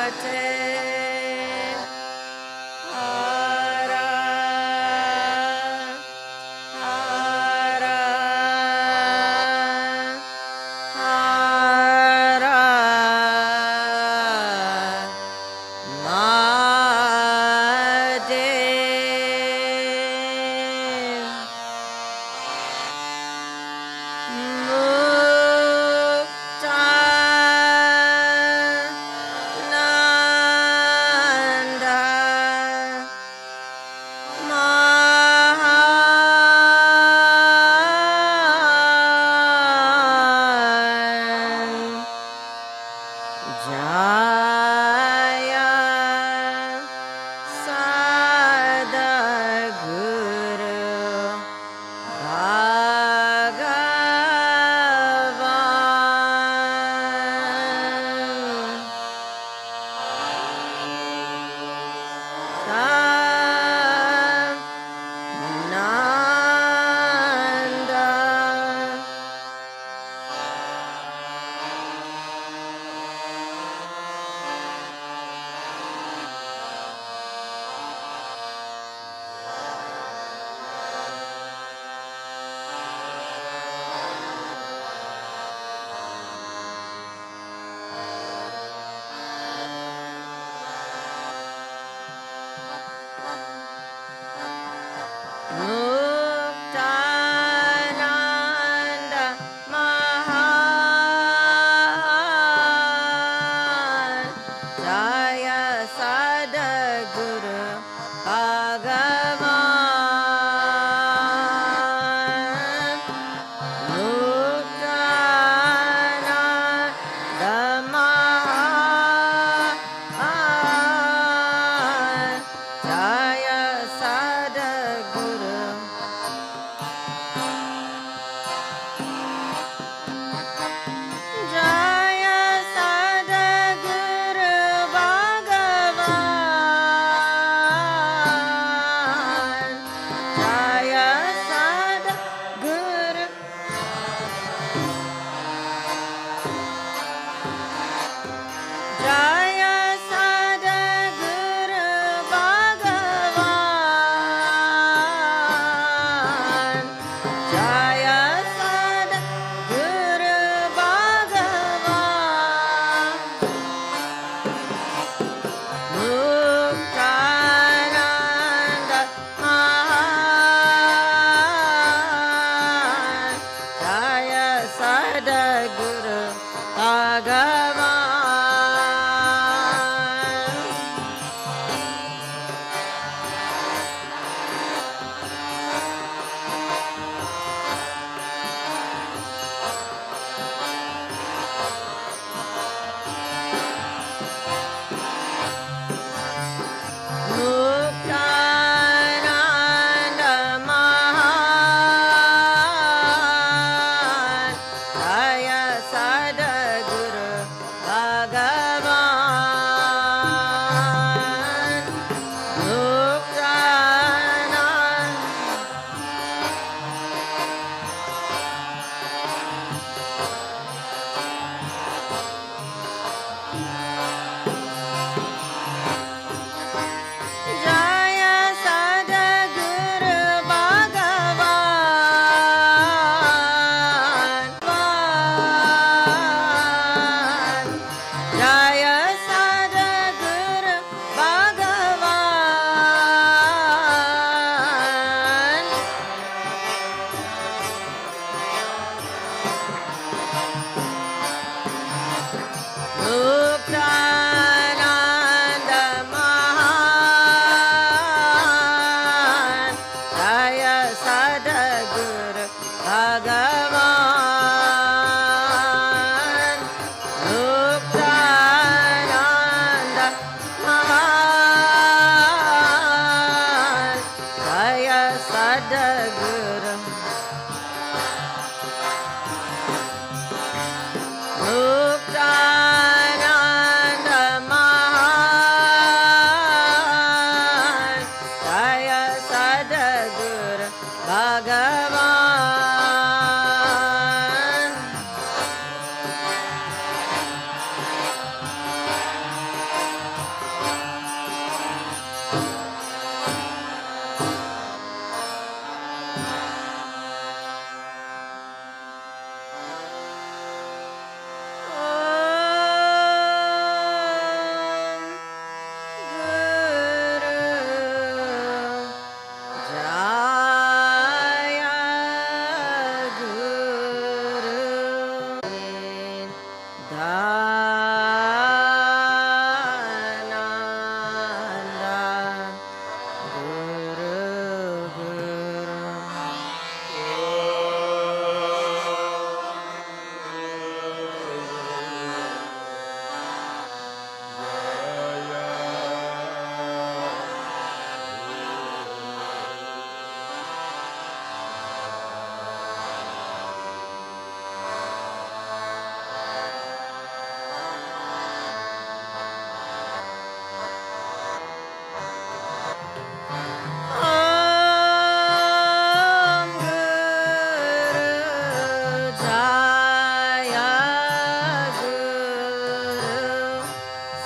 Jaya Sadguru Bhagavan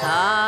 Satsang.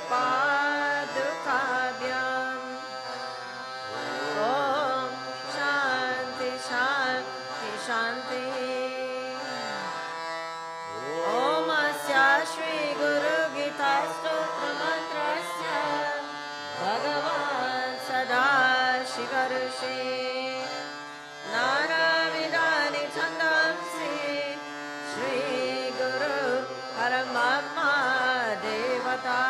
Padukavyam. Om Shanti Shanti Shanti. Om Asya Shri Guru Gita Stotra Mantrasya Bhagavan Sada Shiva Rishi Nara Vidani Chandamsi Shri Guru Paramama Devata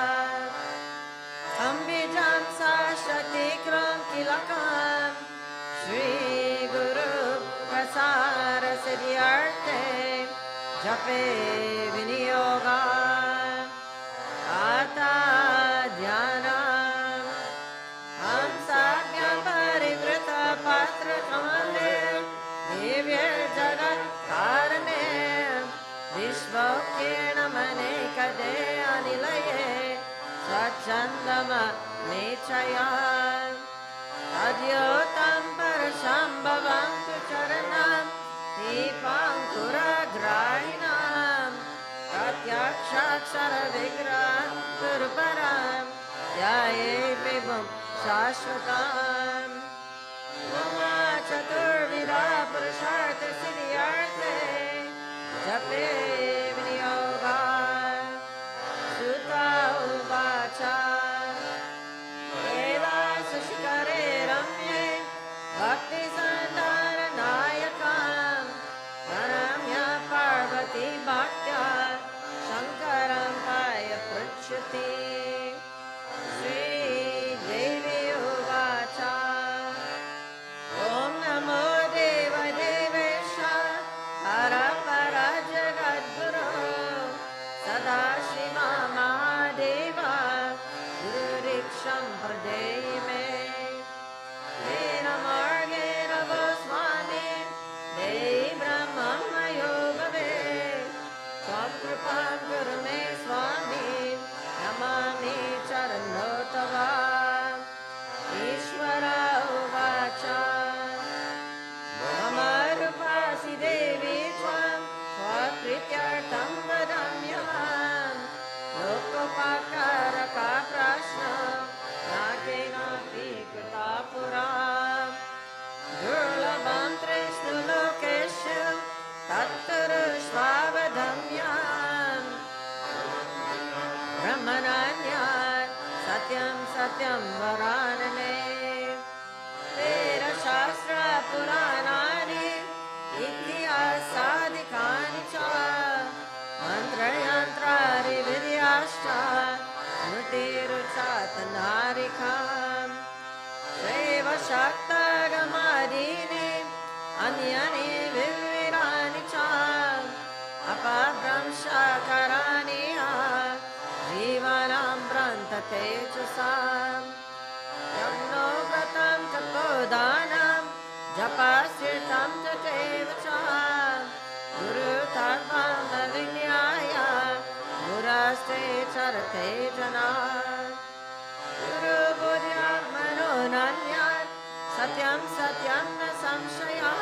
Ambijam Sashaktikram Kilakam Shri Guru Prasara Siddhyarte Jape Viniyoga Ata Dhyanam Ham Sakyam Parivrita Patra Kamandir Divya Jagat Karane Vishvokirna Manekade Anilaye Swachandama Nechaya Adyotam Parashambhavam Tu Charanam Deepankura Grahinam Pratyakshakshara Vigram Guruparam Dhyaye Vibhum Shashvatam Uma Chaturvida Purushartha Siddhyarthe Jape Viniyoga Sutta Uvacha Eva Sushikare Ramye Bhakti Sandara Nayakam Paramya Parvati Bhaktya Shankaram Paya Pruchati Sri Devi Uvacha Om Namo Deva Devesha Parapara Jagadguru Sadashiva Mahadeva Guru Riksham Pradeyime Vena Margena Goswami Dei Brahman Mayogave Swam Kripam Guru Me Swami Namami Charanotava Ishvara Uvacha Mama Rupasi Devi Tvam Swaprityartam Vadamyam Lokopakaraka Prashna Nakenapi Kritapuram Durlabam Trishnu Lokeshu Tattarushvavadhamyam Brahmananyat Satyam Satyam Varanane Veda Shastra Puranani Itihasādikāni ca Mantra Yantrari Vidyashta Smrtiruchatanārikām Seva Shakta Gamadini Anyani Vivirani ca Apabramsha Karaniya Jivanam Brantate Chasam Yagno Vratam Tapodanam Japasritam Tatevacha Guru Tarvam Navinyaya Muraste Charate Jana Guru Buddhyam Manonanyat Satyam Satyam Na Samshaya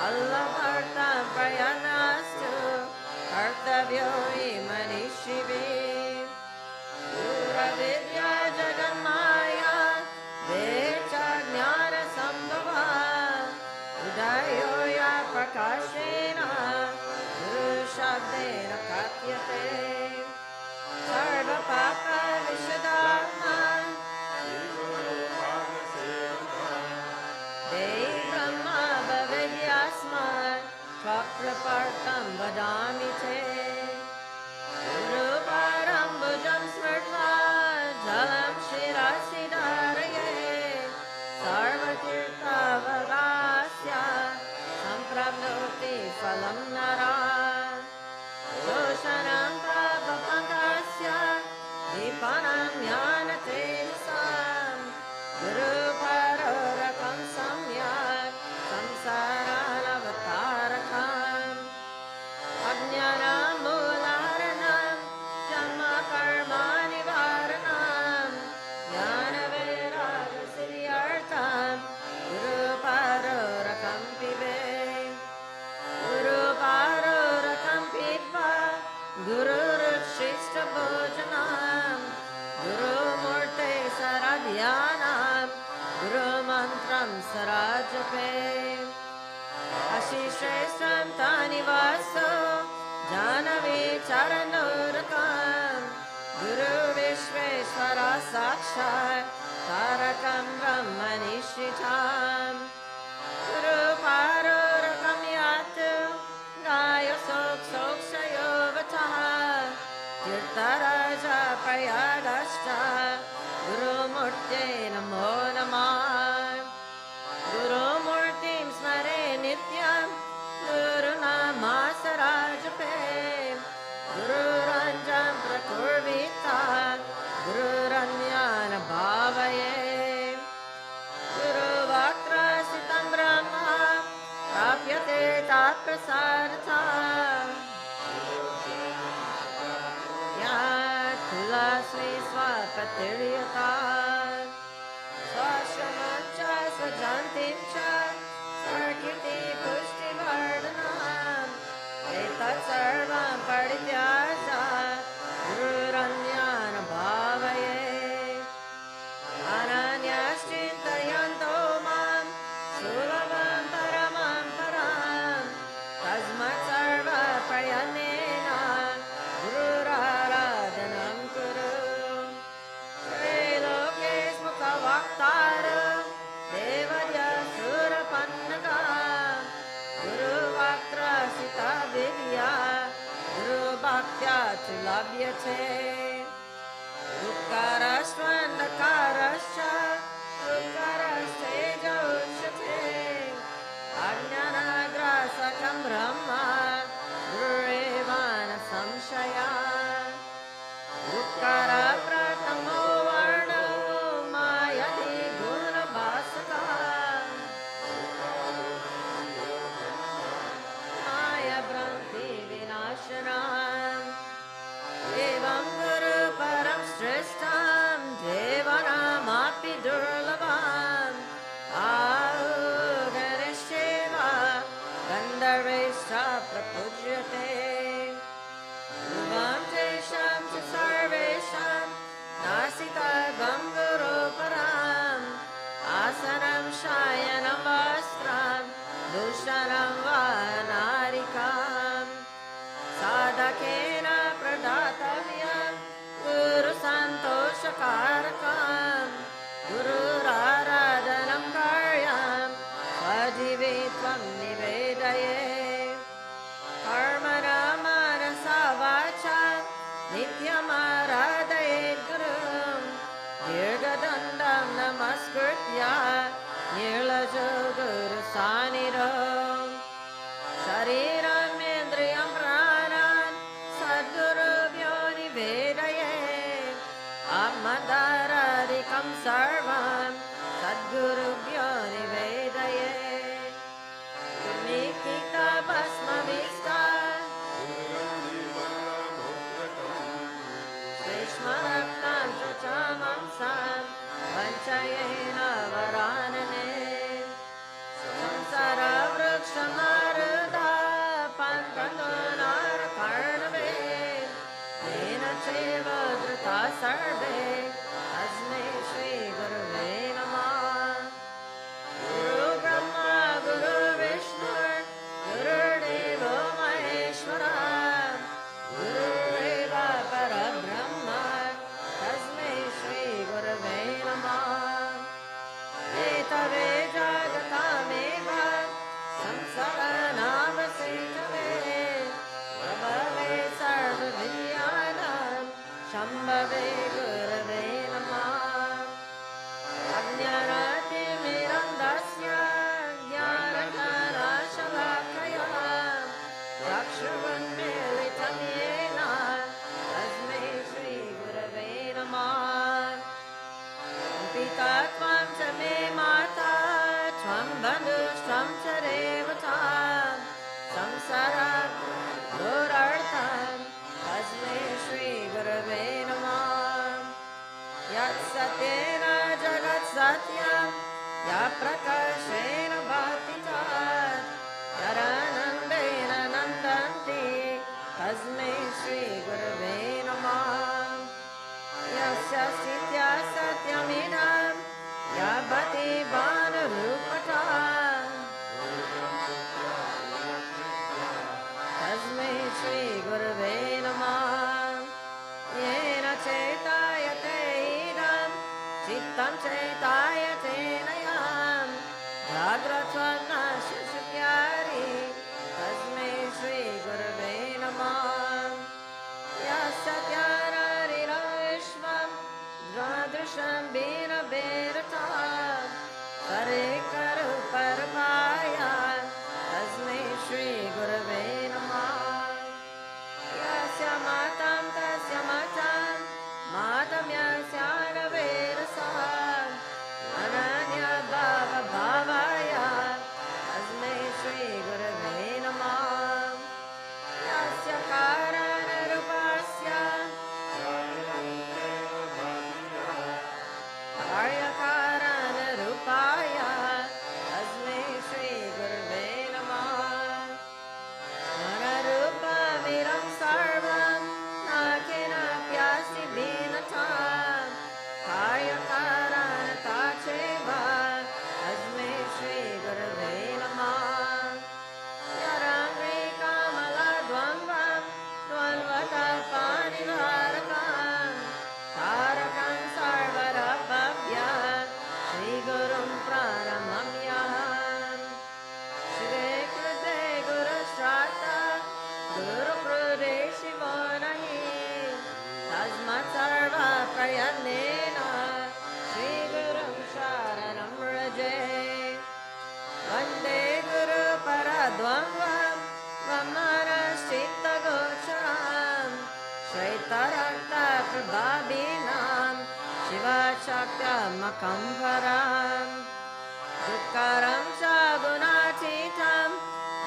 Allavartam Prayanastu Kartavyo Imanishivi Guru Vidya Jagamaya Vecha Jnana Sambhava Udayoya Prakashena Guru Shabdena Katyate Sarva Papa Hamsarajape Ashishrestam Tanivaso Janavi Charanurakam Guru Vishveshwara Sakshar Tarakam Brahmanishitam Guru Parurakam Yatu Gaya Sok Sok Shayovataha Tirtaraja Prayagascha Guru Murti Namo Namah Guru Murtim Smare Nityam Guru Namasarajape Guru Ranjam Prakurvita Guru Ranyana Bhavaye Guru Vaktra Sitam Brahma Prapyate Tat Prasarata Yat Tulasvi Swapatiriyata Swashramancha Swajantimcha Sarkirti Pushti Vardhanam Etat Sarvam Parityaja Guru Ranyana Bhavaye Ananyashchintayanto Mam Sulavam Paramam Param Tasmat Sarva Prayanena Guru Raradhanam Kuru Srilokes Mukhavaktaru Devadya Surapannaka Guru Vaktra Sita Vidya Guru Bhaktya Chulabhyate Ukkarashvandakarascha Ukkarashteja Uchate Ajnanagrasakam Brahma Gurevana Samshaya Ukkara Pratamo Varno Mayati Gunabhasaka Maya Branti Vinashanam Evam Guru Param Shrishtam Devanamapi Durlabam Ahu Ganesheva Gandharveshta Prapujyate Uvam Tesham Sarvesham Nasita Gam Guru Param Asanam Shayanam Vastram Dushanam Vanarikam Sadakena Pradatavyam Guru Santoshakarakam Guru Raradhanam Karyam Svajivitvam Nivedaye Karmana Manasa Vacha Nityamaradhaye Gurum Dirgadandam Namaskritya Nirlajo Guru Saniram Shariram Indriyam Pranan Sadguru Vyoni Vedaye Amadharadikam Sarvam Sadguru Vyoni Vedaye Nikita Basma Vista Svishmarakam Chachamam Sam Vanchayena Varanane Samsara Vrikshamarudha Pantandonar Karnave Nena Cheva Drita Sarve Asme Shri Guruve Namah Guru Brahma Guru Vishnu Guru Devo Maheshwara Guru Eva Parabrahma Tasme Shri Guruve Namah Etave Jagatameva Samsaranavasitave Prabhave Sarva Vidyanam Shambhave Gurave Namah Ajnanati Mirandasya Jnanakanashalakaya Chakshurvanmilitam Yena Tasme Shri Gurave Namah Pita Tvam Cha Me Mata Tvam Bandhushtam Cha Revata Samsara Durartham Tasme Shri Gurave Namah Yat Satyena Jagat Satyam Ya Prakashena Bhatita Yaranandena Nandanti Tasme Shri Gurave Namah Yasya Sitya Satyamidam Yabhati Bhanu चित्तं चैतायते नयं जाग्रत्स्वप्नशुष्यारि तस्मै श्रीगुरवे नमः यस्सत्यानारिरं विश्वं द्वादृशं वीरभेरतां सरेकरूपरूपाय तस्मै श्रीगुरवे नमः यस्य मातं तस्य मातं मातं यस्यानवेरसः अनन्यभावभावाय तस्मै श्रीगुरवे नमः यस्य कारणरूपस्य कार्यकारणरूपाय तस्मै श्रीगुरवे नमः मनरूपमिदं सर्वं न केनाप्यस्ति भिन्नतां कार्यकारणता चैव तस्मै श्रीगुरवे नमः यरङ्गे कमलद्वन्द्वं द्वन्द्वकल्पनिवारकं तारकं सर्वरभव्य श्रीगुरुं प्रणमाम्यहम् श्रीकृते गुरुश्राता गुरुकृते शिवो नहि तस्मात् सर्वप्रयत्नेन श्रीगुरुं शरणं व्रजे वन्दे गुरुपरद्वन्द्वं वमनश्चित्तगोचरं श्वेतरक्तप्रभाविनां शिवशक्त्यमकं वरं दुःकरं च गुणातीतं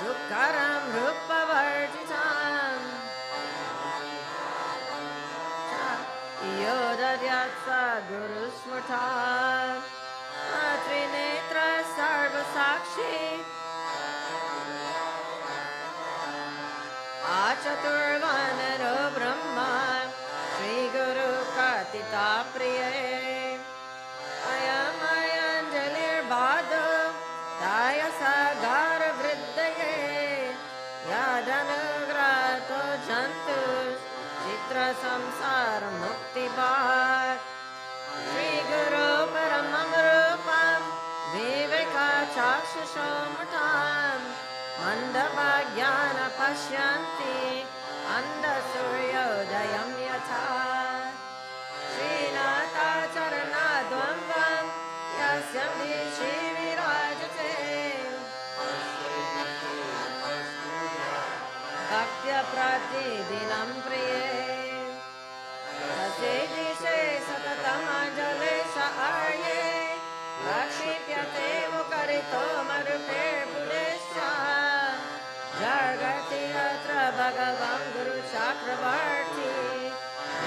दुःकरं रूपवर्जितं यो दद्यात् स गुरुस्मृता त्रिनेत्र सर्वसाक्षी आचतुर्वनरो ब्रह्मा श्रीगुरुकथिताप्रिये अयमयञ्जलिर्बाधो दायसगारवृद्धये यदनुग्रतो जन्तुः चित्रसंसारमुक्तिभाक् श्रीगुरो परमं रूपं विवेकचक्षुषोमुठां मन्दभाग्यान् अन्धसूर्योदयं यथा श्रीनाथाचरणाद्वन्द्वं यस्य दिशि विराजते भक्त्या प्रतिदिनं प्रिये तस्यै दिशे सततमञ्जलिश आर्ये प्रक्षिप्यते मुखरितो मरुपेर्बुधेश्च जगति यत्र भगवान् गुरुचक्रवर्ती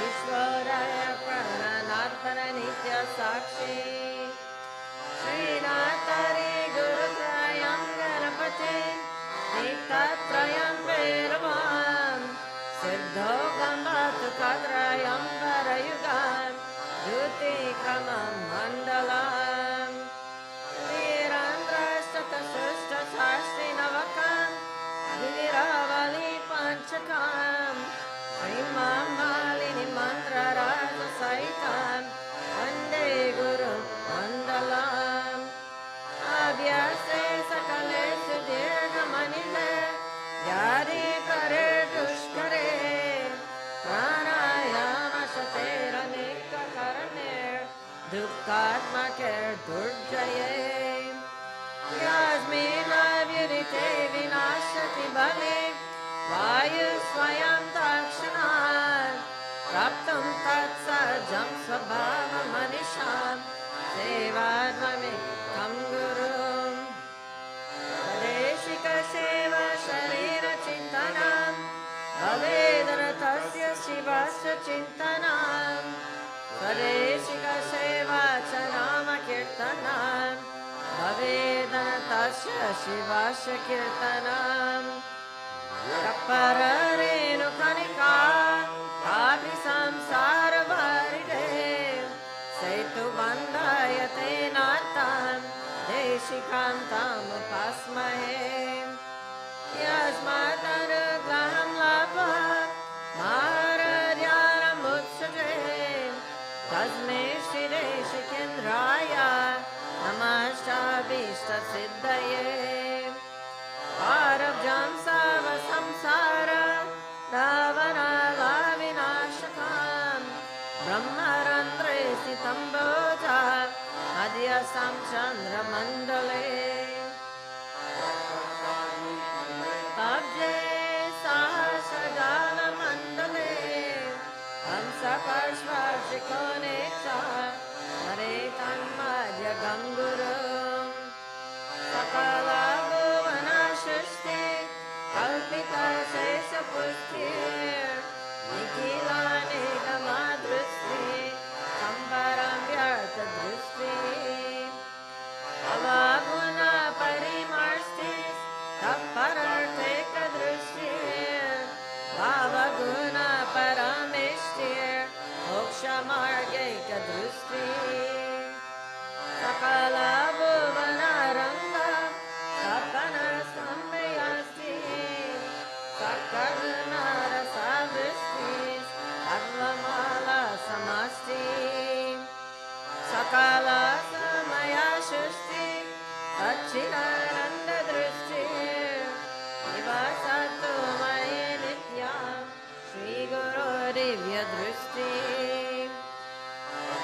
ईश्वराय प्रणनाथन नित्यसाक्षी श्रीनाथरे गुरुत्रयं गणपते तीर्थत्रयं वैरवां सिद्धो गम्भतुकत्रयं वरयुगां द्युतिक्रमं मण्डलम् वीरन्द्रशतसृष्टशास्त्रिनवकं वीरावली पञ्चकं श्रीमां मालिनी मन्त्रराजसहितं वन्दे गुरुमण्डलम् अभ्यासे सकलेषु दीर्घमनिले यादि परे दुष्करे प्राणायामशतेरनेककरणेर्दुःखात्मकेर्दुर्जये यस्मिन्नव्युदिते विनाशति बले वायुः स्वयं तत्क्षणात् प्राप्तुं तत्सहजं स्वभावमनिशां सेवात्ममेकं गुरुम् देशिकसेवा शरीरचिन्तनं भवेदनतस्य शिवस्य चिन्तनं स्वदेशिकसेवा च नामकीर्तनं भवेदनतस्य शिवस्य कीर्तनं कप्पररेणुकणिका कापि संसारवारिणे सेतुबन्धायते नाथं देशिकान्तमुपास्महे यस्मादनुग्रहं लभ्वा महाराज्ञानमुत्सजे तस्मै श्रीदेशिकेन्द्राय नमश्चाभीष्टसिद्धये आरब्जं सर्वसंसार रावणालाविनाशकान् ब्रह्मरन्ध्रे स्थितं भोजा मध्यस्थं चन्द्रमण्डले तब्जे सहस्रजालमण्डले हंसकर्ष्वशिखोने च हरे तन्मध्य गङ्गुरम् सकलभुवनसृष्टि कल्पितशेषपुष्टिर् निखिलानेकमादृष्टि सम्परं व्यर्थदृष्टि अवगुणपरिमर्ष्टि तत्परार्थैकदृष्टिर् भावगुणपरमेष्टिर् मोक्षमार्गैकदृष्टि सकलभुवनरङ्ग सपनसंमयास्ति सकलनरसवृष्टि सर्वमालसमष्टि सकलसमयसृष्टि सच्चिदानन्ददृष्टि निवसतु मयि नित्यं श्रीगुरोर्दिव्यदृष्टि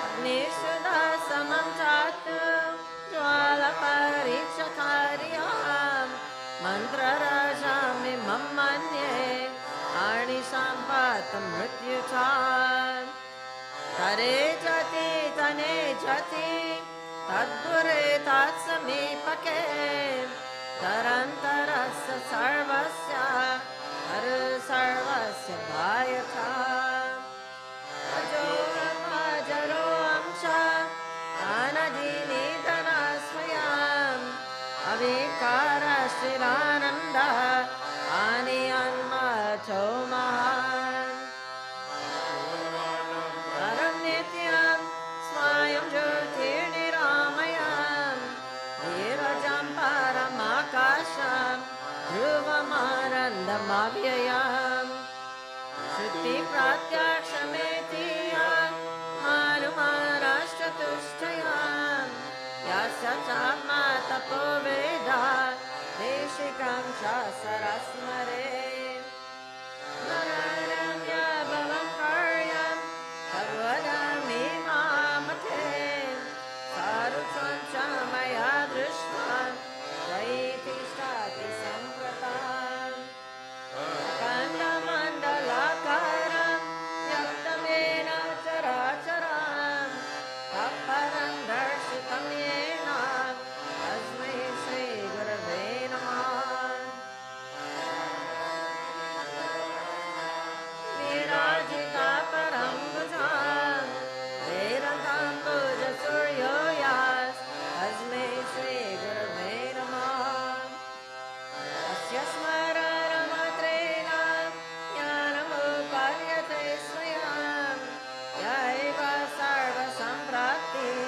अग्निशुद्धसमं चातु ज्वालपरीक्षकार्यां मन्त्ररजामिमं मन्ये अणिसम्पातं मृत्युचान् तरे जति तने जति तद्दुरे तत्समीपके तरन्तरस्य सर्वस्य हर सर्वस्य भायथा अजोरमजरोऽं च अनधिनिधनस्वयम् अविकारश्चिदानन्दः आनयन्मथो महान् परं नित्यं स्वयं ज्योतिर्निरामयम् धीरजं परमाकाशं ध्रुवमानन्दमव्ययम् श्रुतिप्रत्यक्षमेति मानुमाराश्चतुष्टयम् यस्य चात्मा तपो वेद देशिकं च सरस्मरे नररम्यबलं कार्यं भगवदमीमामथे सारुचं च मया दृष्ट्वा त्वयि तिष्ठति सम्प्रताम् अखण्डमण्डलाकारं व्यक्तमेन चराचरं तत्परं दर्शितं येन तस्मै श्रीगुरवे नमः विराजितापरं भुजां वेदान्ताम्बुजसूर्यो यः तस्मै श्रीगुरवे नमः अस्य स्मरणमात्रेण ज्ञानमुपार्यते स्वयं य एव सर्वसम्प्राप्तिः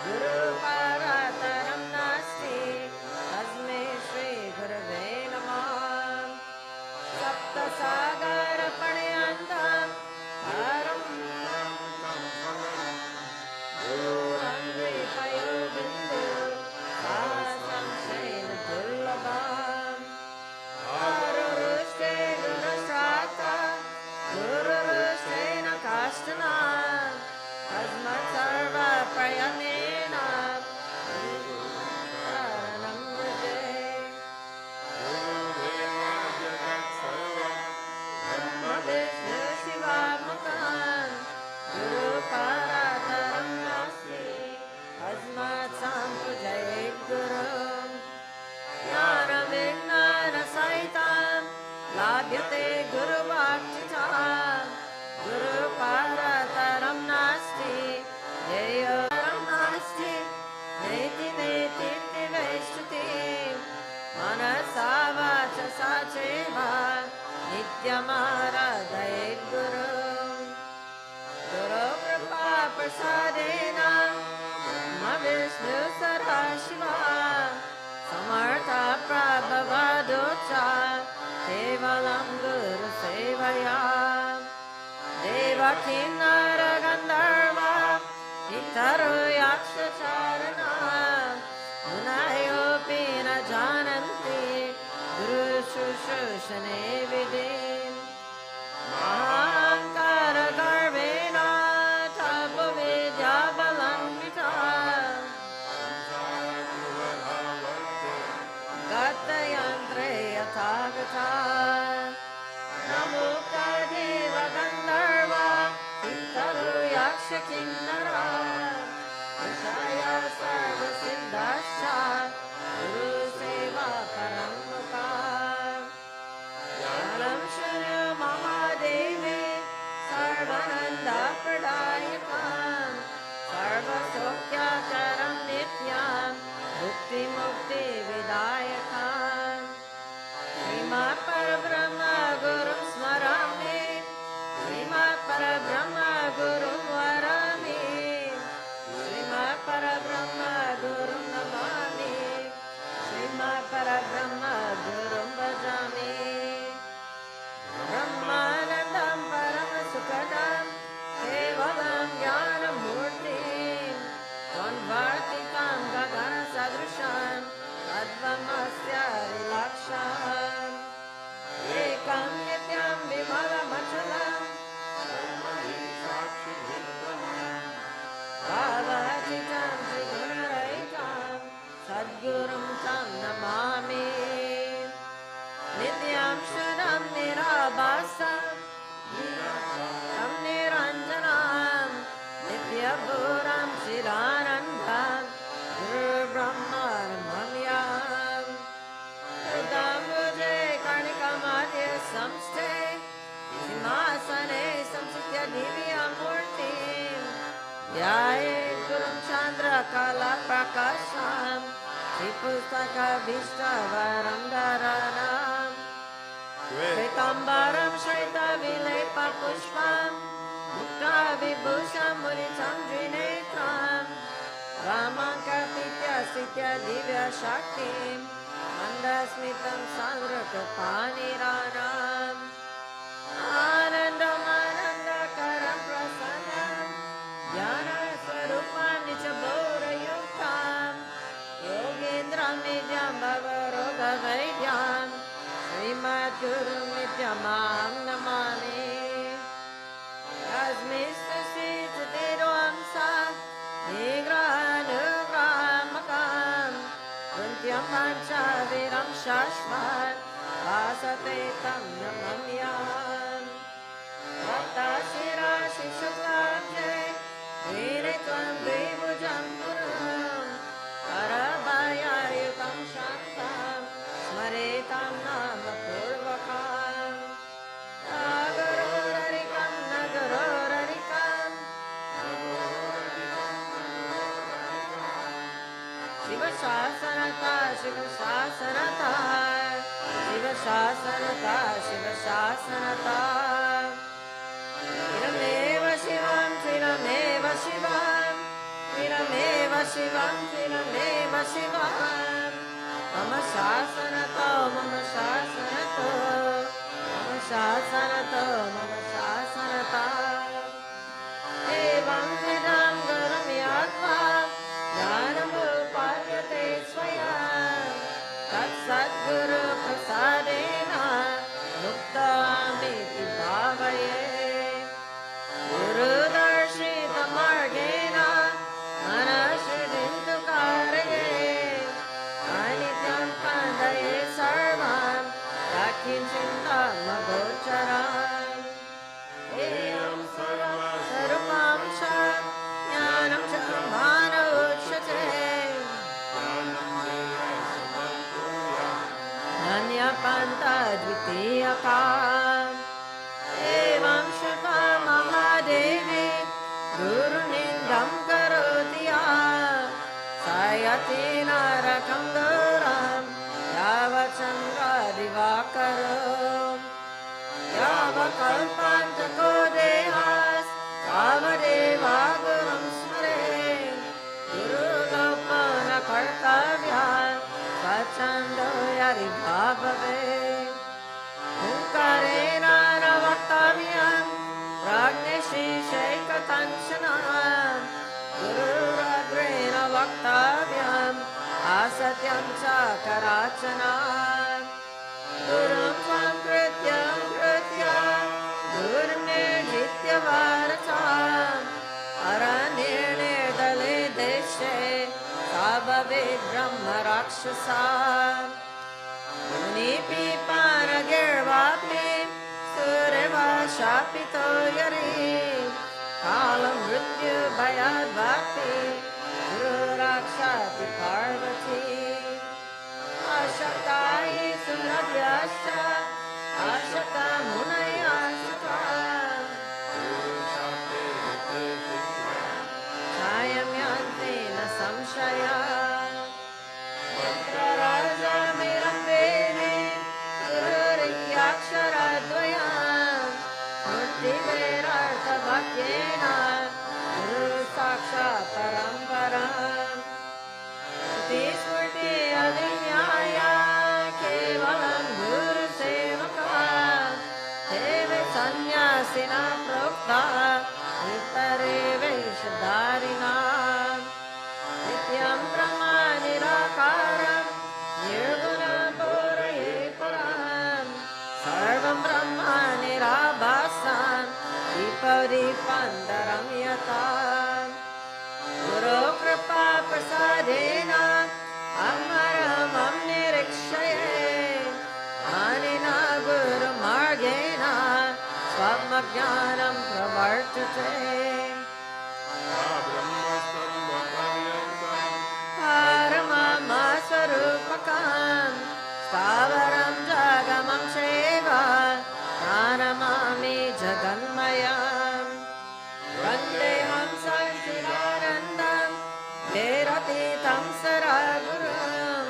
गुरुपरातरं नास्ति तस्मै श्रीगुरवे नमः सप्तसागरपर्यन्तं परं दूरं द्विपयोबिन्दु संशयेन दुर्लभम् गुरुरुष्टे गुरुश्राता गुरुरुष्टेन काष्ठना तस्मात् सर्वप्रयत्नेन शरणं व्रजे विष्णु शिवात्मकं गुरुपरातरं नास्ति तस्मात् सम्पूजयेत् गुरुं ज्ञानविज्ञानसहितं लाभ्यते गुरुवाक्यता गुरुपरातरं नास्ति ध्येयं नास्ति नेति नेतीति वैष्णुते मनसा वाचसा चैव नित्यमाराधयेत् गुरुं गुरुकृपा प्रसादेन विष्णु सदाशिवा समर्था प्रभवादोचा केवलं गुरुसेवया देवकी नरगन्धर्व इतरो यक्षचारणा मुनयोऽपि न जानन्ति गुरुशुश्रूषणे विधिम् महाङ्कारगर्वेण तपविद्याबलान्विता गतयन्त्रे यथा गता नमुक्ता देवगन्धर्व इतरो यक्षकिन्नरा ऋषयः सर्वसिद्धाश्च गुरुसेवा परमुखा ज्ञानं शृणु महादेवी सर्वानन्दप्रदायकं सर्वसौख्यकरं नित्यं मुक्तिविदायकं श्रीमत्परब्रह्म गुरुं स्मरामि श्रीमत्परब्रह्म गुरुं वरामि श्रीमत्परब्रह्म गुरुं नमामि श्रीमत्परब्रह्म गुरुं भजामि ब्रह्मानन्दं परमसुखदं केवलं ज्ञानमूर्तिं द्वन्द्वातीतं गगनसदृशं तत्त्वमस्य विलक्षणम् एकं नित्यं विमलमचलं भावातीतं त्रिगुणरहितं सद्गुरुं तं नमामि नित्यं शुद्धं निराभासं तं निरञ्जनं नित्यभूतं चिदानन्दं गुरुर्ब्रह्मण्यं हृदम्बुजे कर्णिकामध्ये संस्थे सिंहासने संस्थित्य दिव्यमूर्तिं ध्यायेत् गुरुं चन्द्रकलाप्रकाशं श्रीपुस्तकभीष्टवरं धरणं श्वेताम्बरं श्वेतविलेपपुष्पं मुक्ताविभूषं मुनिचं द्विनेत्रं रामाङ्कपित्य दिव्यशक्तिं मन्दस्मितं सान्द्रकृपानिरानम् आनन्दमानन्दकरं प्रसन्नं ज्ञानस्वरूपं निजबोधयुक्तं योगेन्द्रं नित्यं भवरोगवैद्यं श्रीमद्गुरुं नित्यमां नमामि तस्मिस्तु श्रीचतेरोहंसा निग्रहानुग्रामकं कुन्त्यं पञ्चवीरं शाश्वत वासते तं नमम्यहम् भक्तशिराशिशुक्लाब्जे वीरे त्वं द्विभुजं गुरुं परभयायुतं शान्तं स्मरेतं नाम पूर्वकम् न गुरोररिकं न गुरोररिकं शिवशासनता शिवशासनता शिवशासनता शिवशासनता चिरमेव शिवं चिरमेव शिवं चिरमेव शिवं चिरमेव शिवम् मम शासनतो मम शासनतो मम शासनतो मम शासनता एवं विधं गुरुं यात्वा ज्ञानमुपार्जते स्वयं तत्सद्गुरुप्रसादेन मुक्तामीति भावये गुरुदर्शितमार्गेण मनःशुद्धिं तु कारये अनित्यं खण्डये सर्वं यत्किञ्चिन्तामगोचरम् एयं सर्वं च ज्ञानं च मानोच्यते अन्यपन्था द्वितीयका एवं श्रुत्वा महादेवी गुरुनिन्दं करोति या स यति नरकं घोरं यावच्चन्द्रदिवाकरो यावकल्पान्तको देहास्तावदेवा गुरुं स्मरेत् गुरुगोपनकर्तव्या स्वच्छन्दो यदि भवेत् ओङ्कारेण न वक्तव्यं प्राज्ञशिशैकतञ्चनः गुरुरग्रेण वक्तव्यम् असत्यं च कराचना गुरुं त्वं कृत्य गुरुर्निर्जित्य भारताम् अरण्ये देशे सा भवेत् ब्रह्मराक्षसा मुनिपिपानगिर्वापि सुरवाशापितो यरि कालं मृत्युभयाद्वापि गुरुराक्षाति पार्वती अशक्ता हि सुरभ्यश्च अशक्ता मुनयश्च छायं यान्ति न संशया मन्त्रराजमिदं वेदे गुरुरित्याक्षरद्वयं स्मृतिवेदार्थवाक्येन गुरुसाक्षात् परं परम् स्मृति अभिज्ञाय केवलं गुरुसेवका देवे सन्न्यासिना प्रोक्ता उत्तरे वेषधारिणा नित्यं ब्रह्म निराकारं निर्गुणं पूरये परं सर्वं ब्रह्म निराभासं दीपदीपान्तरं यथा गुरुकृपा प्रसादेन अमरमं निरीक्षये अनेन गुरुमार्गेण स्वज्ञानं प्रवर्तते परमस्वरूपकं स्थावरं जगमं चैव प्रणमामि जगन्मयम् वन्देऽहं सच्चिदानन्दं वेरतीतं सद्गुरुं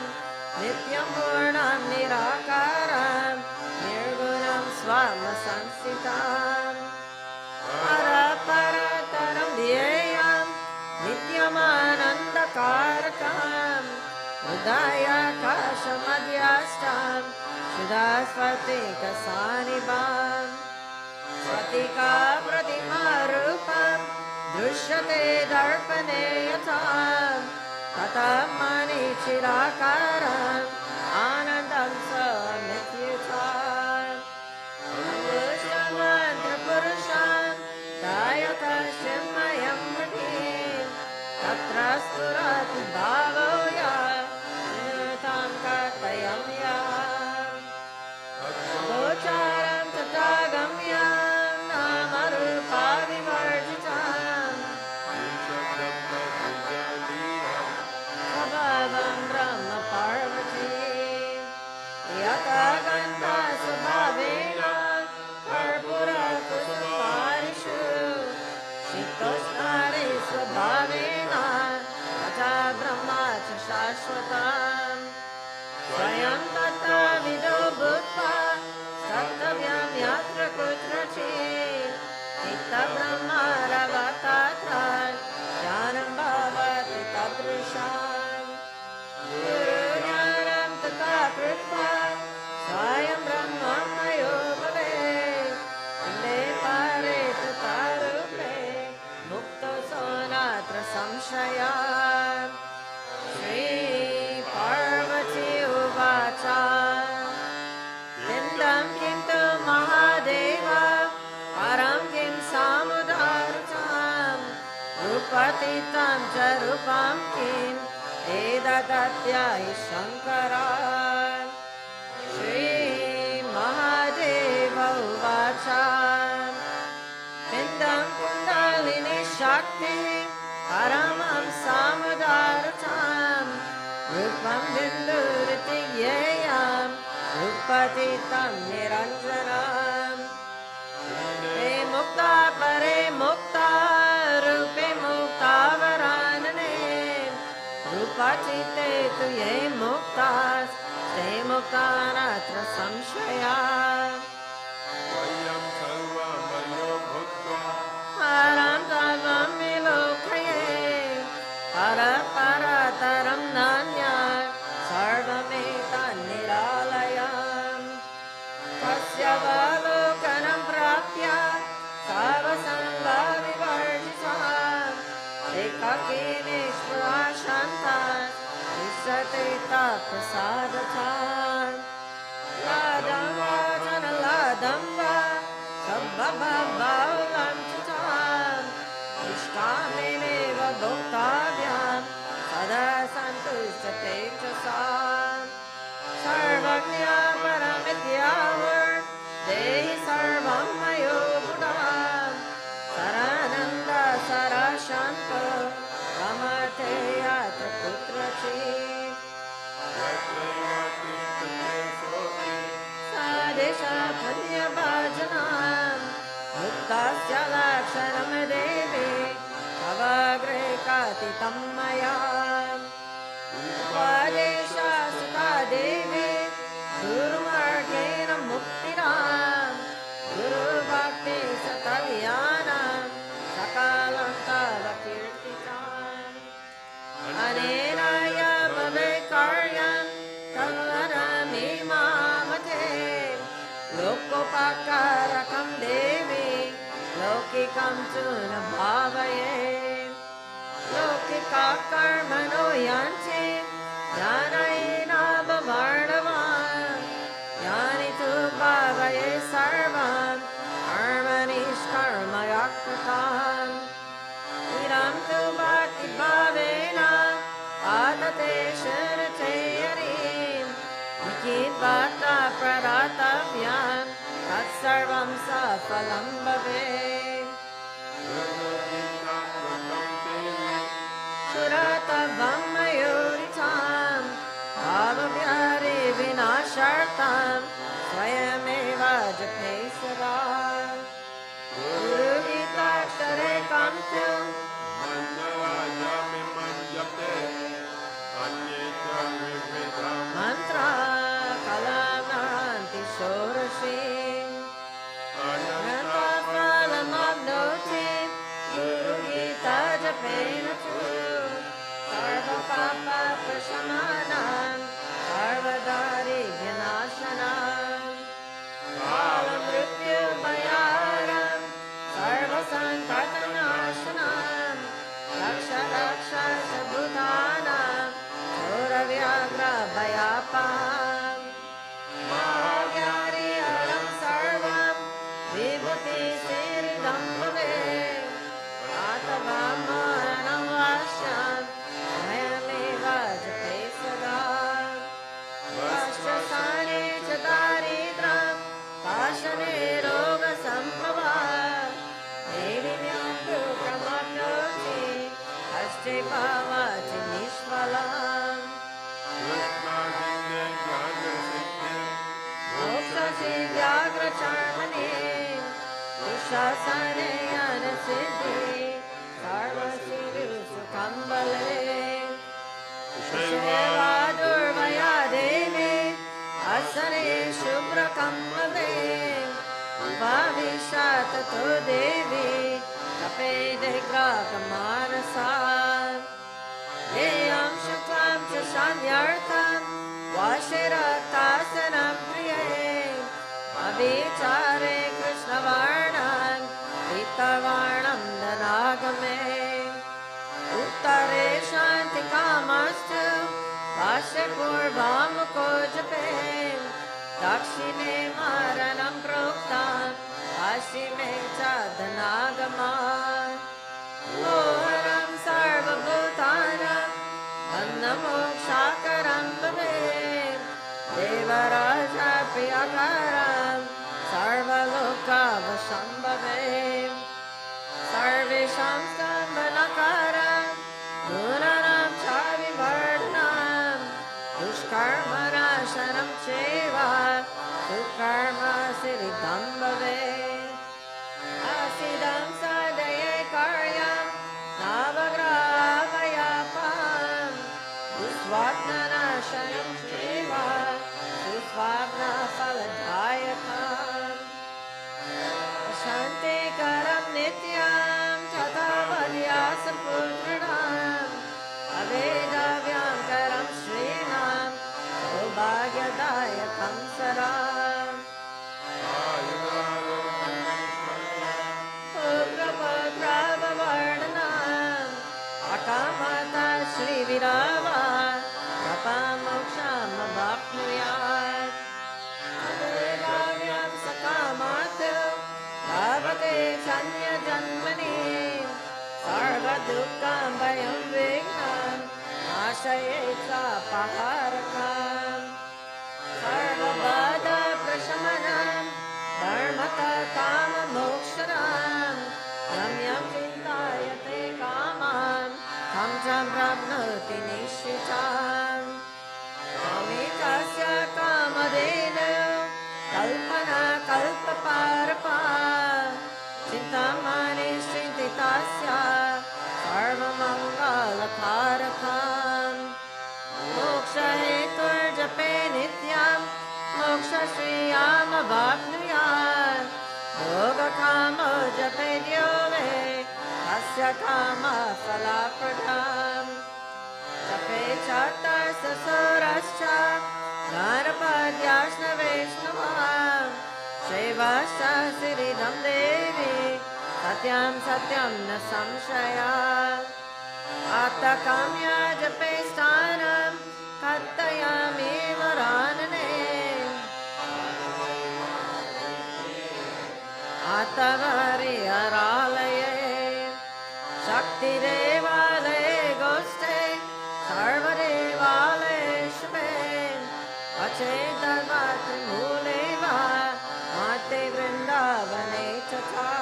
नित्यं पूर्णं निराकारं निर्गुणं स्वामसंस्थितम् परतरं ध्येयं नित्यमानन्दकारकं हृदयाकाशमध्यस्थं सुधास्फटिकसानिभं स्फटिका प्रतिमारूपं दृश्यते दर्पणे यथा तथा मणिचिराकारम् आनन्दं समित्युता मन्त्रपुरुषं दायकश्चिन्मयं मृतिं तत्र स्फुरति भावो यं कर्तयं गोचारं तथा गम्यं नामरूपाविवर्जितं स्वभावं ब्रह्म पार्वती यथा गन्धा स्वभावेन कर्पूरकुसुमारिषु शीतोष्णारे स्वभावेन तथा ब्रह्मा च शाश्वतम् स्वयं तत्त्वविदो भूत्वा कर्तव्यं यत्र कुत्रचित् नित्यब्रह्मरवतत्र ज्ञानं भवति तदृशम् संशया श्री पार्वती उवाच किं किन्तु महादेव परं किं सामुदारुचं रूपतीतं च रूपं किम् एतदध्यायि शङ्करा श्रीमहादेव उवाच पिण्डं कुण्डलिनी शक्तिः परमं सामुदारुचं रूपं बिन्दुरिति ज्ञेयं रूपतीतं निरञ्जनम् हे मुक्ता परे मुक्ता रूपे मुक्ता वरानने रूपचिते तु ये मुक्तास्ते मुक्ता नात्र संशया वयं सर्वमयो भूत्वा परं सर्वं विलोकये परतरं नान्यत् सर्वमेतन्निरालयम् तस्य अवलोकनं प्राप्य सर्वसङ्गविवर्जितः एकाकिनीश्वरा शान्तः तिष्ठति तत्प्रसादतः लादं वा जनलादं वा सम्भवं चिताम् इष्टामेव भोक्तव्यं सदा सन्तुष्टते च सा सर्वज्ञा परमित्याहुर् देहि सर्वं मयो बुधाम् सरानन्द सराशान्तो रमते यत्र कुत्रचित् सदेशपुण्यभाजनाम् मुक्तस्य लक्षणं देवे तवाग्रे कथितं मया उपदेशसुता देवी गुरुमार्गेण मुक्तिनां गुरुभक्ति सतव्यानां सकलं तव कीर्तिताम् अनेन यमवे कार्यं तवरमिमामते लोकोपकारकं देवी लौकिकं च न भावये लौकिका कर्मणो यान्ति ज्ञानेनाववर्णवान् ज्ञानी तु भावये सर्वं कर्मनिष्कर्मया कृताम् इदं तु भक्तिभावेन आदते शरते हरिं निखिद्भक्ता प्रदातव्यं तत्सर्वं सफलं भवेत् सुरतवं मयूरितां भावव्यारे विनाशार्थं स्वयमेव जपे सदा गुरुगीताक्षरे कं मंत्रा कलानान्ति षोडशीम् अनन्तफलमप्नोति गुरुगीता जपेन तु सर्वपापप्रशमनं सर्वदारिद्र्यनाशनं कालमृत्युभयाहरं सर्वसङ्कटनाशनं रक्ष रक्ष भूतानां चोरव्याघ्रभयापहं महाज्ञानिहरं सर्वं विभूतिसिद्धिं भवेत् आतवां मरणं वाश्यं स्वयमेव जपे सदा कष्टस्थाने च दारिद्र्यं पाशने रोगसम्भवः देवीं दुःखमप्नोति कष्टे भवति निष्फलम् मोक्षसिद्ध्याग्रचर्मणे दुःशासने अनसिद्धि सर्वसिद्धिसुखं बले सेवा दुर्वया देवी असने शुभ्रकम्बले भविष्यत् तु देवी तपेदिग्रागमानसा ध्येयं शुक्लं च शान्त्यर्थं वाशिरक्तासनं प्रिये अविचारे कृष्णवर्णं पीतवर्णं धनागमे Asya Purvamuko Jape Dakshine Maranam Proktam Ashime Chadanagaman Moharam Sarva Bhutanam Annamokshakaram Bhavev Devaraja Priyakaram Sarva Loka Vashambhavev Sarvesham Stambhanakaram Guranam Chavivardhanam Dushkarma Rashanam Cheva Sukarma Siddham Bhavev Asidam Sadaye Karyam Navagrahayapam Dusvapna Nashanam Cheva Dusvapna Phaladhayakam Shanti Karam Nityam Tatavadyasam Putranam Avedavyam Karam Srinam Saubhagyadayakam Saram Ugrapadravavardanam Akamata Shri Virava Rapamoksham Abhapnuyat Avedavyam Sakamatu Bhavate Chanya Janmani Sarva Dukkam Bhayam Vignam Nashayetsa Paharakam Sarva Bada Prashamanam Dharmata Kama Moksharam Yam Yam Chintayate Kamam Tam Tam Prapnoti Nishitam Amitasya Kamadenu Kalpana Kalpaparapa Chintamani Shintitasya Sarvamangala-karakam Moksha Hetur Jape Nityam Moksha Shriyam Avapnuyat Yoga Kama Jape Dyove Tasya Kama Falapradam Jape Chatar Sasurascha Ganapadyashna Vaishnava Shevascha Siddham Devi Satyam Satyam Na Samshaya Atakamya Jape Stanam Kattayami Varanane Atavari Aralaye Shakti Devalaye Goste Sarva Devalaye Shve Vachetarvatri Muleva Mate Vrindavane Tata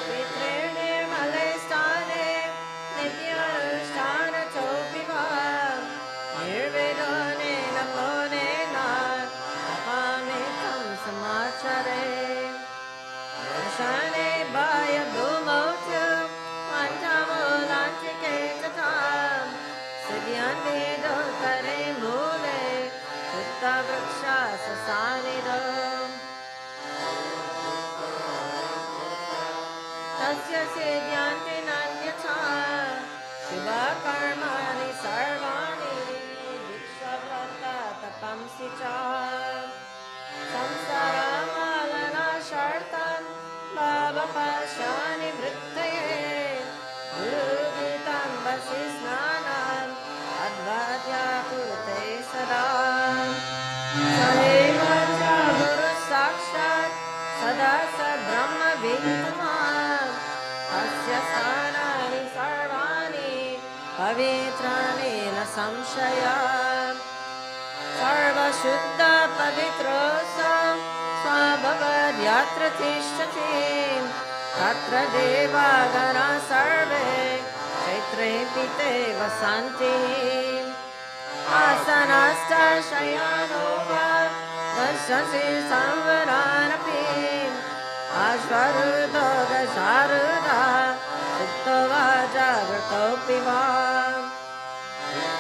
Vitrnirmale Stane Nityanushtana Chopiva Nirvedone Namonena Apamitam Samachare Shane Baya Bhumotu Vantamulantike Tatam Siddhyante Dotare Mule Chitta Vriksha Sasanidam Tasya Siddhyante Nanyata Shiva Karmani Sarvani Dikshavrata Tapamsi Cha Samsara Malana Shartam Bhava Pashani Vrittaye Guru Gitam Vasisnanam Advatya Kurte Sadam Saheva Cha Guru Sakshat Sada Sa Brahma Vidhamam Asya Sthanani Sarvani Pavitrani Na Samshaya Sarva Shuddha Pavitrosam Swabhavad Yatra Tishtati Tatra Deva Gana Sarve Kshetre Pite Vasanti Asanasta Shayanova Vashasi Samvaranapi Ashvarudo Gasharuda Siddhava Jagratopiva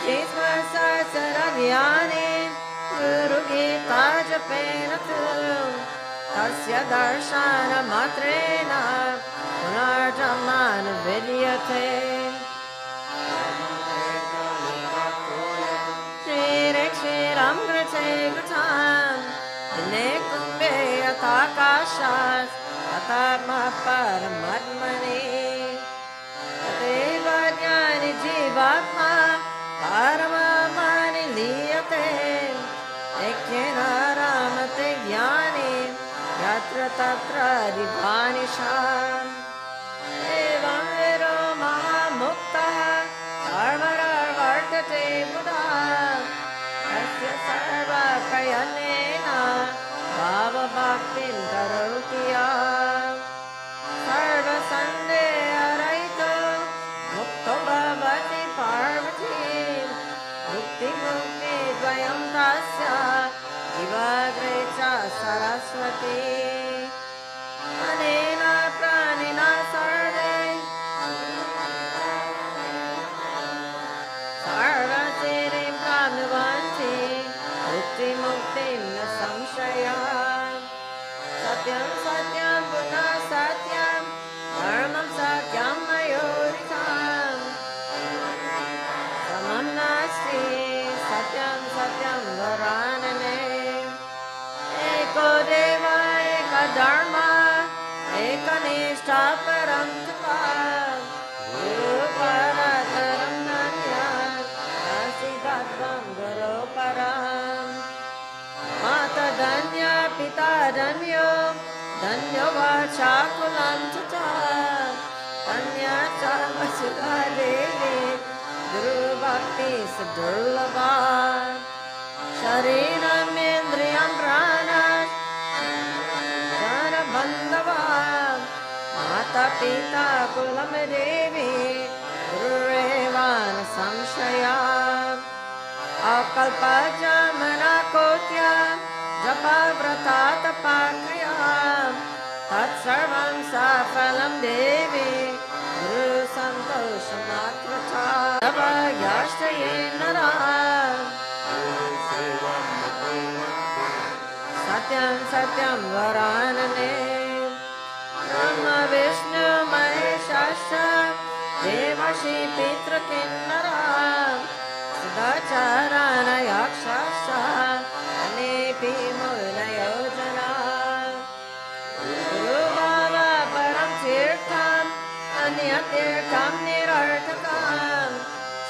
Jismasa Saradhyani Guru Gita Japenatu Tasya Darshana Matrena Punarjaman Vidyate Shriram Grate Gatam Dine Kumbe Atakashas Atama Paramatmani Ateva Jnani Jivatma Parama तत्र दिवानिशाम् एवं विरो महामुक्तः सर्ववर्तते बुधा तस्य सर्वप्रयत्नेन भावभक्तिं करोति यः सर्वसन्देहरहितो मुक्तो भवति पार्वती मुक्तिद्वयं तस्य जीवाग्रे च सरस्वती अनेन प्राणिना सर्वे सर्वसिद्धिं प्राप्नुवन्ति मुक्तिं न संशयः सत्यं सत्यं पुनः सत्यं धर्मं सत्यं मयोरिताम् समं नास्ति सत्यं सत्यं वरानने एको देव एक धर्म एकनिष्ठा परं तपः गुरुपरतरं नान्यत् नास्ति तत्त्वं गुरुपरम् माता धन्या पिता धन्यो धन्यो वाचाकुलं च धन्या च वसुधा देवी गुरुभक्ति सुदुर्लभा शरीरमिन्द्रियं प्राणबन्धवा माता पिता कुलं देवी गुरुरेव न संशया अकल्पजमनकोट्या जपव्रता तपाक्रिया तत्सर्वं सफलं देवी गुरुसन्तोषमात्रता तपयाश्रये नरः सत्यं सत्यं वरानने ब्रह्म विष्णु महेशश्च देवर्षि पितृकिन्नरः सदाचारान् यक्षश्च अनेपि मुनयो जनाः गुरुभाव परं तीर्थम् अन्यतीर्थं निरर्थकम्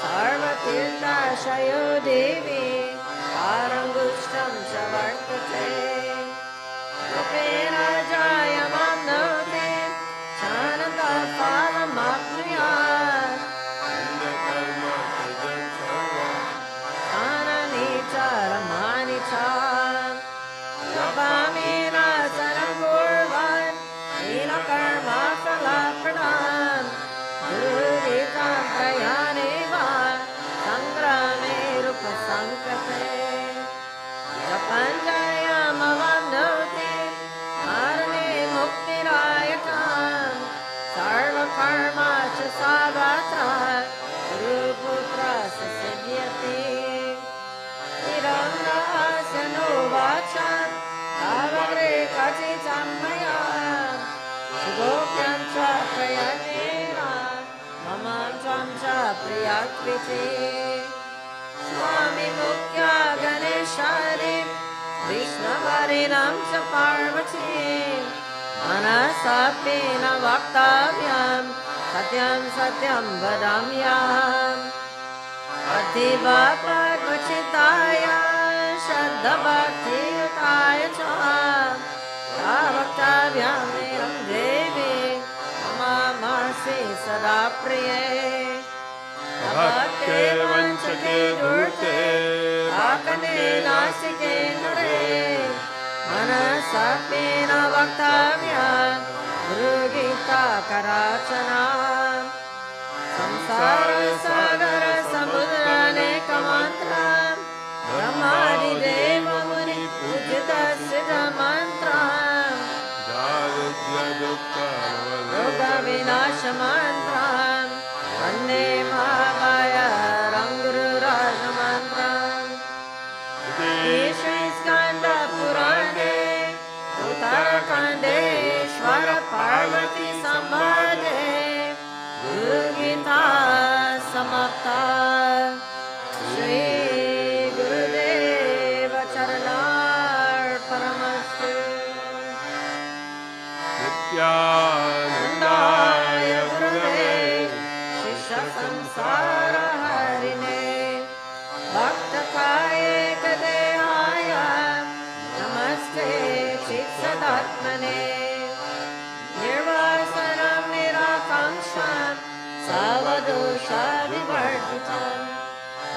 सर्वतीर्थाश्रयो देवी पारङ्गुष्ठं च वर्तते रूपेण जायमानोति शानन्तफलमाप्नुयात् स्थानानि च रमाणि च जपामि नासनं कुर्वन् हीनकर्मफलप्रदान् गुरुगीतां प्रयाणेव सङ्ग्रामे रूपसङ्कते जपञ्जयमवनोति मारणे मुक्तिदायकम् सर्वकर्म च सर्वत्र गुरुपुत्रस्य सिद्ध्यति इदं रहस्य नो वाचं तावग्रे कथितं मया सुगोप्यं च प्रयत्नेन मम त्वं च प्रियत्विते स्वामी मुख्य गणेशानि विष्णुवरिणं च पार्वतीं मनसापि न वक्तव्यं सत्यं सत्यं वदाम्यहम् अतिवक्तचित्ताय श्रद्धभक्तियुताय च वक्तव्यं निरं देवी ममासि सदा प्रिये भक्ते वञ्चके दूर्ते आकने नासिके नरे मनसापि न वक्तव्यं गुरुगीता कराचना संसारसागरसमुद्रानेकमन्त्रं ब्रह्मादिदेवमुनिपूजितस्य मन्त्रं रोगविनाशमन्त्रं वन्दे महाभयं गुरुराजमन्त्रम् श्रीस्कन्दपुराणे उत्तरखण्डेश्वर पार्वती संवादे गुरुगीता समाप्ता श्री गुरुदेव चरणार्पणमस्तु नित्यानन्दाय गुरुवे शिष्य संसार हरिणे भक्तकाये कदेहाय नमस्ते चित्सदात्मने सर्वदोषाविवर्जितं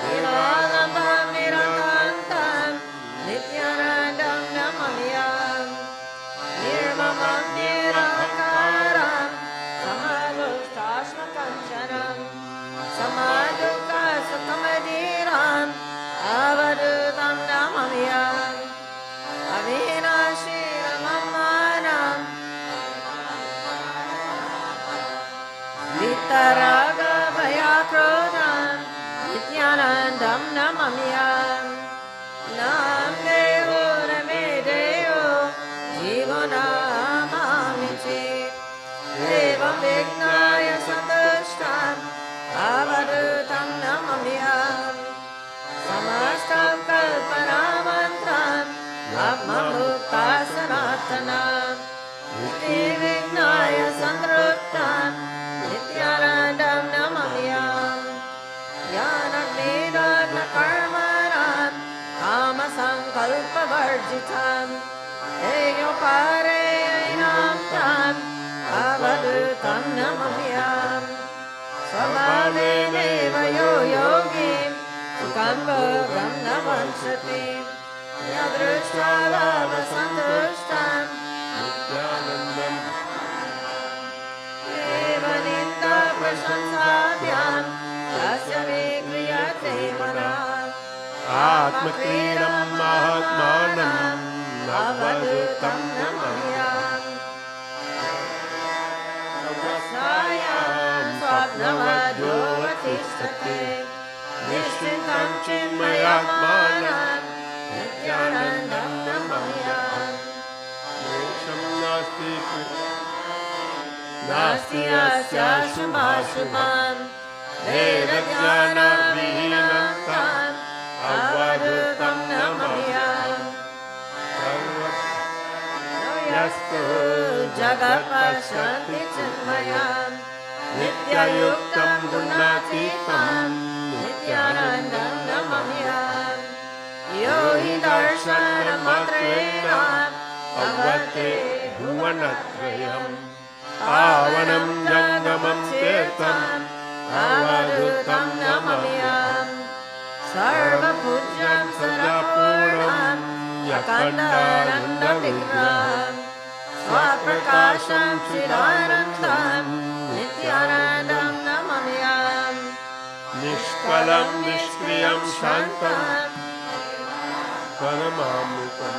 निरालम्बं निरतान्तं नित्यानन्दं नमाम्यहम् निर्ममं निरहङ्कारं समलोष्टाश्मकञ्चनं समादुःखसुखमधीरम् अवधूतं नमाम्यहम् अविनाशीरममानं वितरागभयाक्रोधं नित्यानन्दं नमाम्यहम् नाम देवो न मे देवो जीवनामामि चेत् एवं विघ्नाय सन्तुष्टम् अवधूतं नमाम्यहम् समस्तं कल्पनामन्त्रम् ब्रह्ममुक्तासनातनम् मुक्तिविघ्नाय सन्तृप्तं नित्यानन्दं नमाम्यहम् ज्ञानज्ञेदग्नकर्मणां कामसङ्कल्पवर्जितं हेयोपारेयणां तम् अवधूतं नमाम्यहम् स्वभावेनैव यो योगी सुखं भोगं न वंशति यदृष्ट्वा भावसन्तुष्टं नित्यानन्दम् एव निन्दाप्रशंसाभ्यां यस्य विक्रियते मनः आत्मक्रीडं महात्मानम् अवधूतं नमाम्यहम् अवस्थायां स्वप्नवद्योऽवतिष्ठते निश्चिन्तं चिन्मयात्मानं नित्यानन्दं नमाम्यहम् मोक्षं नास्ति नास्ति अस्याशुभाशुभं वेदज्ञानविहीनं तम् अवधूतं नमाम्यहम् यस्तु जगत्पश्यन्ति चिन्मयं नित्ययुक्तं गुणातीतं नित्यानन्दं नमाम्यहम् यो हि दर्शनमात्रेण भगवते भुवनत्रयम् पावनं जङ्गमं तीर्थम् अवधूतं नमाम्यहम् सर्वपूज्यं सदापूर्णम् अखण्डानन्दविग्रहम् स्वप्रकाशं चिदानन्दं नित्यानन्दं नमाम्यहम् निष्कलं निष्क्रियं शान्तं परमामृतं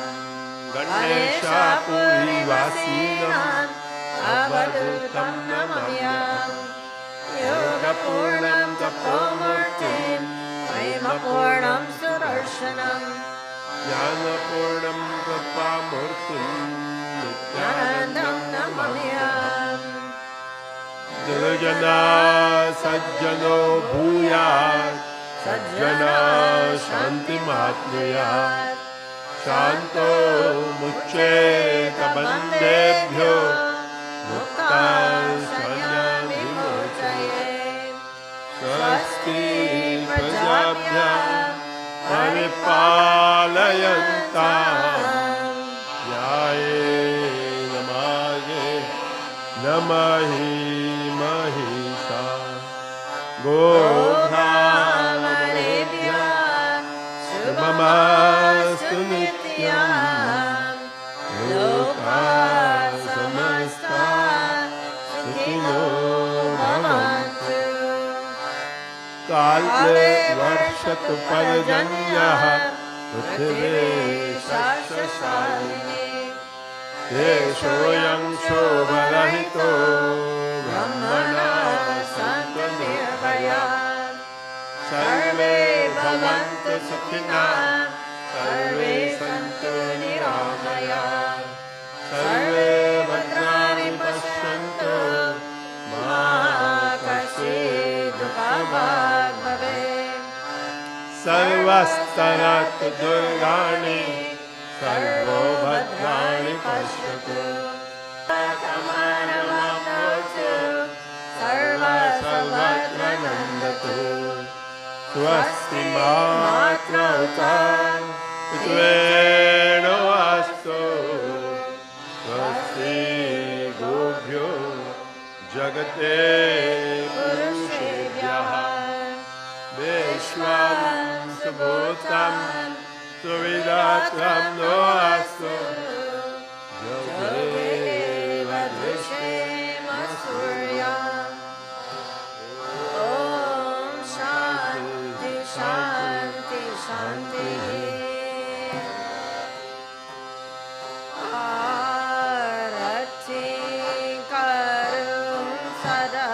गणेशापुरीवासीनम् अवधूतं नमाम्यहम् योगपूर्णं तपोमूर्तिं प्रेमपूर्णं सुदर्शनम् ज्ञानपूर्णं कृपामूर्तिम् नित्यानन्दं नमाम्यहम् दुर्जना सज्जनो भूयात् सज्जना शान्तिमाप्नुयात् शान्तो मुच्येत बन्देभ्यो मुक्ताशयविमोचयेत् स्वस्ति प्रजाभ्यः परिपालयन्ताम् न्यायेन मार्गेण नमहि महिषा गोब्राह्मणेभ्यः शुभमस्तु नित्यम् लोकाः समस्ताः सुखिनो भवन्तु काले वर्षतु पर्जन्यः पृथिवी शस्यशालिनी देशोऽयं शोभरहितो ब्रह्मणः सन्तु निर्भयाः सर्वे भवन्तु सुखिनः सर्वे सन्तु निरामयाः सर्वे भद्राणि पश्यन्तु मा कश्चित् दुःखभाग् भवेत् सर्वस्तरतु दुर्गाणि सर्वो भद्राणि पश्यतु सर्वत्र नन्दतु स्वस्ति मात्रौता पितृवेणो अस्तु स्वस्ति गोभ्यो जगते पुरुषेभ्यः bhutam suvidatvam noastu Yogeva Drishema Surya. Om Shanti Shanti Shanti. Arati Karum Sada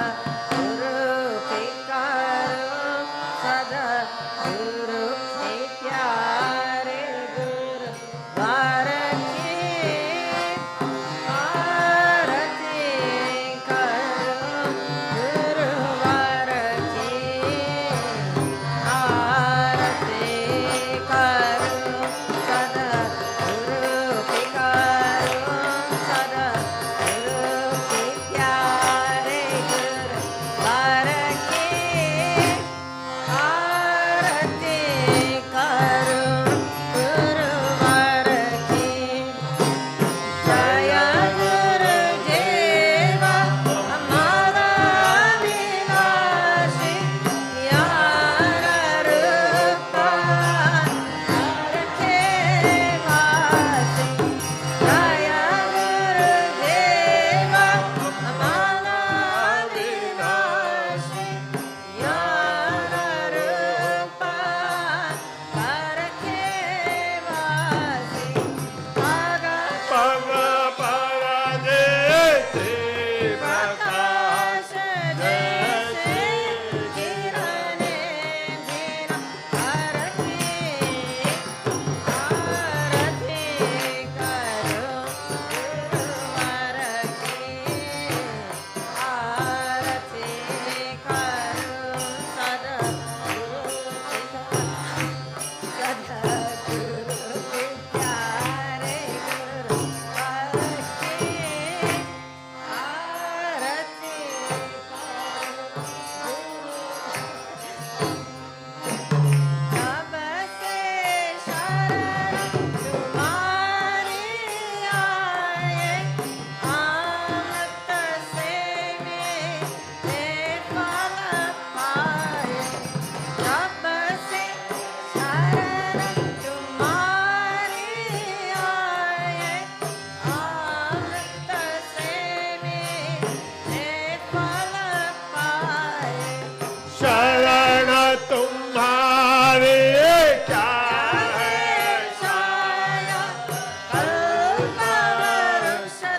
Guru Ke Karum Sada Guru Ke Pyare Guru Varaki. Arati Karum Guru Varaki. Arati Karum Sada Guru Ke Karum Sada Guru Ke Pyare Guru Varaki. Arati Karum Guru Varaki. Jaya Gurudeva Amara Vinashi Yana Rupa Arate Vasi. Jaya Gurudeva Amara Vinashi Yana Rupa Arate Vasi. Aga Paga paradesi Prakash Jaise Kirane Jina Arati. Arati Karum Guru Varaki. Arati Karum Sada Guru Sada Guru Pyare Guru Varaki. Arati Jab se sharan tumhari aaye, amrit se mere fal paaye. Jab se sharan tumhari aaye, amrit se mere fal paaye. शरण तुम्हारे क्या है छाया कल्पवरुष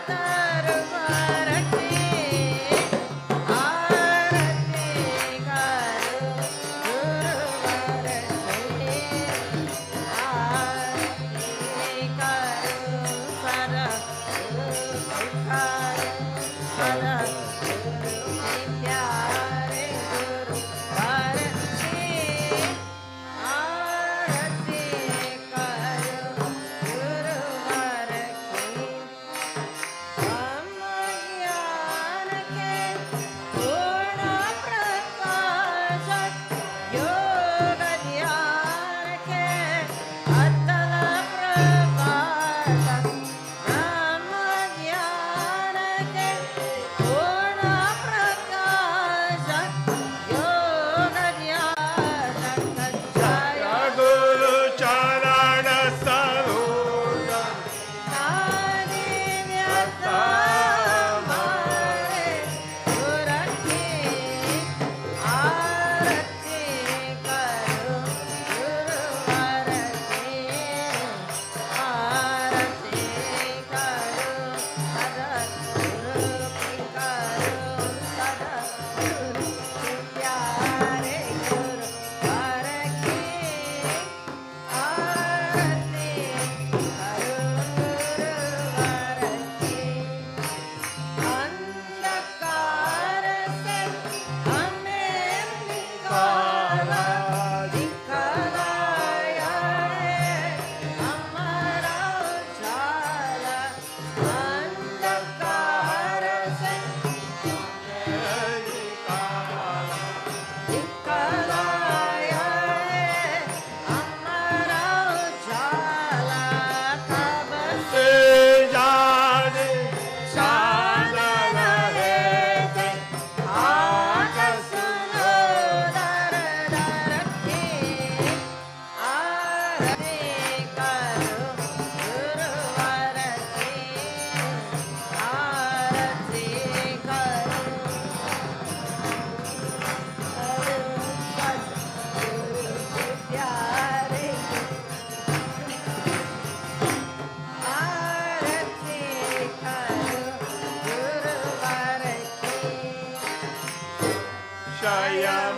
तरवर की। आरती करो गुरुवर की। आरती करो सदा गुरु करो सदा गुरु के प्यारे गुरु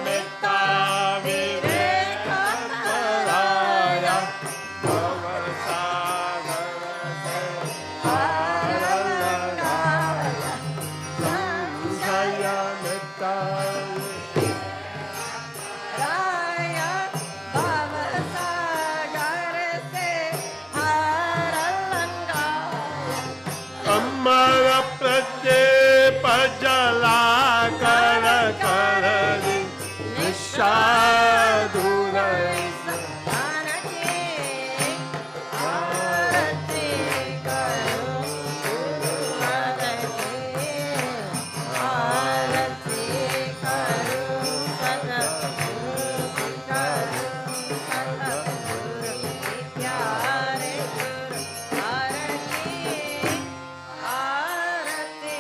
मिता विवेक कराया भवसागर से पार लगाया संशय मिटाया राया भव सागर से हार लंगाया अमर प्रदीप जला कर कर निशा दूर संतान की आरती करो गुरुवर की आरती करो सतगुरु की करो सतगुरु की प्यारे गुरु आरती आरती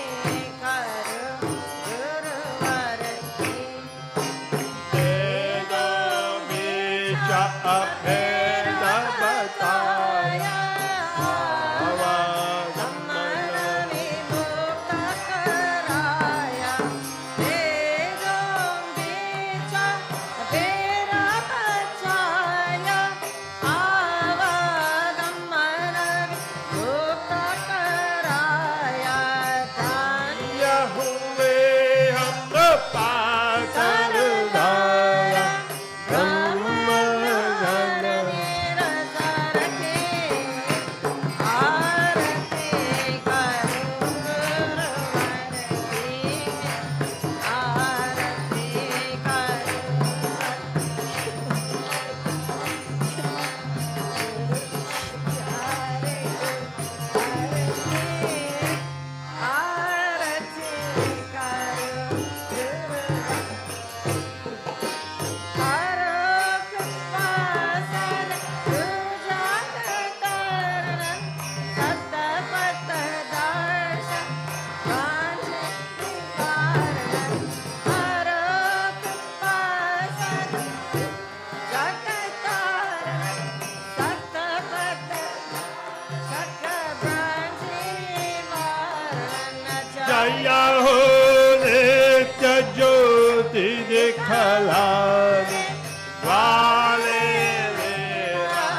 करो गुरुवर की अभेद बताया मन विमुक्त कराया वेदों बीच भेद बचाया आवागम मन विमुक्त कराया धन्य हुए हम पाकर दाया जया हो नित्य ज्योति दिखलाने वाले मेरा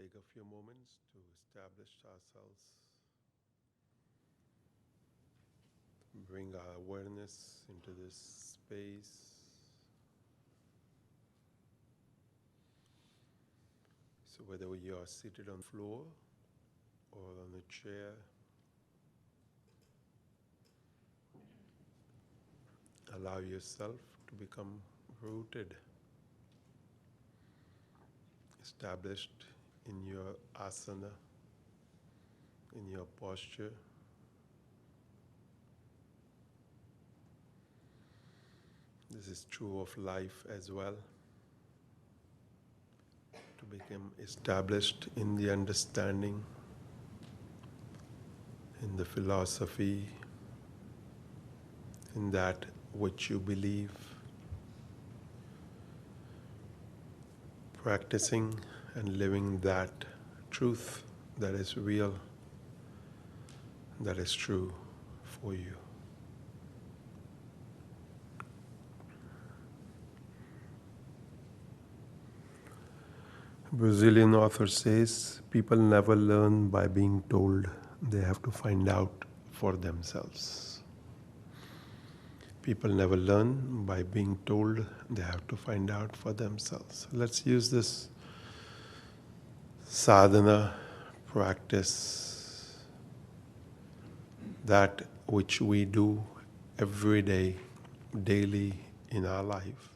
take a few moments to establish ourselves, bring our awareness into this space. So whether you are seated on the floor or on a chair, allow yourself to become rooted, established in your asana, in your posture. This is true of life as well. To become established in the understanding, in the philosophy, in that which you believe, practicing and living that truth that is real, that is true for you. A Brazilian author says, people never learn by being told, they have to find out for themselves. People never learn by being told, they have to find out for themselves. Let's use this sadhana practice, that which we do every day, daily in our life,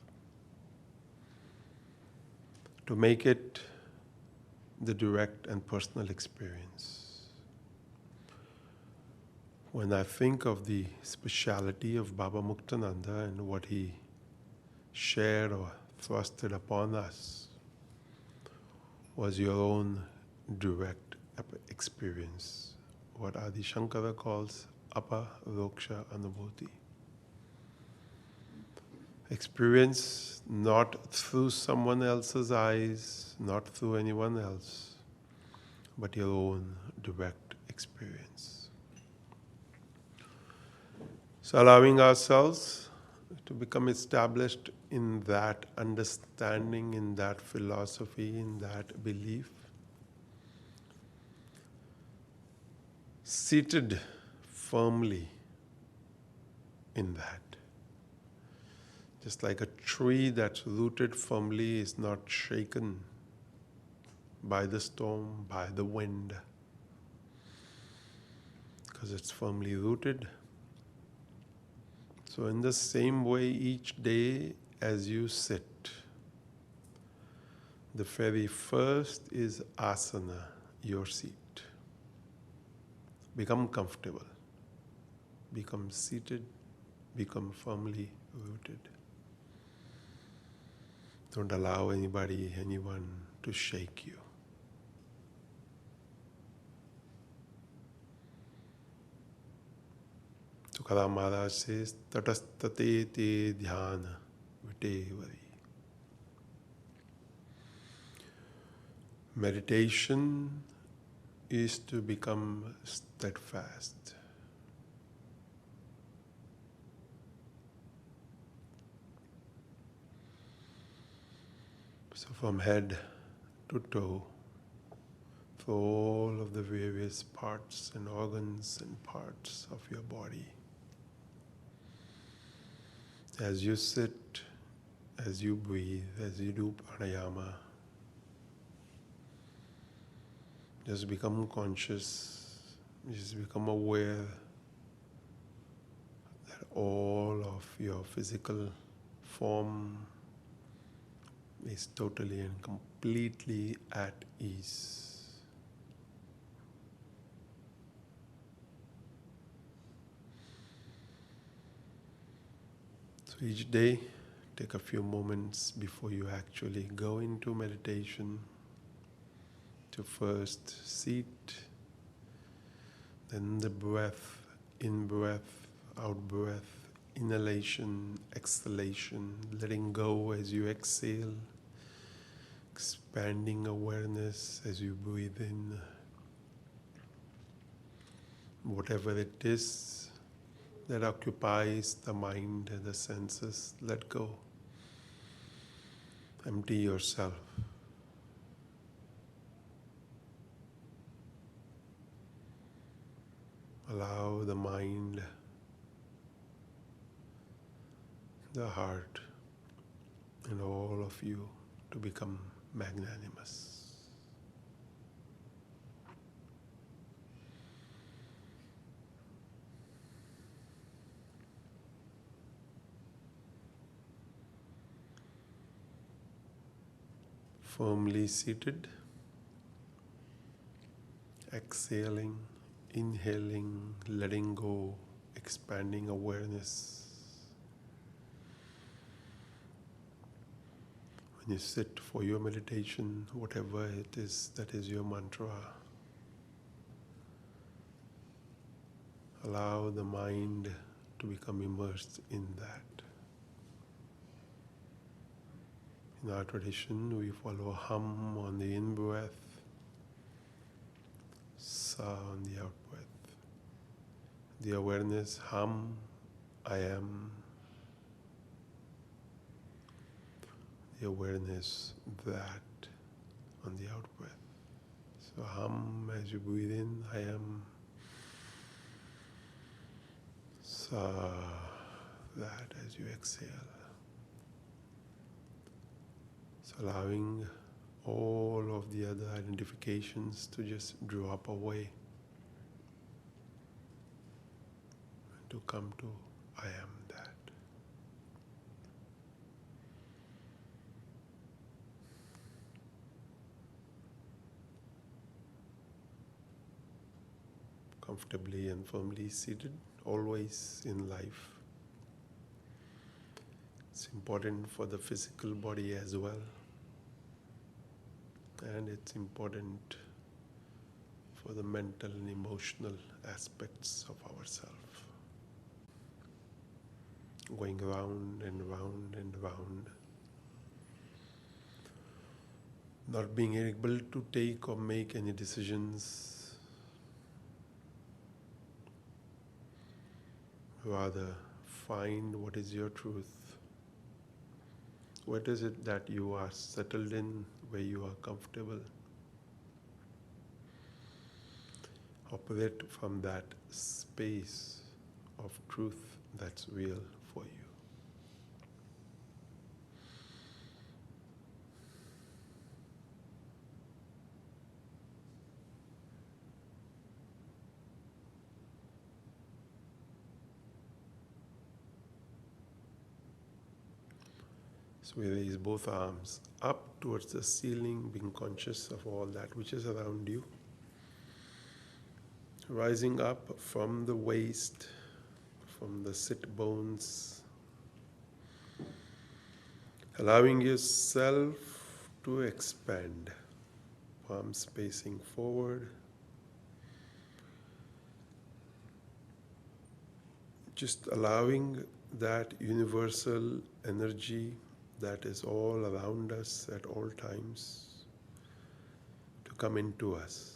to make it the direct and personal experience. When I think of the speciality of Baba Muktananda and what he shared or thrusted upon us was your own direct experience, what Adi Shankara calls aparoksha anubhuti. Experience not through someone else's eyes, not through anyone else, but your own direct experience. So allowing ourselves to become established in that understanding, in that philosophy, in that belief, seated firmly in that. Just like a tree that's rooted firmly is not shaken by the storm, by the wind, because it's firmly rooted. So in the same way, each day as you sit, the very first is asana, your seat. Become comfortable, become seated, become firmly rooted. Don't allow anyone to shake you. Tukaram Maharaj says, Tatastate te dhyana vitevari. Meditation is to become steadfast. So from head to toe, for all of the various parts and organs and parts of your body. As you sit, as you breathe, as you do pranayama, just become conscious, just become aware that all of your physical form is totally and completely at ease. So each day, take a few moments before you actually go into meditation to first seat, then the breath, in-breath, out-breath, inhalation, exhalation, letting go as you exhale, expanding awareness as you breathe in. Whatever it is that occupies the mind and the senses, let go. Empty yourself. Allow the mind, the heart, and all of you to become magnanimous. Firmly seated, exhaling, inhaling, letting go, expanding awareness. When you sit for your meditation, whatever it is that is your mantra, allow the mind to become immersed in that. In our tradition, we follow hum on the in-breath, sa on the out-breath. The awareness, hum, I am. The awareness, that, on the out-breath. So hum as you breathe in, I am. Sa, that as you exhale. So allowing all of the other identifications to just drop away and to come to I am that. Comfortably and firmly seated, always in life. It's important for the physical body as well. And it's important for the mental and emotional aspects of ourselves. Going round and round and round. Not being able to take or make any decisions. Rather, find what is your truth. What is it that you are settled in, where you are comfortable? Operate from that space of truth that's real for you. So we raise both arms up towards the ceiling, being conscious of all that which is around you. Rising up from the waist, from the sit bones. Allowing yourself to expand. Palms facing forward. Just allowing that universal energy that is all around us at all times to come into us.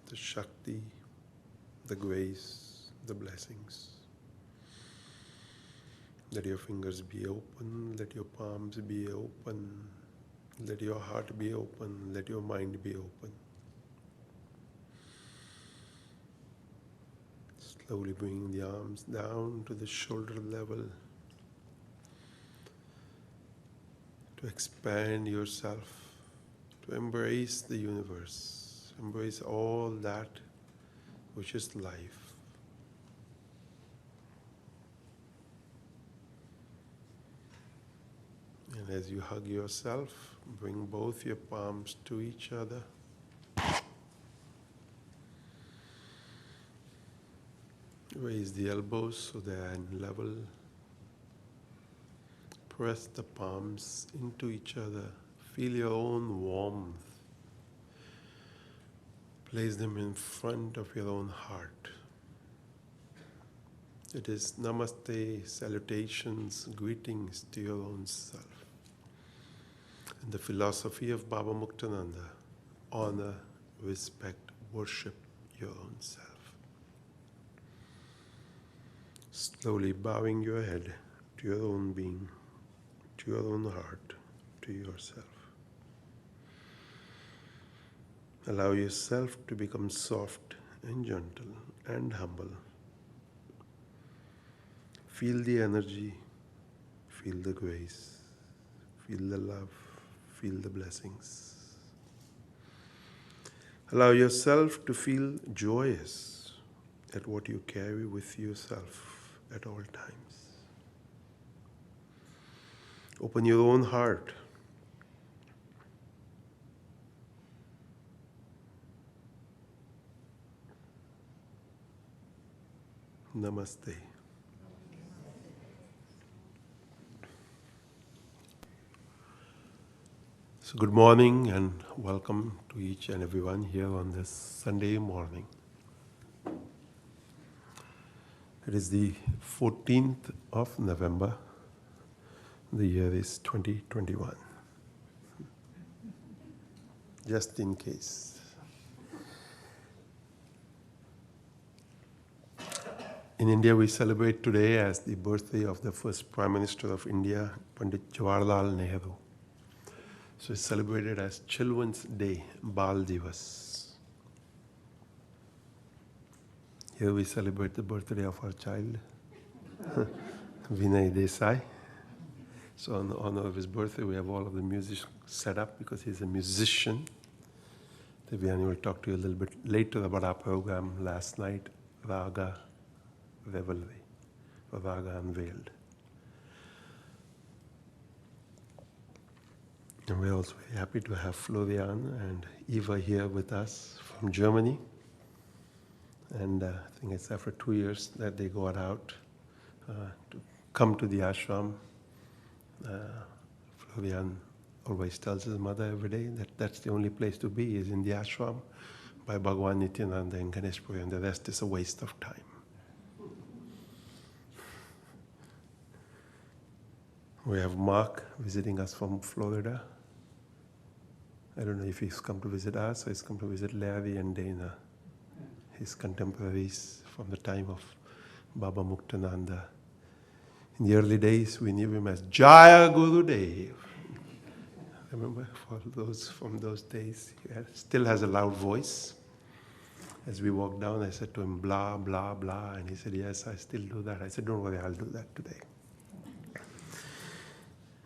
The Shakti, the grace, the blessings. Let your fingers be open, let your palms be open, let your heart be open, let your mind be open. Slowly bringing the arms down to the shoulder level. To expand yourself, to embrace the universe, embrace all that which is life. And as you hug yourself, bring both your palms to each other. Raise the elbows so they are in level. Press the palms into each other. Feel your own warmth. Place them in front of your own heart. It is namaste, salutations, greetings to your own self. And the philosophy of Baba Muktananda, honor, respect, worship your own self. Slowly bowing your head to your own being, to your own heart, to yourself. Allow yourself to become soft and gentle, and humble. Feel the energy, feel the grace, feel the love, feel the blessings. Allow yourself to feel joyous at what you carry with yourself at all times. Open your own heart. Namaste. So good morning and welcome to each and everyone here on this Sunday morning. It is the 14th of November. The year is 2021. Just in case. In India, we celebrate today as the birthday of the first Prime Minister of India, Pandit Jawaharlal Nehru. So it's celebrated as Children's Day, Bal Divas. Here we celebrate the birthday of our child, Vinay Desai. So in honor of his birthday, we have all of the music set up because he's a musician. Devyani will talk to you a little bit later about our program last night, Raga Revelry, or Raga Unveiled. And we're also very happy to have Florian and Eva here with us from Germany. And I think it's after 2 years that they got out to come to the ashram. Florian always tells his mother every day that that's the only place to be, is in the ashram by Bhagwan Nityananda and Ganesh Puri, and the rest is a waste of time. We have Mark visiting us from Florida. I don't know if he's come to visit us or he's come to visit Larry and Dana, his contemporaries from the time of Baba Muktananda. In the early days, we knew him as Jaya Gurudev. Remember, for those from those days, he still has a loud voice. As we walked down, I said to him, blah, blah, blah. And he said, yes, I still do that. I said, don't worry, I'll do that today.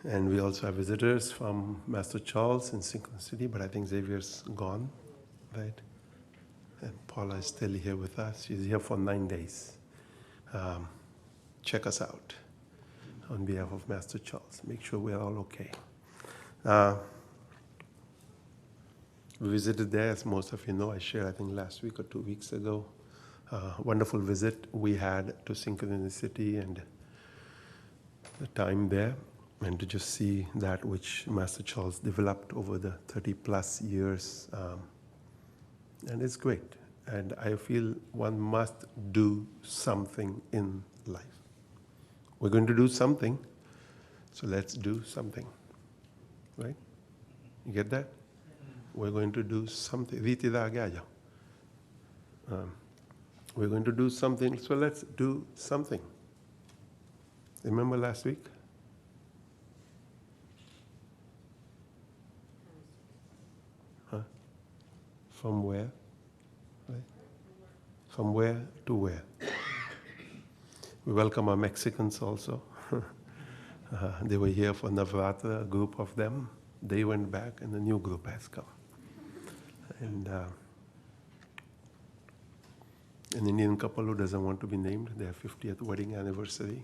And we also have visitors from Master Charles in Synchronicity, but I think Xavier's gone, right? And Paula is still here with us. She's here for 9 days. Check us out on behalf of Master Charles. Make sure we're all okay. We visited there, as most of you know. I shared, I think, last week or 2 weeks ago. Wonderful visit we had to Synchronicity and the time there, and to just see that which Master Charles developed over the 30 plus years. And it's great. And I feel one must do something in life. We're going to do something, so let's do something. Right? You get that? We're going to do something. We're going to do something, so let's do something. Remember last week? From where? Right? From where to where? We welcome our Mexicans also. They were here for Navratra, a group of them. They went back and a new group has come. And an Indian couple who doesn't want to be named, their 50th wedding anniversary.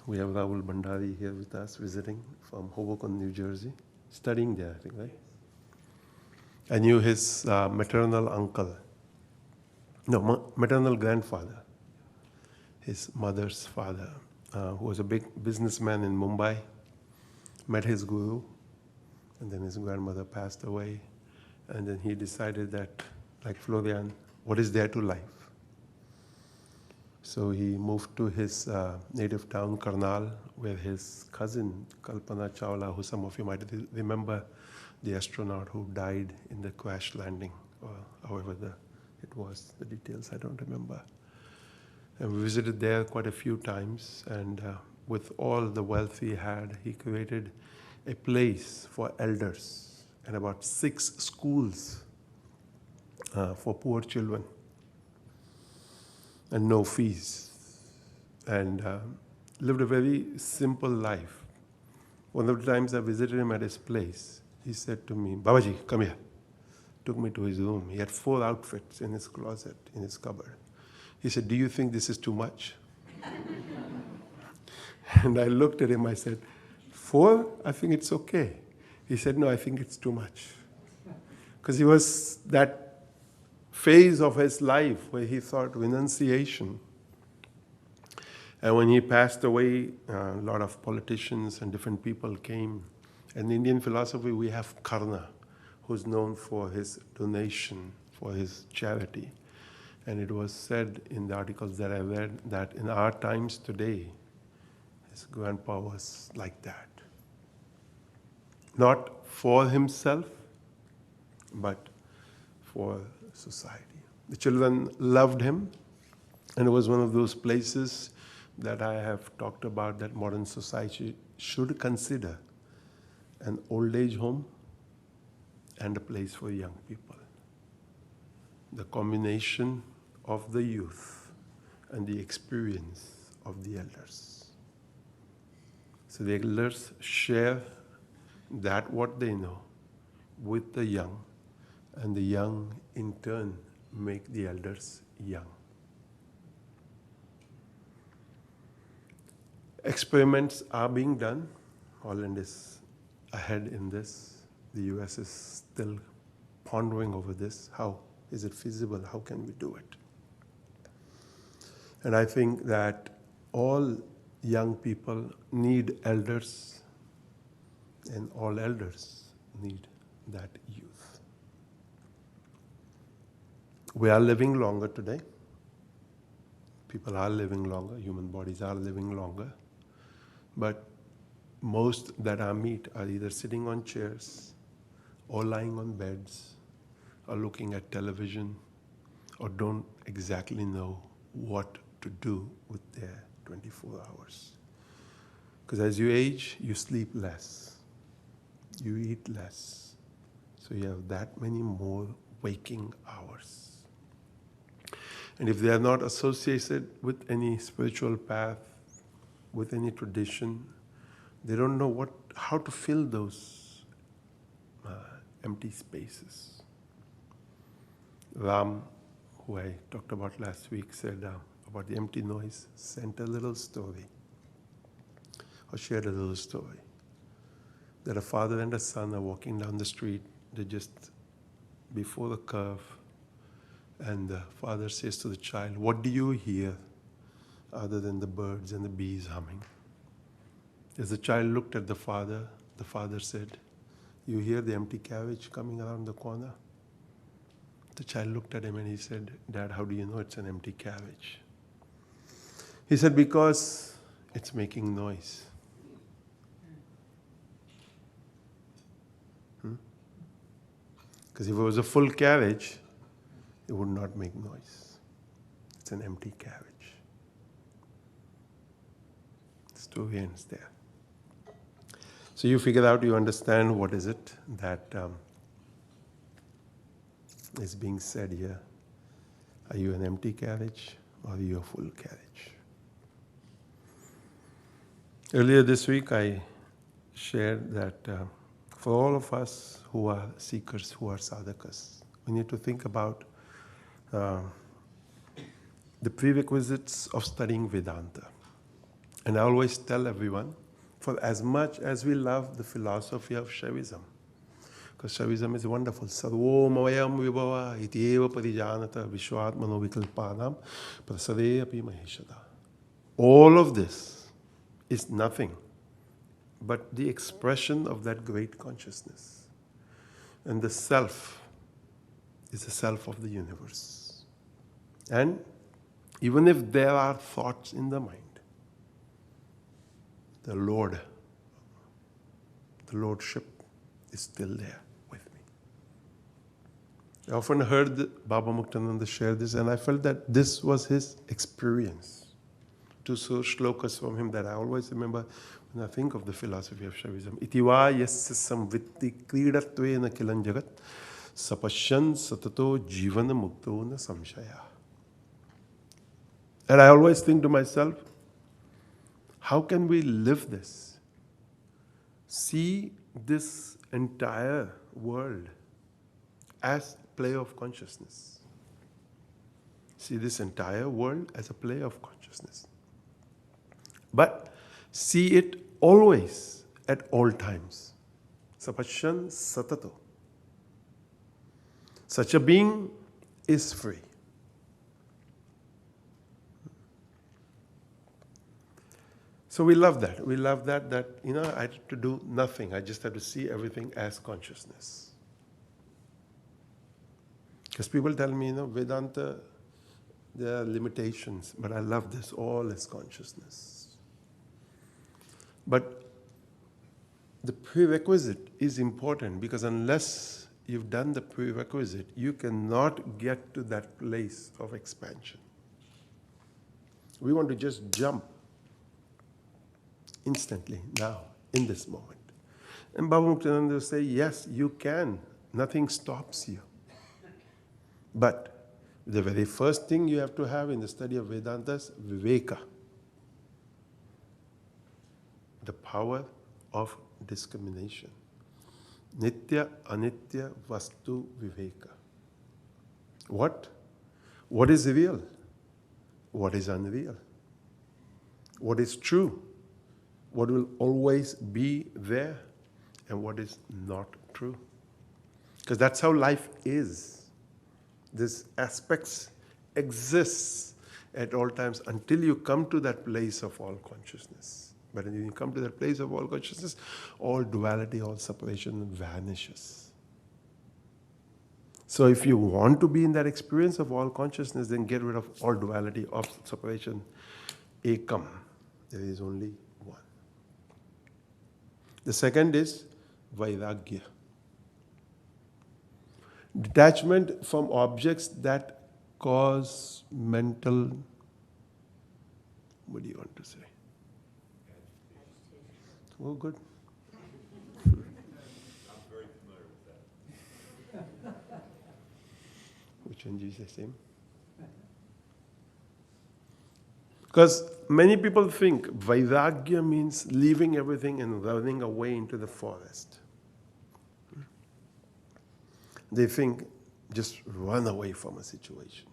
We have Rahul Bhandari here with us, visiting from Hoboken, New Jersey, studying there, I think, right? I knew his maternal uncle, maternal grandfather, his mother's father, who was a big businessman in Mumbai, met his guru, and then his grandmother passed away, and then he decided that, like Florian, what is there to life? So he moved to his native town, Karnal, where his cousin, Kalpana Chawla, who some of you might remember, the astronaut who died in the crash landing, or however it was, the details I don't remember. And we visited there quite a few times, and with all the wealth he had, he created a place for elders and about 6 schools for poor children and no fees, and lived a very simple life. One of the times I visited him at his place, he said to me, "Babaji, come here." Took me to his room. He had 4 outfits in his closet, in his cupboard. He said, "Do you think this is too much?" And I looked at him, I said, 4? I think it's okay. He said, "No, I think it's too much." Because he was that phase of his life where he thought renunciation. And when he passed away, a lot of politicians and different people came. In Indian philosophy, we have Karna, who's known for his donation, for his charity. And it was said in the articles that I read that in our times today, his grandpa was like that. Not for himself, but for society. The children loved him, and it was one of those places that I have talked about that modern society should consider an old age home and a place for young people. The combination of the youth and the experience of the elders. So the elders share that what they know with the young, and the young in turn make the elders young. Experiments are being done. Holland is ahead in this. The US is still pondering over this. How is it feasible? How can we do it? And I think that all young people need elders, and all elders need that youth. We are living longer today. People are living longer. Human bodies are living longer. But most that I meet are either sitting on chairs or lying on beds or looking at television or don't exactly know what to do with their 24 hours. Because as you age, you sleep less, you eat less, so you have that many more waking hours. And if they are not associated with any spiritual path, with any tradition, they don't know how to fill those empty spaces. Ram, who I talked about last week, said about the empty noise, sent a little story, or shared a little story, that a father and a son are walking down the street. They're just before the curve, and the father says to the child, "What do you hear other than the birds and the bees humming?" As the child looked at the father said, "You hear the empty carriage coming around the corner?" The child looked at him and he said, "Dad, how do you know it's an empty carriage?" He said, "Because it's making noise." Because if it was a full carriage, it would not make noise. It's an empty carriage. The story ends there. So you figure out, you understand what is it that is being said here. Are you an empty carriage or are you a full carriage? Earlier this week I shared that for all of us who are seekers, who are sadhakas, we need to think about the prerequisites of studying Vedanta. And I always tell everyone, for as much as we love the philosophy of Shaivism, because Shaivism is wonderful, sarvo mayam vibhava ityeva parijanata vishwatmano vikalpanam prasade api maheshada. All of this is nothing but the expression of that great consciousness. And the self is the self of the universe. And even if there are thoughts in the mind, the Lordship is still there with me. I often heard Baba Muktananda share this, and I felt that this was his experience. Two shlokas from him that I always remember when I think of the philosophy of Shaivism. Iti va yasya samvitti kridatvena kilan jagat Sapashyan satato jivana mukto na samshaya. And I always think to myself, how can we live this? See this entire world as play of consciousness. See this entire world as a play of consciousness. But see it always, at all times. Sapashyan satato. Such a being is free. So we love that. We love that I have to do nothing. I just have to see everything as consciousness. Because people tell me, Vedanta, there are limitations, but I love this. All is consciousness. But the prerequisite is important, because unless you've done the prerequisite, you cannot get to that place of expansion. We want to just jump instantly, now, in this moment. And Baba Muktananda will say, yes, you can. Nothing stops you. But the very first thing you have to have in the study of Vedanta is Viveka. The power of discrimination. Nitya Anitya Vastu Viveka. What? What is real? What is unreal? What is true? What will always be there? And what is not true? Because that's how life is. These aspects exists at all times until you come to that place of all consciousness. But when you come to that place of all consciousness, all duality, all separation vanishes. So if you want to be in that experience of all consciousness, then get rid of all duality, of separation. Ekam. There is only one. The second is Vairagya. Detachment from objects that cause mental, what do you want to say? Oh, good. I'm very familiar with that. Which one do you say same? Because many people think Vairagya means leaving everything and running away into the forest. They think just run away from a situation.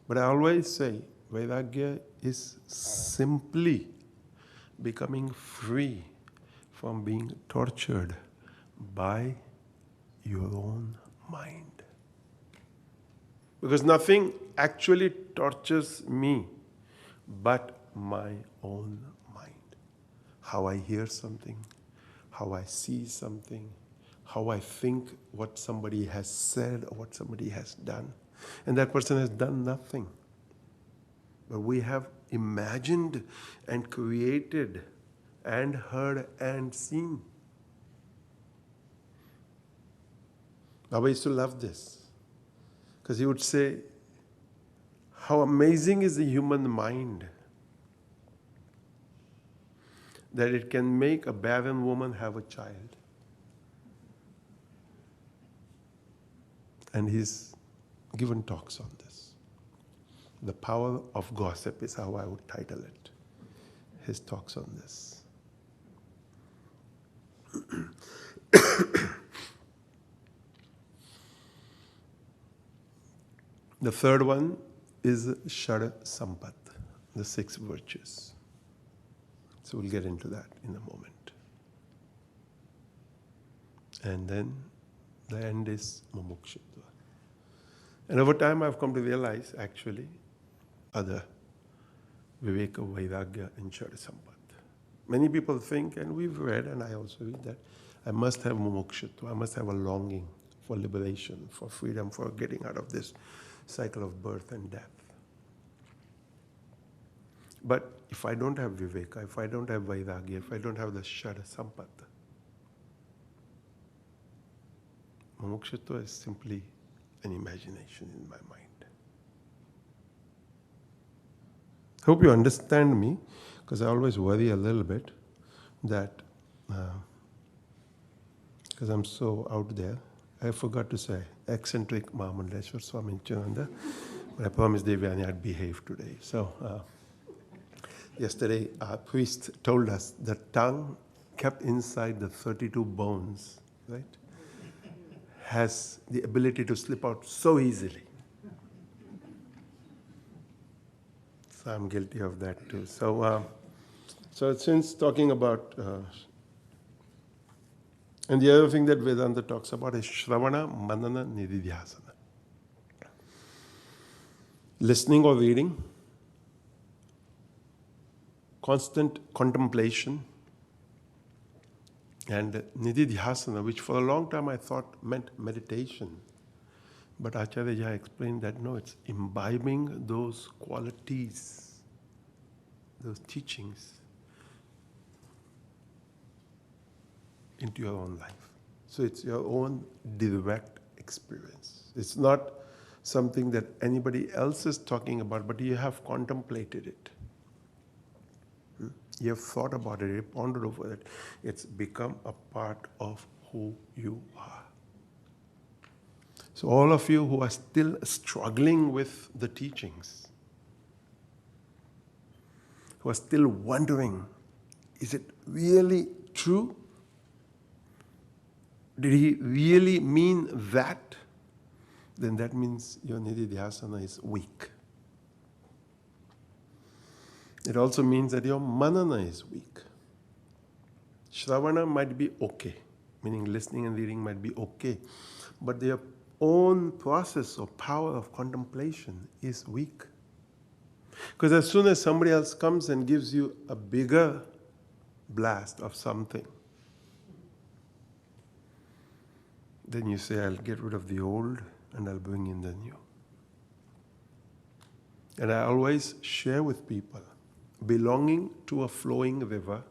But I always say Vairagya is simply becoming free from being tortured by your own mind. Because nothing actually tortures me but my own mind. How I hear something, how I see something, how I think what somebody has said or what somebody has done. And that person has done nothing. But we have imagined and created and heard and seen. Baba used to love this. Because he would say, how amazing is the human mind that it can make a barren woman have a child. And he's given talks on this. The power of gossip is how I would title it. His talks on this. The third one is Shad Sampat, the 6 virtues. So we'll get into that in a moment. And then the end is Mumukshitva. And over time I've come to realize actually other Viveka, Vairagya and Shad Sampat. Many people think, and we've read, and I also read, that I must have Mumukshitva, I must have a longing for liberation, for freedom, for getting out of this cycle of birth and death. But if I don't have Viveka, if I don't have Vairagya, if I don't have the Shad Sampat, Mumukshitva is simply an imagination in my mind. Hope you understand me, because I always worry a little bit that, because I'm so out there, I forgot to say, eccentric Mahamandeshwar Swami Nityananda. But I promised Devyani I'd behave today. So yesterday, our priest told us the tongue kept inside the 32 bones, right, has the ability to slip out so easily. So I'm guilty of that too. So since talking about, and the other thing that Vedanta talks about is Shravana, Manana, Nididhyasana. Listening or reading, constant contemplation, and Nididhyasana, which for a long time I thought meant meditation. But Acharya Jha explained that no, it's imbibing those qualities, those teachings into your own life. So it's your own direct experience. It's not something that anybody else is talking about, but you have contemplated it. You have thought about it, you have pondered over it. It's become a part of who you are. So all of you who are still struggling with the teachings, who are still wondering, is it really true? Did he really mean that? Then that means your Nididhyasana is weak. It also means that your Manana is weak. Shravana might be okay, meaning listening and reading might be okay, but their own process or power of contemplation is weak. Because as soon as somebody else comes and gives you a bigger blast of something, then you say, I'll get rid of the old and I'll bring in the new. And I always share with people, belonging to a flowing river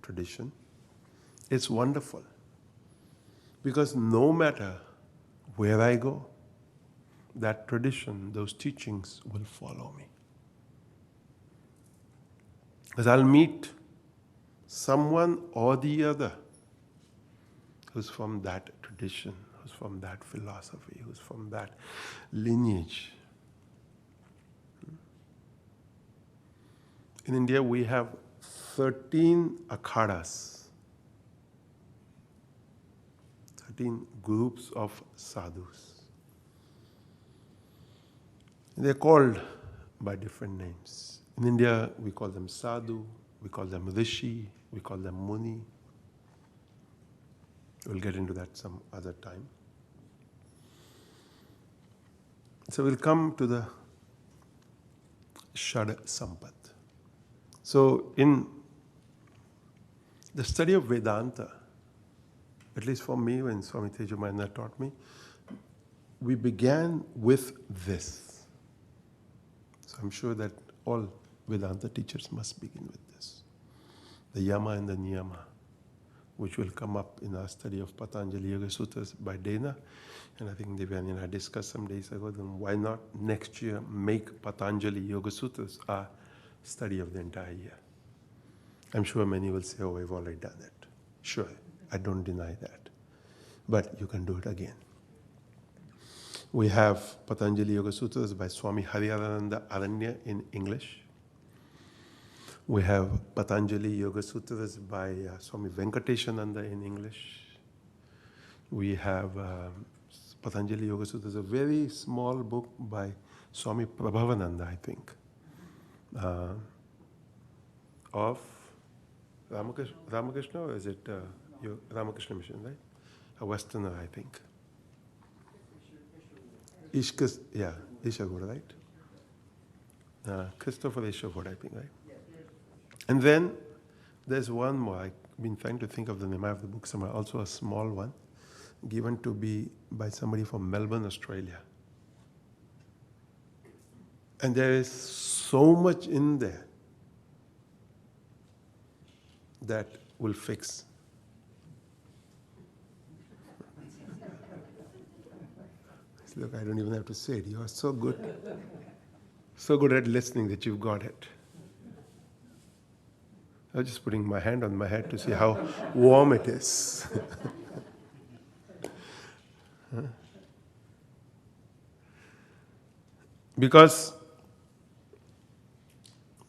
tradition, it's wonderful. Because no matter where I go, that tradition, those teachings will follow me. Because I'll meet someone or the other who's from that tradition, who's from that philosophy, who's from that lineage. In India, we have 13 akhadas, 13 groups of sadhus. They're called by different names. In India, we call them sadhu, we call them rishi, we call them muni. We'll get into that some other time. So we'll come to the Shad Sampat. So in the study of Vedanta, at least for me, when Swami Tejamayana taught me, we began with this. So I'm sure that all Vedanta teachers must begin with this. The Yama and the Niyama, which will come up in our study of Patanjali Yoga Sutras by Dana. And I think Devyani and I discussed some days ago, then why not next year make Patanjali Yoga Sutras our study of the entire year? I'm sure many will say, oh, we've already done it. Sure, I don't deny that. But you can do it again. We have Patanjali Yoga Sutras by Swami Hariharananda Aranya in English. We have Patanjali Yoga Sutras by Swami Venkateshananda in English. We have Patanjali Yoga Sutras, a very small book by Swami Prabhavananda, I think, of Ramakrishna, or is it Ramakrishna Mission, right? A Westerner, I think. Ishagod, right? Christopher Ishagod, I think, right? And then there's one more. I've been trying to think of the name of the book somewhere. Also a small one, given to be by somebody from Melbourne, Australia. And there is so much in there that will fix. Look, I don't even have to say it. You are so good at listening that you've got it. I was just putting my hand on my head to see how warm it is. Because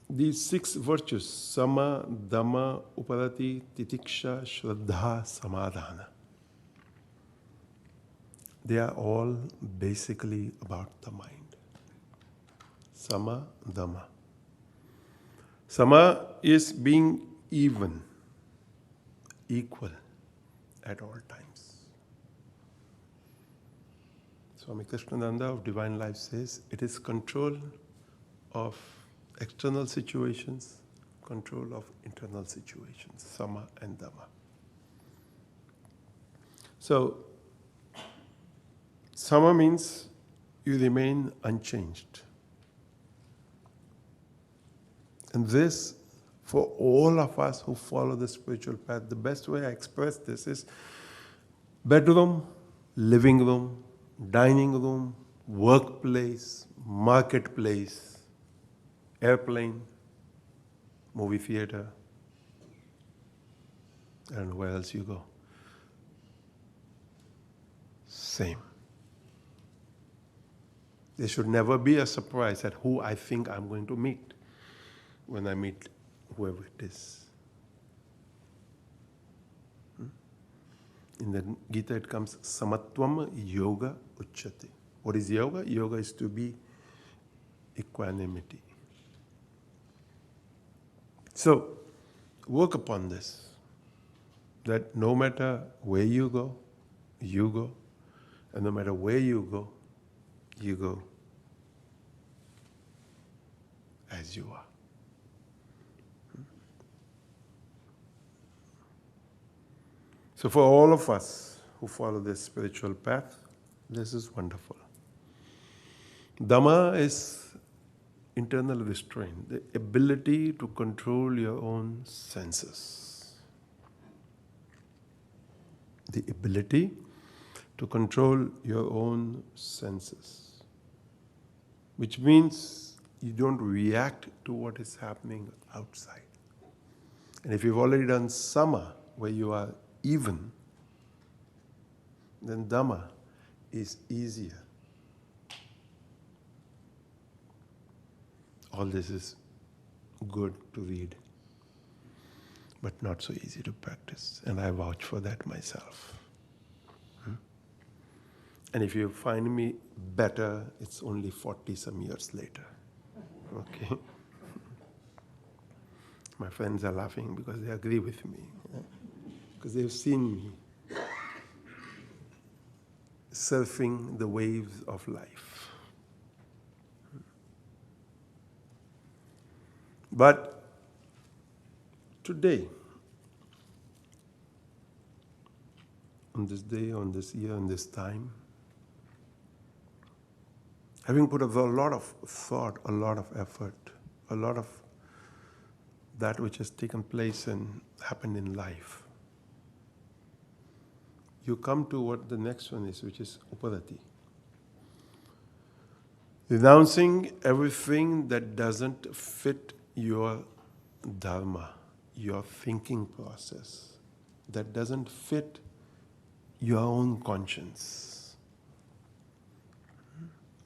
these 6 virtues, sama, dhamma, uparati, titiksha, shraddha, samadhana, they are all basically about the mind. Sama, dhamma. Sama is being even, equal at all times. Swami Krishnananda of Divine Life says it is control of external situations, control of internal situations, sama and dhamma. So, sama means you remain unchanged. And this, for all of us who follow the spiritual path, the best way I express this is bedroom, living room, dining room, workplace, marketplace, airplane, movie theater, and where else you go. Same. There should never be a surprise at who I think I'm going to meet when I meet whoever it is. In the Gita it comes samatvam yoga uchyate. What is yoga? Yoga is to be equanimity. So, work upon this. That no matter where you go. And no matter where you go as you are. So for all of us who follow this spiritual path, this is wonderful. Dhamma is internal restraint, the ability to control your own senses. The ability to control your own senses. Which means you don't react to what is happening outside. And if you've already done sama, where you are even, then dhamma is easier. All this is good to read, but not so easy to practice. And I vouch for that myself. And if you find me better, it's only 40 some years later. Okay? My friends are laughing because they agree with me. Because they've seen me surfing the waves of life. But today, on this day, on this year, on this time, having put a lot of thought, a lot of effort, a lot of that which has taken place and happened in life, you come to what the next one is, which is uparati. Renouncing everything that doesn't fit your dharma, your thinking process, that doesn't fit your own conscience.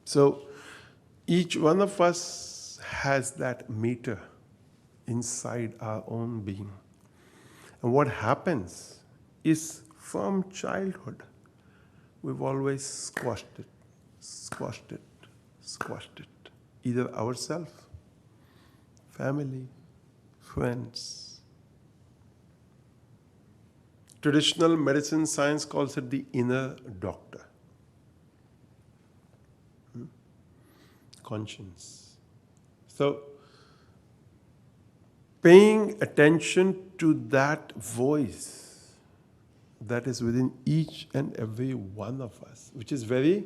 So each one of us has that meter inside our own being. And what happens is from childhood, we've always squashed it, either ourselves, family, friends. Traditional medicine science calls it the inner doctor. Conscience. So, paying attention to that voice that is within each and every one of us, which is very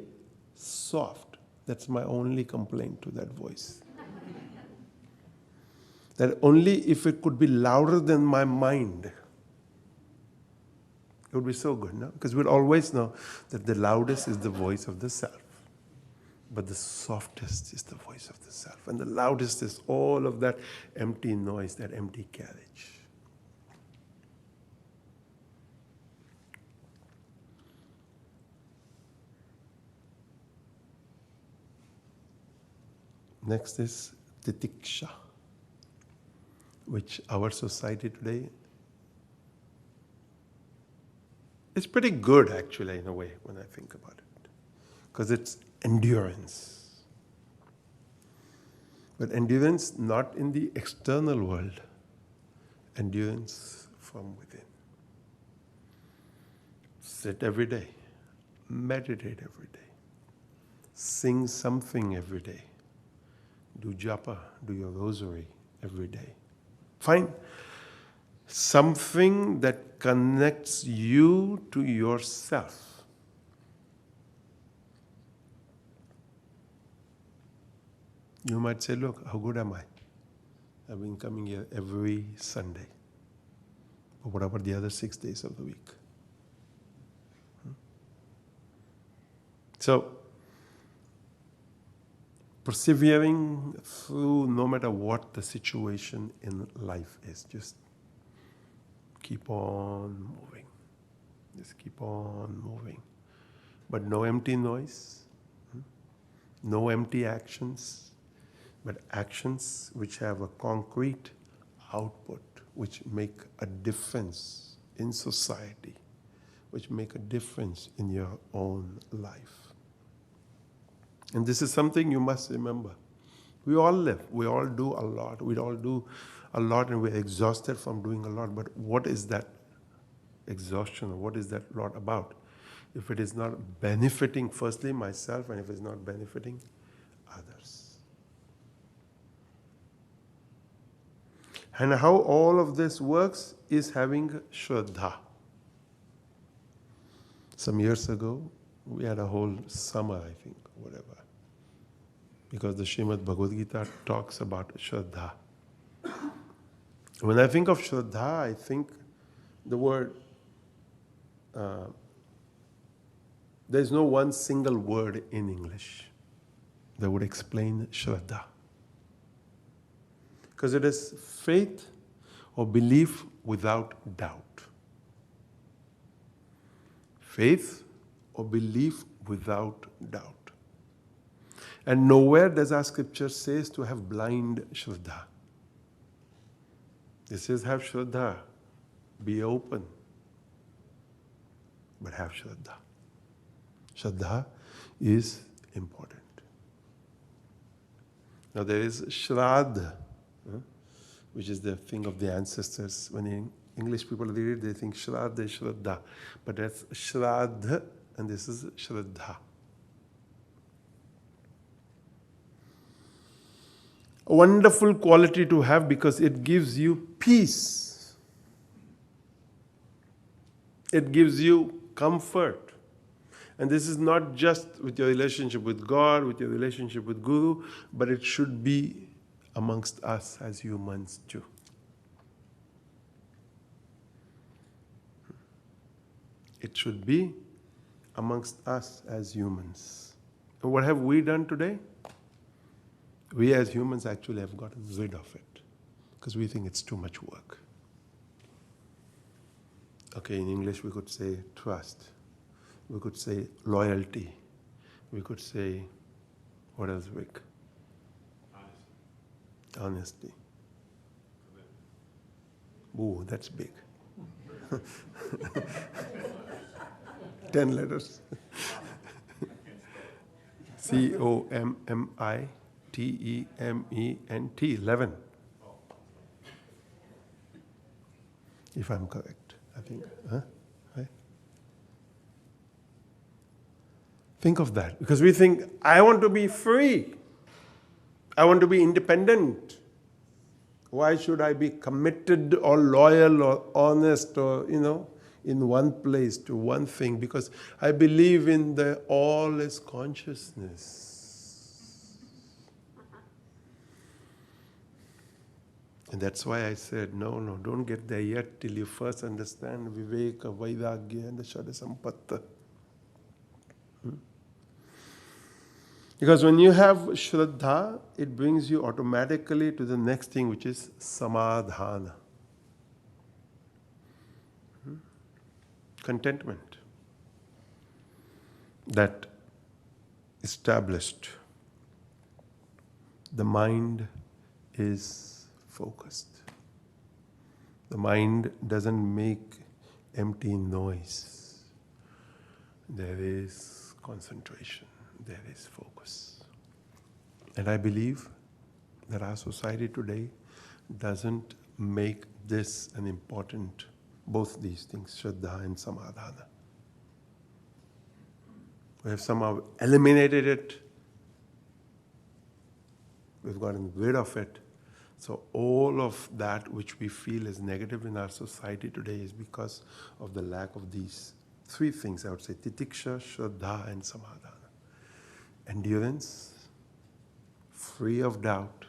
soft. That's my only complaint to that voice. That only if it could be louder than my mind, it would be so good, no? Because we'll always know that the loudest is the voice of the self. But the softest is the voice of the self. And the loudest is all of that empty noise, that empty carriage. Next is titiksha, which our society today is pretty good actually in a way when I think about it. Because it's endurance. But endurance not in the external world, endurance from within. Sit every day, meditate every day, sing something every day, do japa, do your rosary every day. Find something that connects you to yourself. You might say, look, how good am I? I've been coming here every Sunday. But what about the other 6 days of the week? So, persevering through no matter what the situation in life is, just keep on moving. Just keep on moving. But no empty noise, no empty actions, but actions which have a concrete output, which make a difference in society, which make a difference in your own life. And this is something you must remember. We all live, we all do a lot, we all do a lot and we're exhausted from doing a lot, but what is that exhaustion, what is that lot about? If it is not benefiting firstly myself and if it's not benefiting others. And how all of this works is having Shraddha. Some years ago, we had a whole summer, I think, whatever. Because the Srimad Bhagavad Gita talks about Shraddha. When I think of Shraddha, I think the word, there's no one single word in English that would explain Shraddha. Because it is faith or belief without doubt. Faith or belief without doubt. And nowhere does our scripture says to have blind Shraddha. It says have Shraddha, be open, but have Shraddha. Shraddha is important. Now there is Shraddha, which is the thing of the ancestors. When English people read it, they think Shraddha is Shraddha. But that's Shraddha and this is Shraddha. A wonderful quality to have because it gives you peace. It gives you comfort. And this is not just with your relationship with God, with your relationship with Guru, but it should be amongst us as humans too. It should be amongst us as humans. And what have we done today? We as humans actually have gotten rid of it because we think it's too much work. Okay, in English we could say trust. We could say loyalty. We could say, what else, Vic? Honesty. Ooh, that's big. 10 letters. COMMITEMENT, 11. If I'm correct, I think. Huh? Right? Think of that. Because we think, I want to be free. I want to be independent. Why should I be committed or loyal or honest or, in one place to one thing? Because I believe in the all is consciousness. And that's why I said, no, don't get there yet till you first understand Viveka, Vairagya and the Shadasampatta. Because when you have Shraddha, it brings you automatically to the next thing, which is Samadhana. Contentment. That established the mind is focused. The mind doesn't make empty noise. There is concentration, there is focus. And I believe that our society today doesn't make this an important, both these things, Shraddha and Samadhana. We have somehow eliminated it. We've gotten rid of it. So all of that which we feel is negative in our society today is because of the lack of these three things, I would say, titiksha, shraddha, and samadhana. Endurance, free of doubt,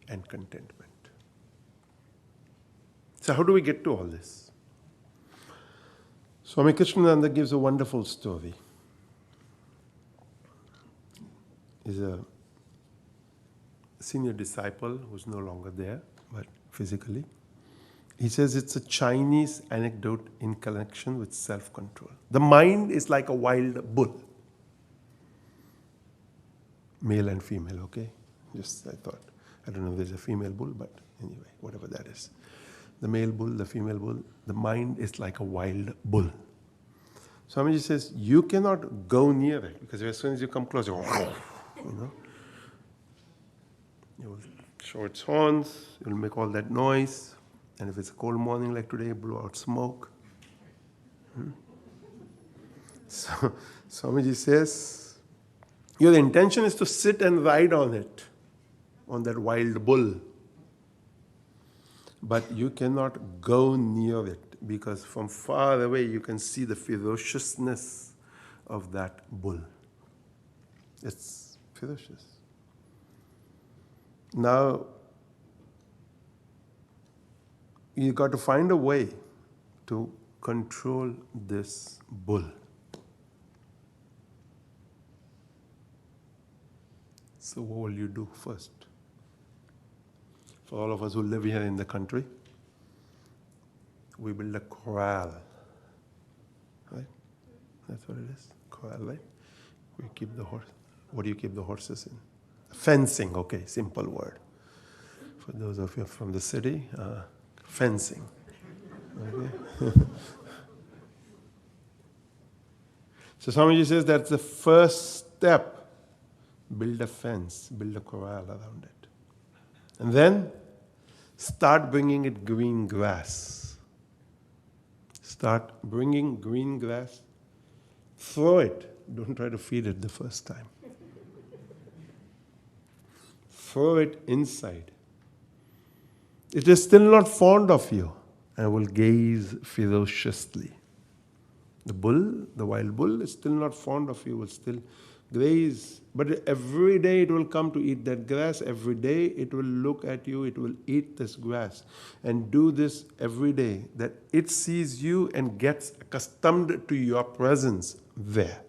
and contentment. So how do we get to all this? Swami Krishnananda gives a wonderful story. He's a senior disciple who's no longer there, but physically. He says it's a Chinese anecdote in connection with self-control. The mind is like a wild bull. Male and female, okay? Just I thought. I don't know if there's a female bull, but anyway, whatever that is. The male bull, the female bull, the mind is like a wild bull. Swamiji says, you cannot go near it, because as soon as you come close, you know, it will show its horns, it will make all that noise, and if it's a cold morning like today, blow out smoke. So Swamiji says, your intention is to sit and ride on it, on that wild bull. But you cannot go near it, because from far away you can see the ferociousness of that bull. It's ferocious. Now, you got to find a way to control this bull. So what will you do first? For all of us who live here in the country, we build a corral. Right? That's what it is. Corral, right? We keep the horse. What do you keep the horses in? Fencing, okay, simple word. For those of you from the city, fencing. Okay? So Swamiji says that's the first step. Build a fence, build a corral around it. And then start bringing it green grass. Start bringing green grass. Throw it. Don't try to feed it the first time. Throw it inside. It is still not fond of you and will gaze ferociously. The bull, the wild bull, is still not fond of you, will still graze. But every day it will come to eat that grass. Every day it will look at you, it will eat this grass. And do this every day, that it sees you and gets accustomed to your presence there.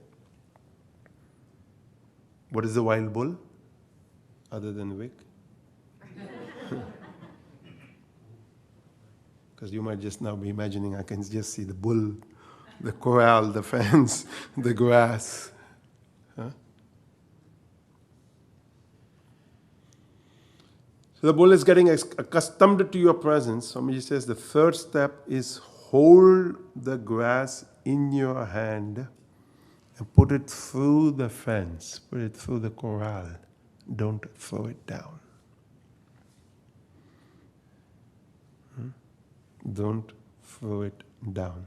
What is the wild bull? Other than Vic? Because you might just now be imagining, I can just see the bull, the corral, the fence, the grass. Huh? So the bull is getting accustomed to your presence. Swamiji says the third step is hold the grass in your hand and put it through the fence, put it through the corral. Don't throw it down. Don't throw it down.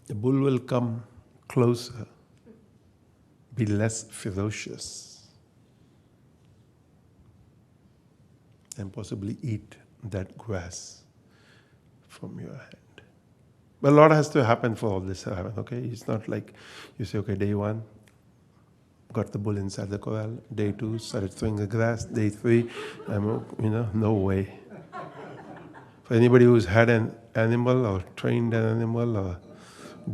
The bull will come closer, be less ferocious, and possibly eat that grass from your hand. But a lot has to happen for all this to happen, okay? It's not like you say, okay, day 1, got the bull inside the corral. Day 2, started throwing the grass. Day 3, no way. For anybody who's had an animal or trained an animal or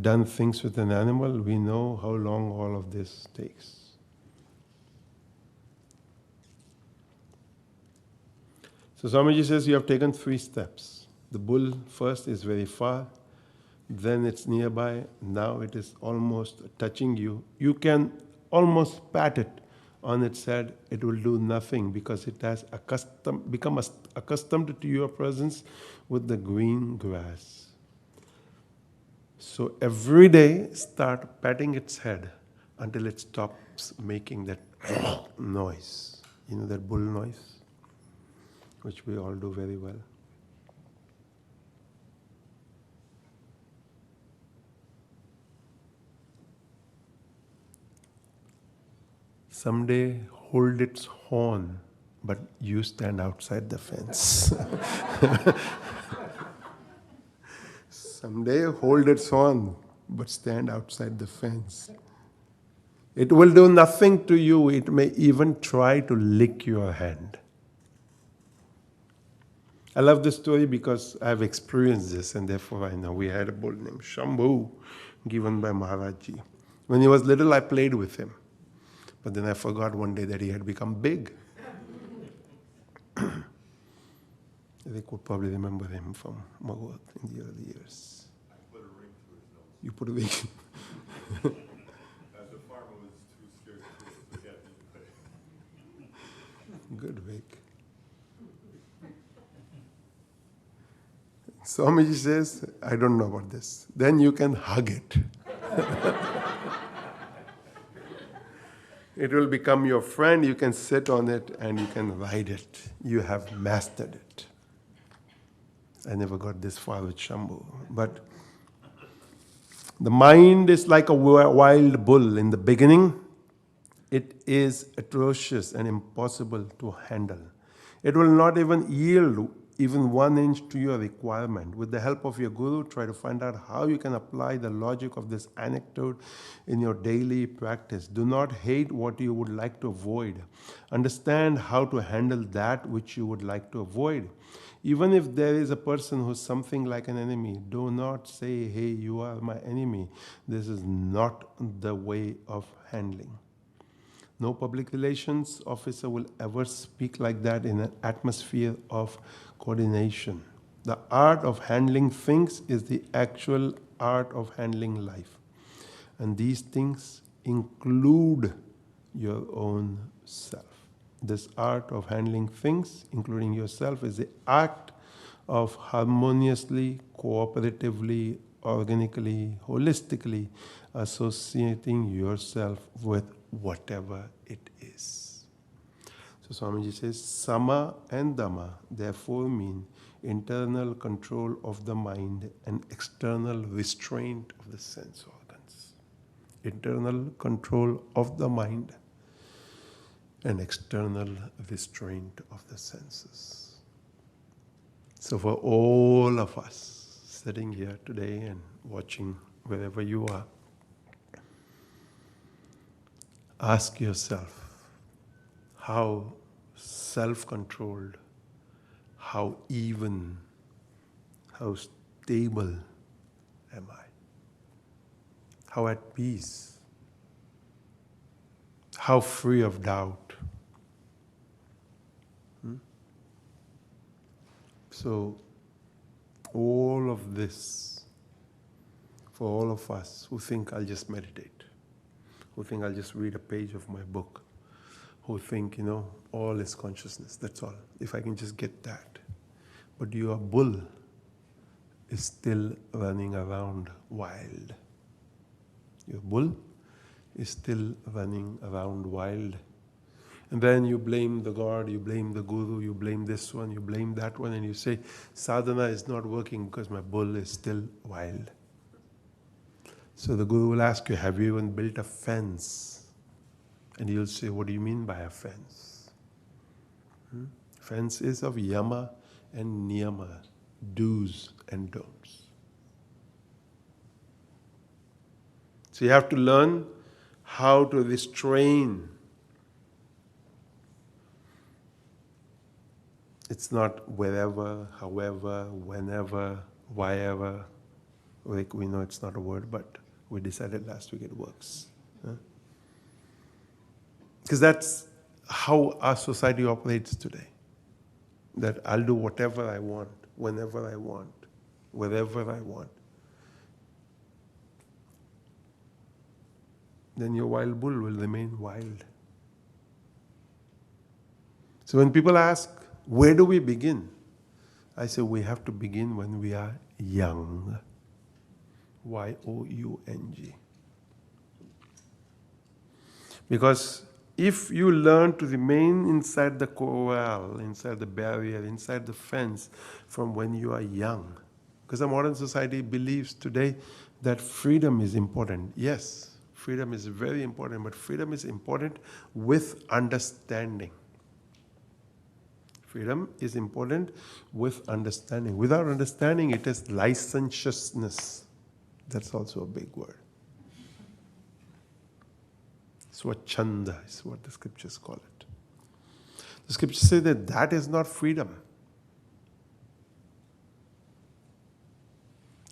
done things with an animal, we know how long all of this takes. So Swamiji says you have taken 3 steps. The bull first is very far, then it's nearby, now it is almost touching you. You can almost pat it on its head, it will do nothing because it has become accustomed to your presence with the green grass. So every day, start patting its head until it stops making that noise. You know that bull noise, which we all do very well. Someday, hold its horn, but you stand outside the fence. Someday, hold its horn, but stand outside the fence. It will do nothing to you. It may even try to lick your hand. I love this story because I've experienced this, and therefore I know. We had a bull named Shambhu, given by Maharajji. When he was little, I played with him. But then I forgot one day that he had become big. They could probably remember him from Magod in the early years. I put a ring to his nose. You put a ring. The farmer was too scared to do it, so he had me put it. Good, Vic. Swamiji says, I don't know about this. Then you can hug it. It will become your friend. You can sit on it and you can ride it. You have mastered it. I never got this far with Shambhu. But the mind is like a wild bull. In the beginning, it is atrocious and impossible to handle. It will not even yield even 1 inch to your requirement. With the help of your guru, try to find out how you can apply the logic of this anecdote in your daily practice. Do not hate what you would like to avoid. Understand how to handle that which you would like to avoid. Even if there is a person who's something like an enemy, do not say, hey, you are my enemy. This is not the way of handling. No public relations officer will ever speak like that in an atmosphere of coordination. The art of handling things is the actual art of handling life. And these things include your own self. This art of handling things, including yourself, is the act of harmoniously, cooperatively, organically, holistically associating yourself with whatever it is. So Swamiji says, Sama and Dhamma therefore mean internal control of the mind and external restraint of the sense organs. Internal control of the mind and external restraint of the senses. So for all of us sitting here today and watching wherever you are, ask yourself, how self-controlled, how even, how stable am I? How at peace? How free of doubt? So, all of this, for all of us who think I'll just meditate, who think I'll just read a page of my book, who think, all is consciousness, that's all. If I can just get that. But your bull is still running around wild. Your bull is still running around wild. And then you blame the God, you blame the guru, you blame this one, you blame that one, and you say, sadhana is not working because my bull is still wild. So the guru will ask you, have you even built a fence? And you'll say, what do you mean by a fence? Fence is of yama and niyama, do's and don'ts. So you have to learn how to restrain. It's not wherever, however, whenever, whyever. Like we know it's not a word, but we decided last week it works. Because that's how our society operates today. That I'll do whatever I want, whenever I want, wherever I want. Then your wild bull will remain wild. So when people ask, where do we begin? I say we have to begin when we are young. Y-O-U-N-G. Because if you learn to remain inside the corral, inside the barrier, inside the fence from when you are young, because the modern society believes today that freedom is important. Yes, freedom is very important, but freedom is important with understanding. Freedom is important with understanding. Without understanding, it is licentiousness. That's also a big word. Swachanda is what the scriptures call it. The scriptures say that that is not freedom.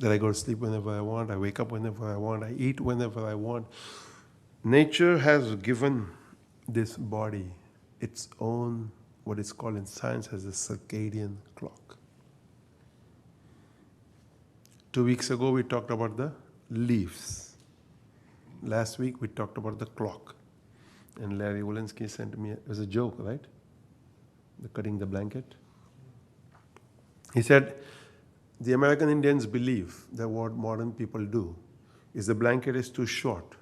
That I go to sleep whenever I want, I wake up whenever I want, I eat whenever I want. Nature has given this body its own, what is called in science as a circadian clock. 2 weeks ago we talked about the leaves. Last week we talked about the clock. And Larry Walensky sent me, it was a joke, right? The cutting the blanket. He said, the American Indians believe that what modern people do is the blanket is too short.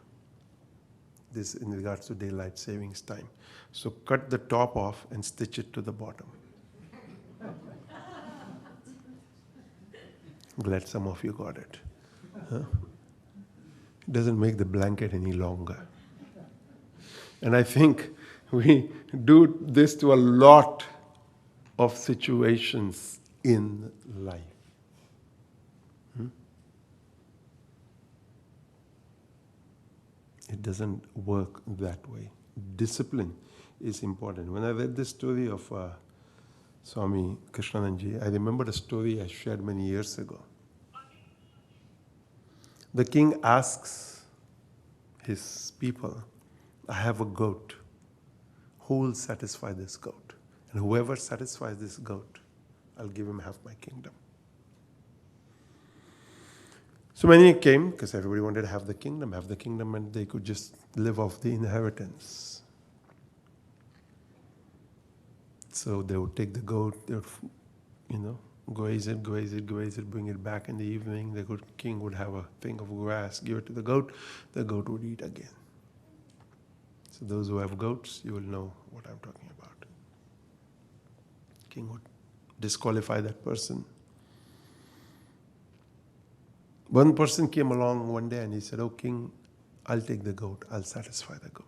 This in regards to daylight savings time. So cut the top off and stitch it to the bottom. Glad some of you got it. Huh? It doesn't make the blanket any longer. And I think we do this to a lot of situations in life. It doesn't work that way. Discipline is important. When I read the story of Swami Krishnananji, I remembered a story I shared many years ago. The king asks his people, I have a goat. Who will satisfy this goat? And whoever satisfies this goat, I'll give him half my kingdom. So many came because everybody wanted to have the kingdom, and they could just live off the inheritance. So they would take the goat, they would, graze it, bring it back in the evening. The good king would have a thing of grass, give it to the goat would eat again. So those who have goats, you will know what I'm talking about. King would disqualify that person. One person came along one day and he said, oh king, I'll take the goat, I'll satisfy the goat.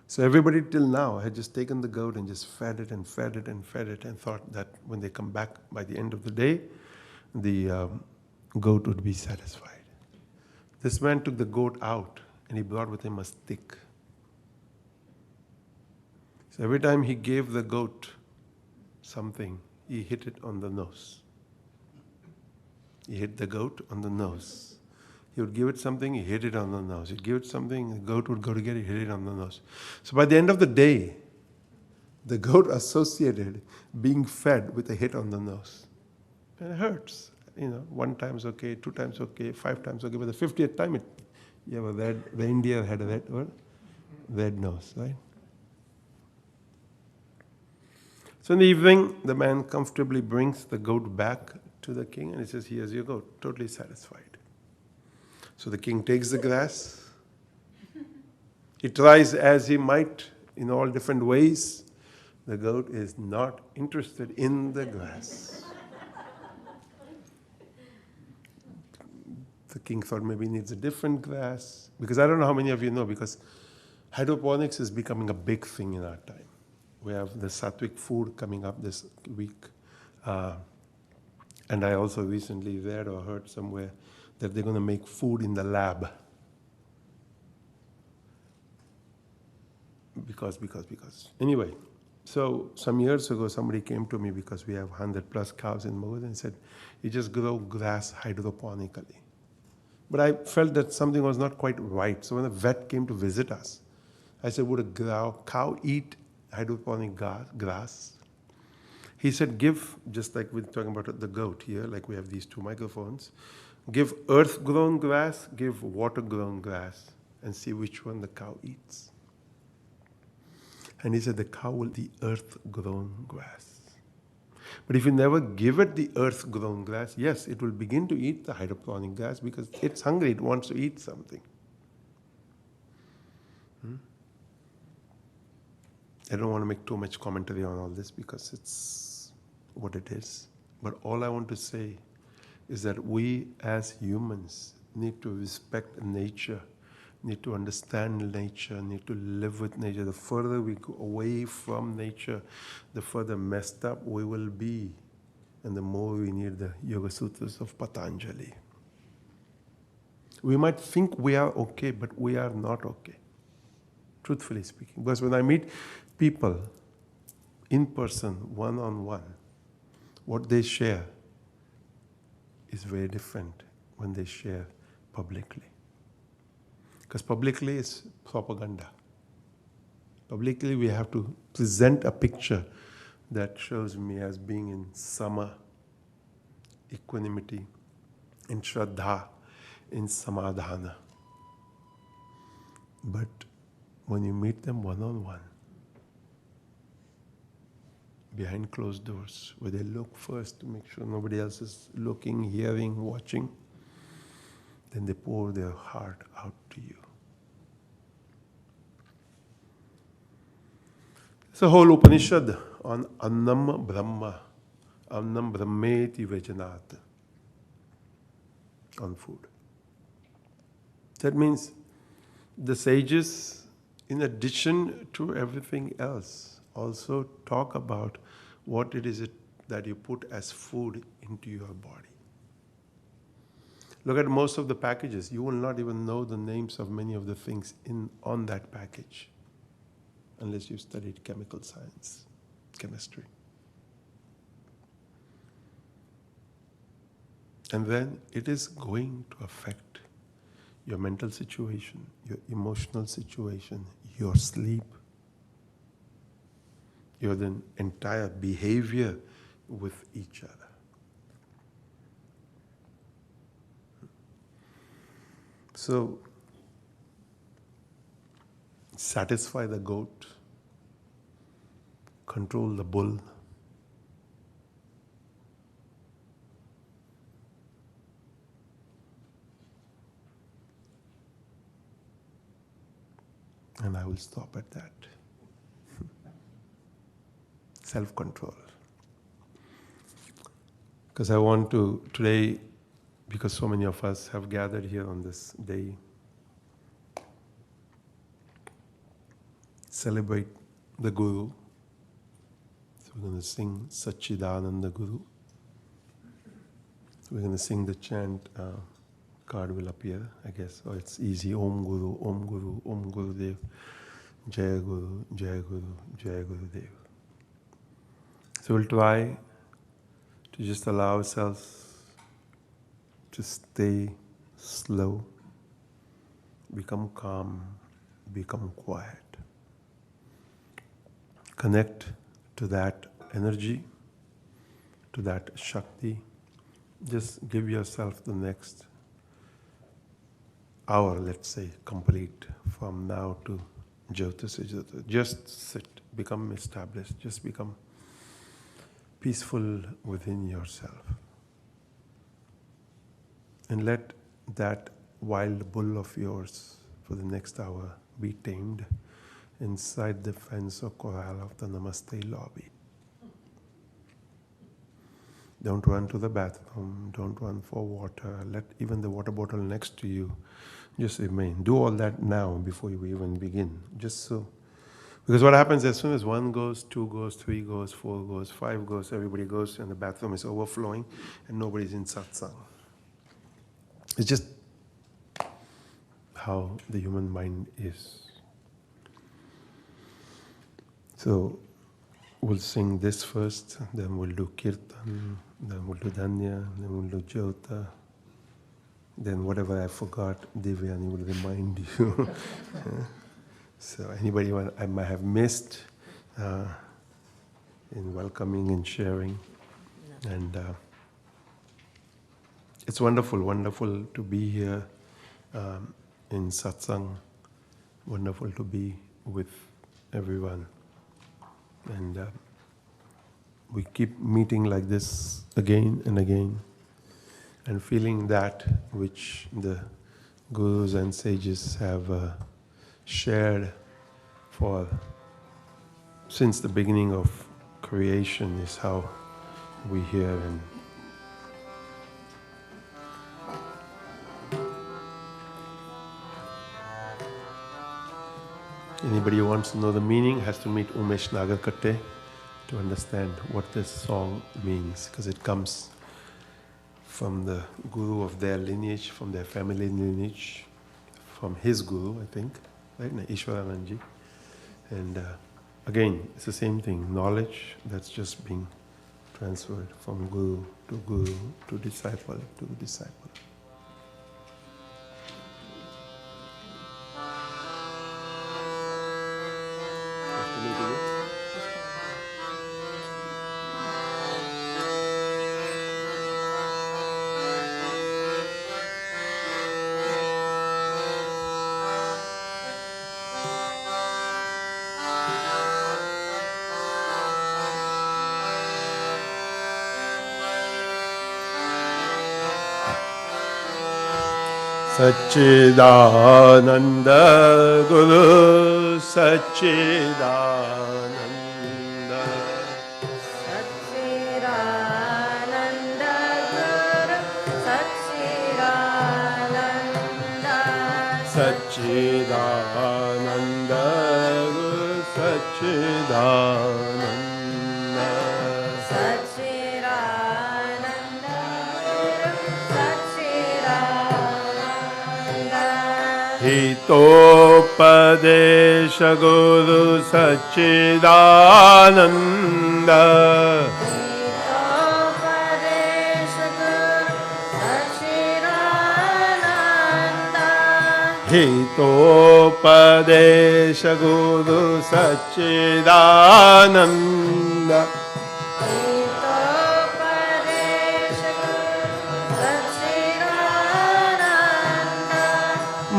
So everybody till now had just taken the goat and just fed it and thought that when they come back by the end of the day, the goat would be satisfied. This man took the goat out and he brought with him a stick. So every time he gave the goat something, he hit it on the nose. He hit the goat on the nose. He would give it something, he hit it on the nose. He'd give it something, the goat would go to get it, hit it on the nose. So by the end of the day, the goat associated being fed with a hit on the nose. And it hurts. 1 time's okay, 2 times okay, 5 times okay, but the 50th time you have a red, the India had a red nose, right? So in the evening, the man comfortably brings the goat back to the king and he says, here's your goat, totally satisfied. So the king takes the grass. He tries as he might in all different ways. The goat is not interested in the grass. The king thought maybe he needs a different grass. Because I don't know how many of you know, because hydroponics is becoming a big thing in our time. We have the sattvic food coming up this week. And I also recently read or heard somewhere that they're going to make food in the lab. Because. Anyway, so some years ago, somebody came to me because we have 100+ cows in Mauritius and said, you just grow grass hydroponically. But I felt that something was not quite right. So when a vet came to visit us, I said, would a cow eat hydroponic grass? He said, give, just like we're talking about the goat here, like we have these 2 microphones, give earth-grown grass, give water-grown grass, and see which one the cow eats. And he said the cow will eat the earth-grown grass. But if you never give it the earth-grown grass, yes, it will begin to eat the hydroponic grass because it's hungry, it wants to eat something. I don't want to make too much commentary on all this because it's what it is. But all I want to say is that we as humans need to respect nature, need to understand nature, need to live with nature. The further we go away from nature, the further messed up we will be. And the more we need the Yoga Sutras of Patanjali. We might think we are okay, but we are not okay. Truthfully speaking. Because when I meet people in person, one-on-one, what they share is very different when they share publicly. Because publicly it's propaganda. Publicly we have to present a picture that shows me as being in sama, equanimity, in shraddha, in samadhana. But when you meet them one-on-one, behind closed doors, where they look first to make sure nobody else is looking, hearing, watching, then they pour their heart out to you. It's a whole Upanishad on Annam Brahma, Annam Brahmeti Vajanat, on food. That means the sages, in addition to everything else, also talk about what it is that you put as food into your body. Look at most of the packages. You will not even know the names of many of the things on that package unless you've studied chemical science, chemistry. And then it is going to affect your mental situation, your emotional situation, your sleep, your then entire behavior with each other. So, satisfy the goat, control the bull, and I will stop at that. Self-control. Because I want to, today, because so many of us have gathered here on this day, celebrate the Guru. So we're going to sing Satchidananda Guru. So we're going to sing the chant, card will appear, I guess, or it's easy, Om Guru, Om Guru, Om Gurudev, Jaya Guru, Jaya Guru, Jaya Gurudev. So we'll try to just allow ourselves to stay slow, become calm, become quiet. Connect to that energy, to that Shakti. Just give yourself the next hour, let's say, complete from now to Jyotisha. Just sit, become established, just become peaceful within yourself. And let that wild bull of yours for the next hour be tamed inside the fence or corral of the Namaste lobby. Don't run to the bathroom, don't run for water, let even the water bottle next to you just remain. Do all that now before you even begin, just so. Because what happens as soon as 1 goes, 2 goes, 3 goes, 4 goes, 5 goes, everybody goes and the bathroom is overflowing and nobody's in satsang. It's just how the human mind is. So we'll sing this first, then we'll do Kirtan, then we'll do Dhanya, then we'll do Jyota. Then whatever I forgot, Divyani will remind you. So anybody I might have missed in welcoming and sharing. No. And it's wonderful to be here in Satsang. Wonderful to be with everyone And we keep meeting like this again and again, and feeling that which the gurus and sages have shared for since the beginning of creation is how we hear. And anybody who wants to know the meaning has to meet Umesh Nagarkate to understand what this song means, because it comes from the guru of their lineage, from their family lineage, from his guru, I think, right? Ishwarananji. And again, it's the same thing, knowledge that's just being transferred from guru to disciple to disciple. Satchidananda Guru Satchidananda Satchidananda Guru Satchidananda Satchidananda Guru Satchidananda Satchidananda Guru Satchidananda Hitopadesha Guru Satchidananda Hitopadesha Guru Satchidananda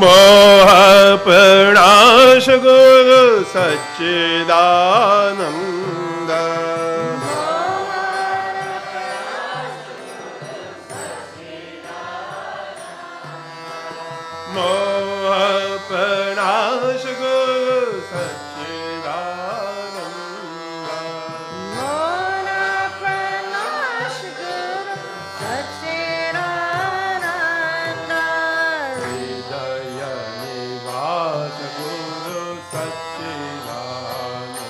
Moha Pranasha Guru Satchidananda Moha Pranasha Guru Satchidananda Mona Pranash Guru Satchidananda Hridaya Nivasa Guru Satchidananda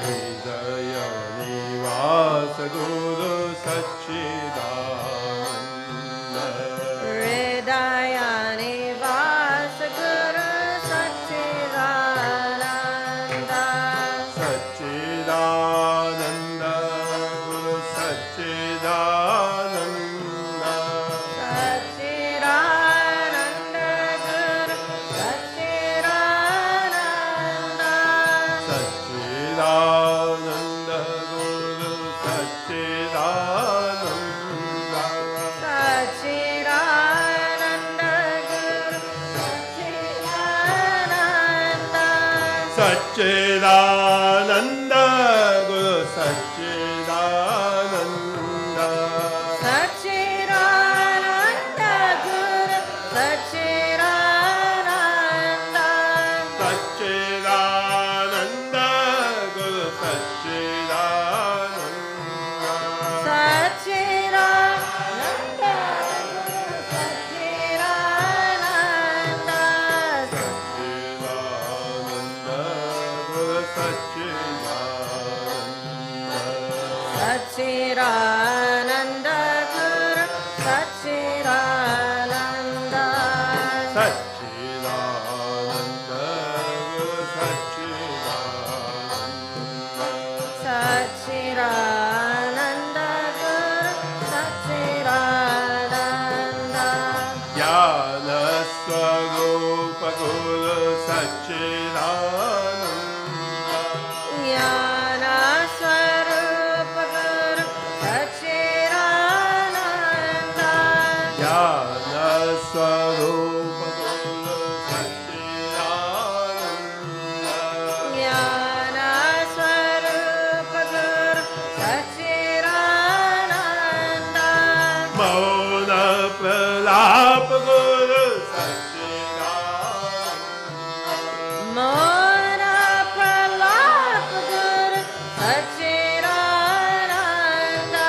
Hridaya Nivasa Guru Satchidananda Hridayani Vasa Guru Satchidananda Satchidananda Guru Satchidananda Satchidananda Guru Satchidananda Satchidananda Guru Satchidananda Satchidananda Guru Satchidananda Satchidananda Guru Satchidananda Satchidananda Guru Satchidananda Satchidananda Guru Satchidananda Satchidananda Guru Satchidananda Satchidananda Guru Satchidananda Satchidananda Guru Satchidananda Satchidananda Guru Satchidananda Jnana Swarupa Guru Satchidananda Jnana Swarupa Guru Satchidananda Jnana Swarupa Guru Satchidananda Sachidananda. Mauna Pralap Guru Sachidananda. Mona Pralap Guru Sachidananda.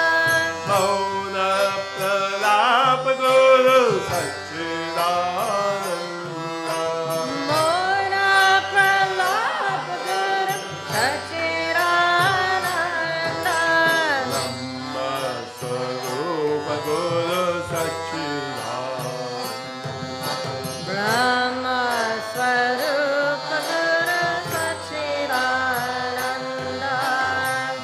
Mauna Pralap Guru Sachidananda. Mona Pralap Guru Sachidananda. Brahma Swarupa Guru Sachidananda. Brahma Swarupa Guru Sachidananda.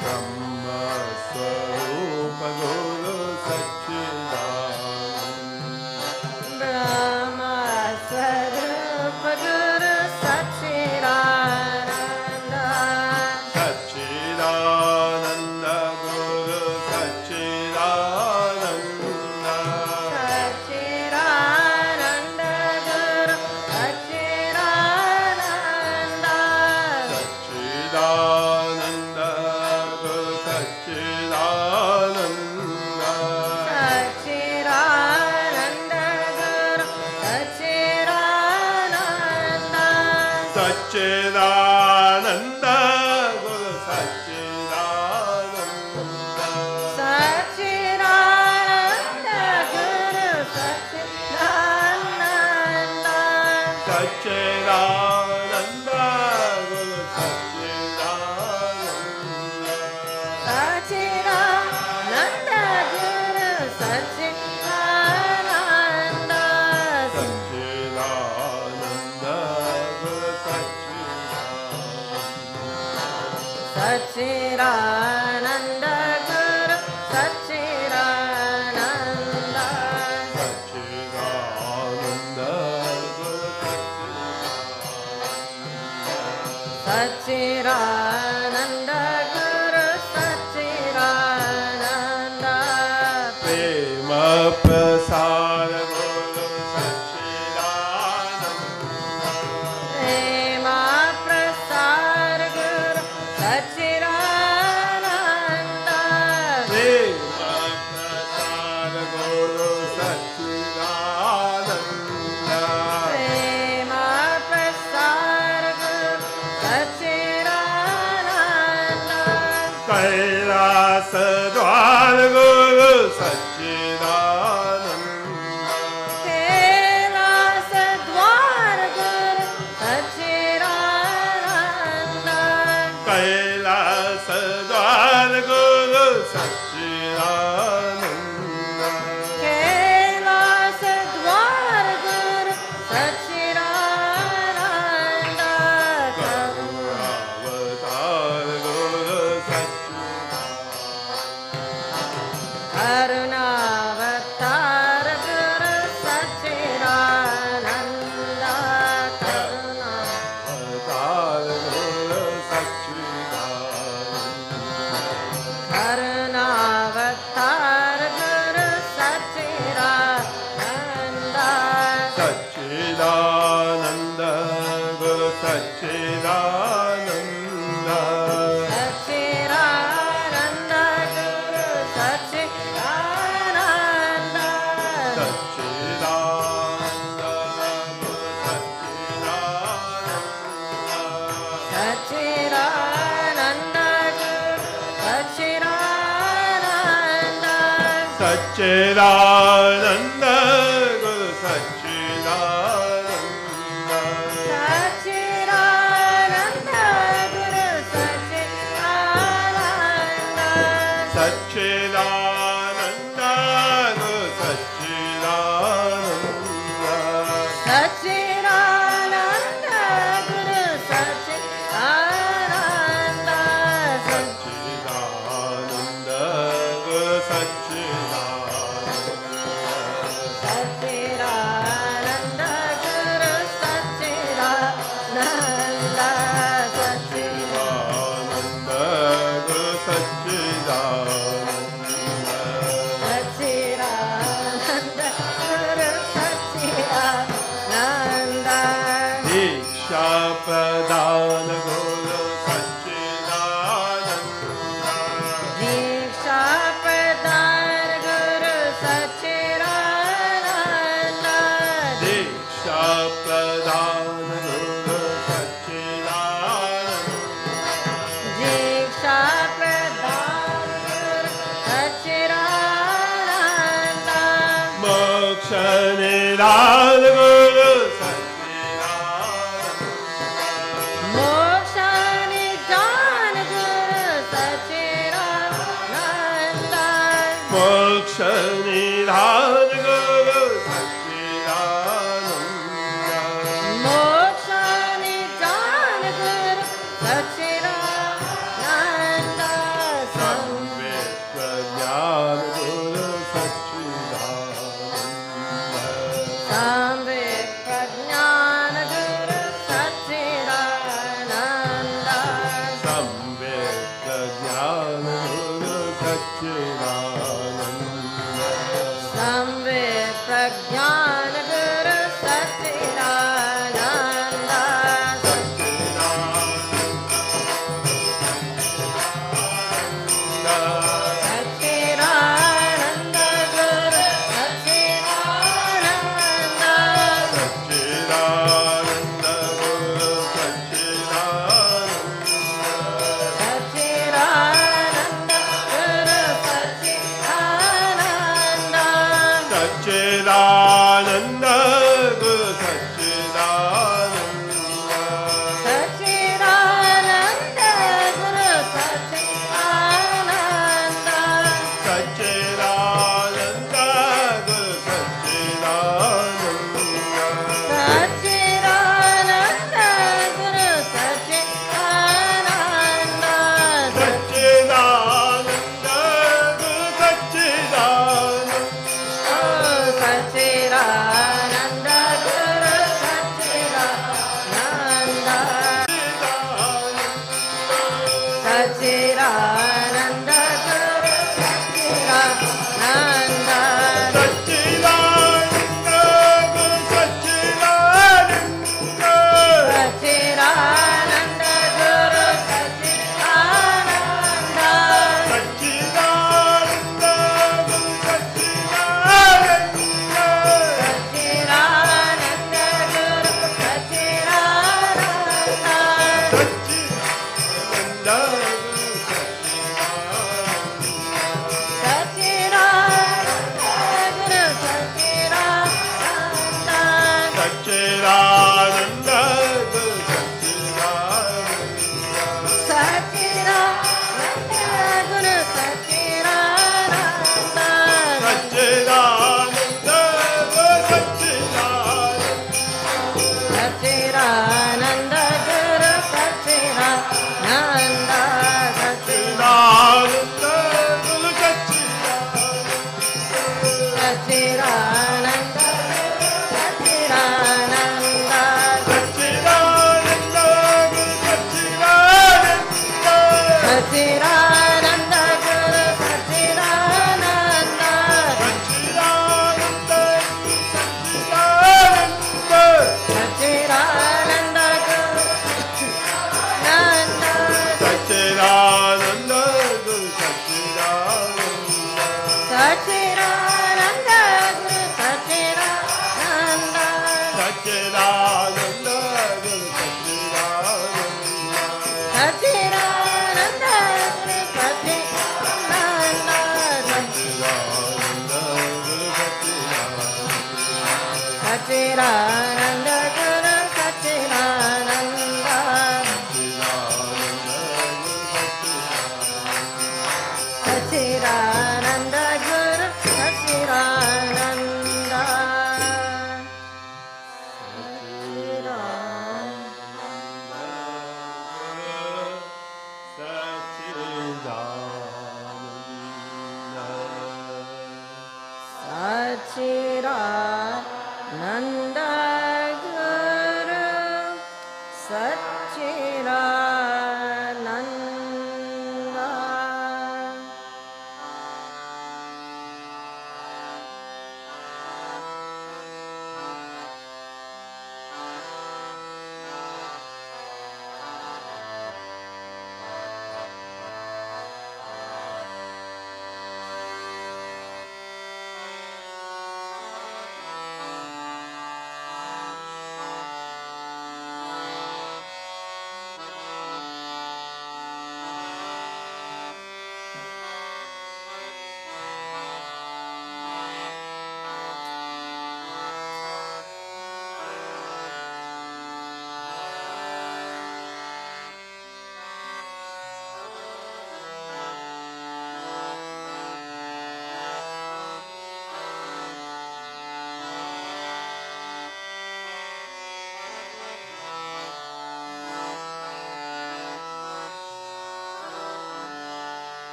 Brahma Swarupa Guru Sachidananda. Brahma Swarupa Guru Sachidananda. Sachidananda Guru Sachidananda. Sachidananda Guru Sachidananda. Sachidananda Guru Sachidananda. Sachidananda Guru Sachidananda. Sachidananda Guru Sachidananda. Sachidananda Guru Sachidananda. Sachidananda Guru Sachidananda. Sachidananda Guru Sachidananda. Sachidananda Guru Sachidananda. Sachidananda Guru Sachidananda. Sachidananda Guru Sachidananda. Sachidananda Guru Sachidananda. Prema Prasada Guru Sachidananda. Prema Prasad Guru Sachidananda. Prema Prasada Guru Sachidananda. Prema Prasad Guru Sachidananda. Kailasa Dwara Guru Sachidananda. Kailasa Dwara Guru Sachidananda. Kailasa Dwara Guru Sachidananda. Kailasa Dwara Guru Sachidananda. Karunavatar Guru Sachidananda. Karunavatar Guru Sachidananda. Avatar Guru Sachidananda. Karunavatar Guru Sachidananda. Sachidananda Guru Sachidananda. Sachidananda Guru Sachidananda. Sachidananda Guru Sachidananda. Sachidananda Guru Sachidananda. Sachidananda Guru Sachidananda. Sachidananda Guru Sachidananda. Sachidananda Guru Sachidananda. Sachidananda Guru Sachidananda. Sachidananda Guru Sachidananda. Sachidananda Guru Sachidananda. Sachidananda Guru Sachidananda. Sachidananda Guru Sachidananda. Diksha Pradana Guru Sachidananda.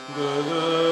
Jaya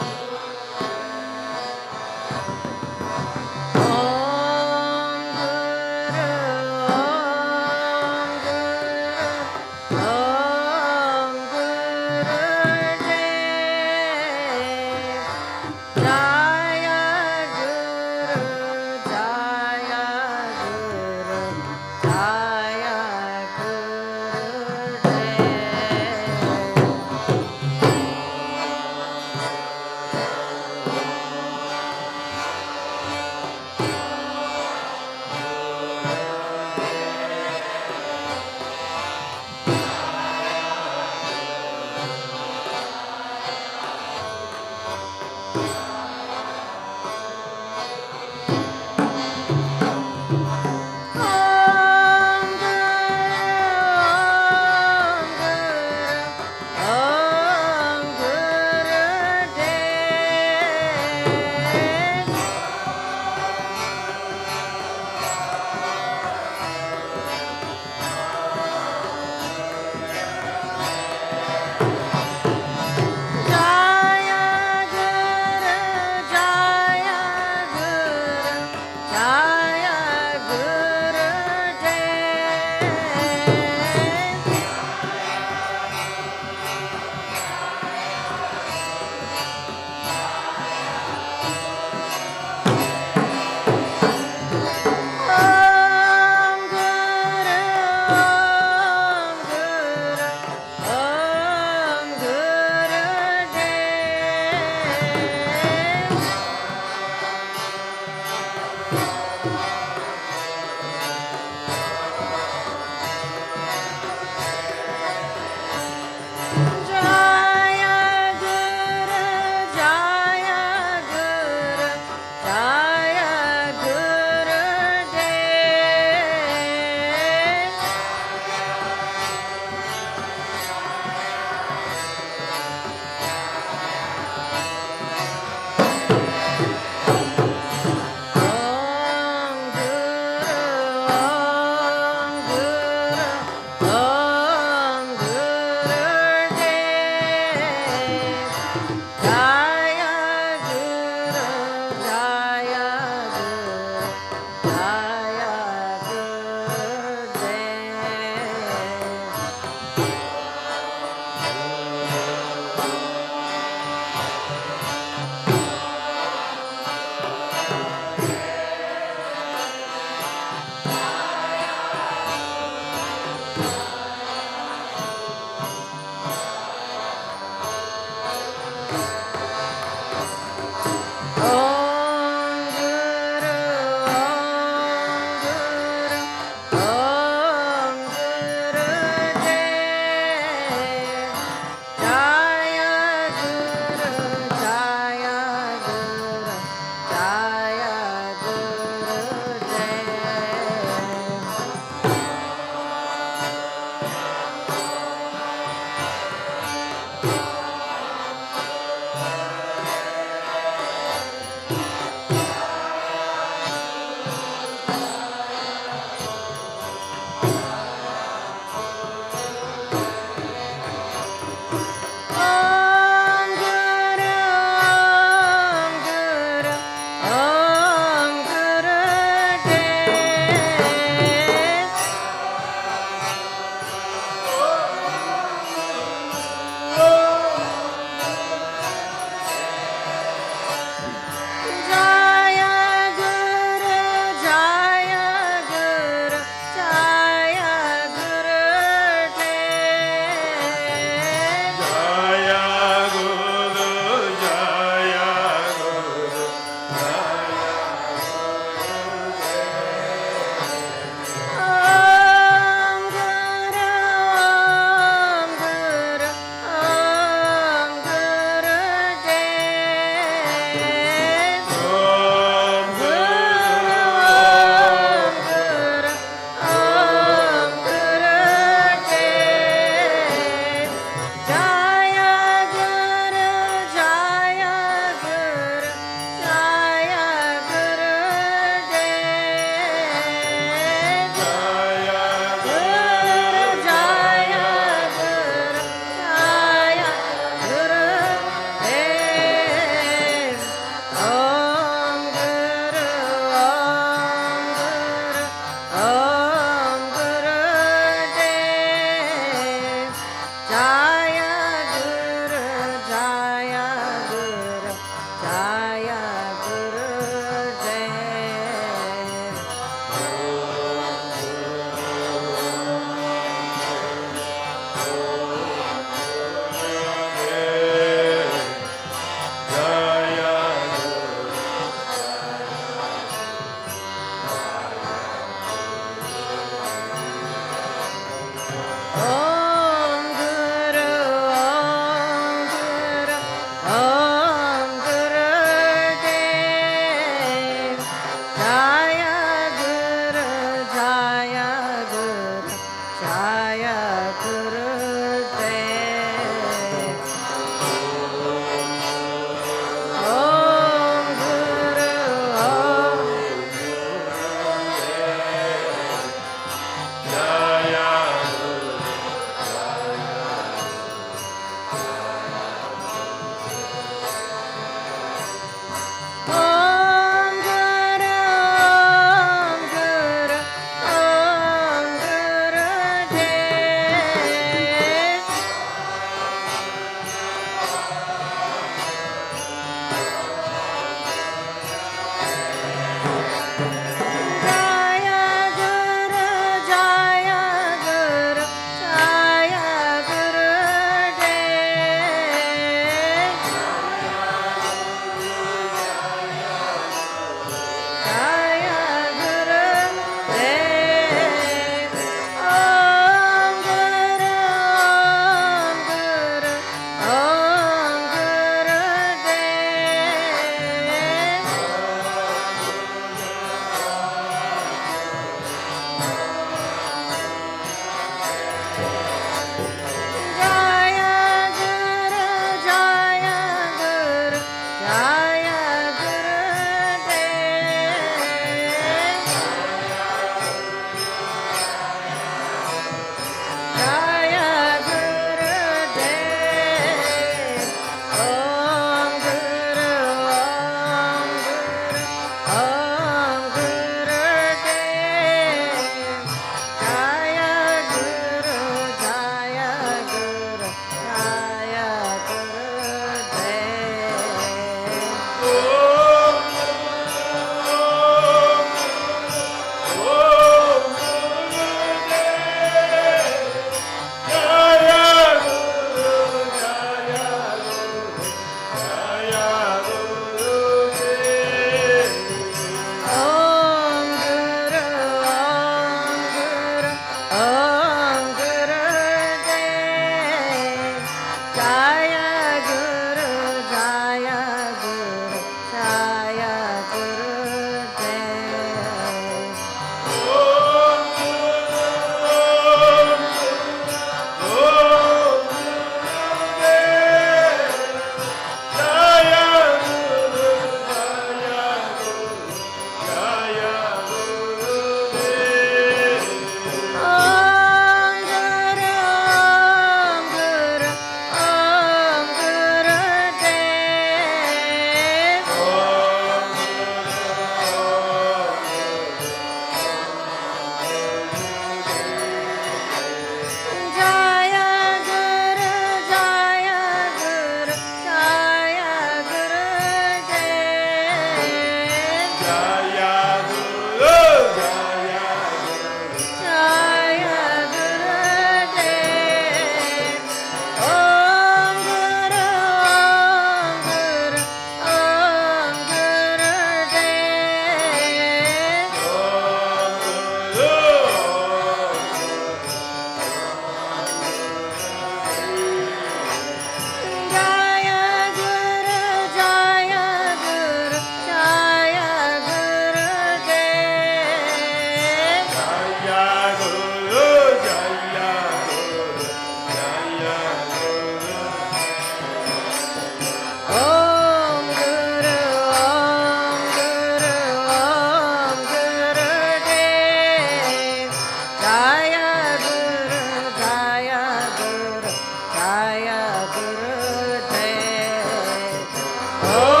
Om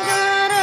Guru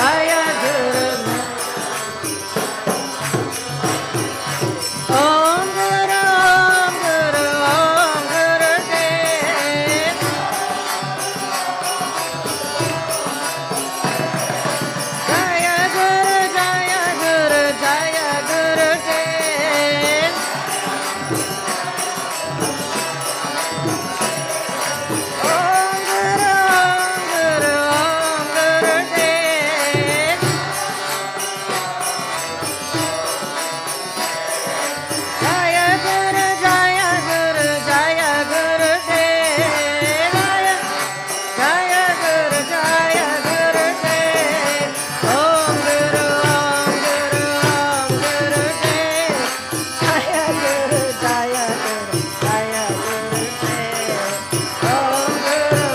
Jaya Guru Om Guru Om Guru Om Gurudev Jaya Guru Jaya Guru Jaya Gurudev Om Guru Om Guru Om Gurudev Jaya Guru Jaya Guru Jaya Gurudev Jaya Guru Jaya Gurudev Om Guru Om Guru Om Gurudev Jaya Guru Jaya Guru Jaya Gurudev Om Guru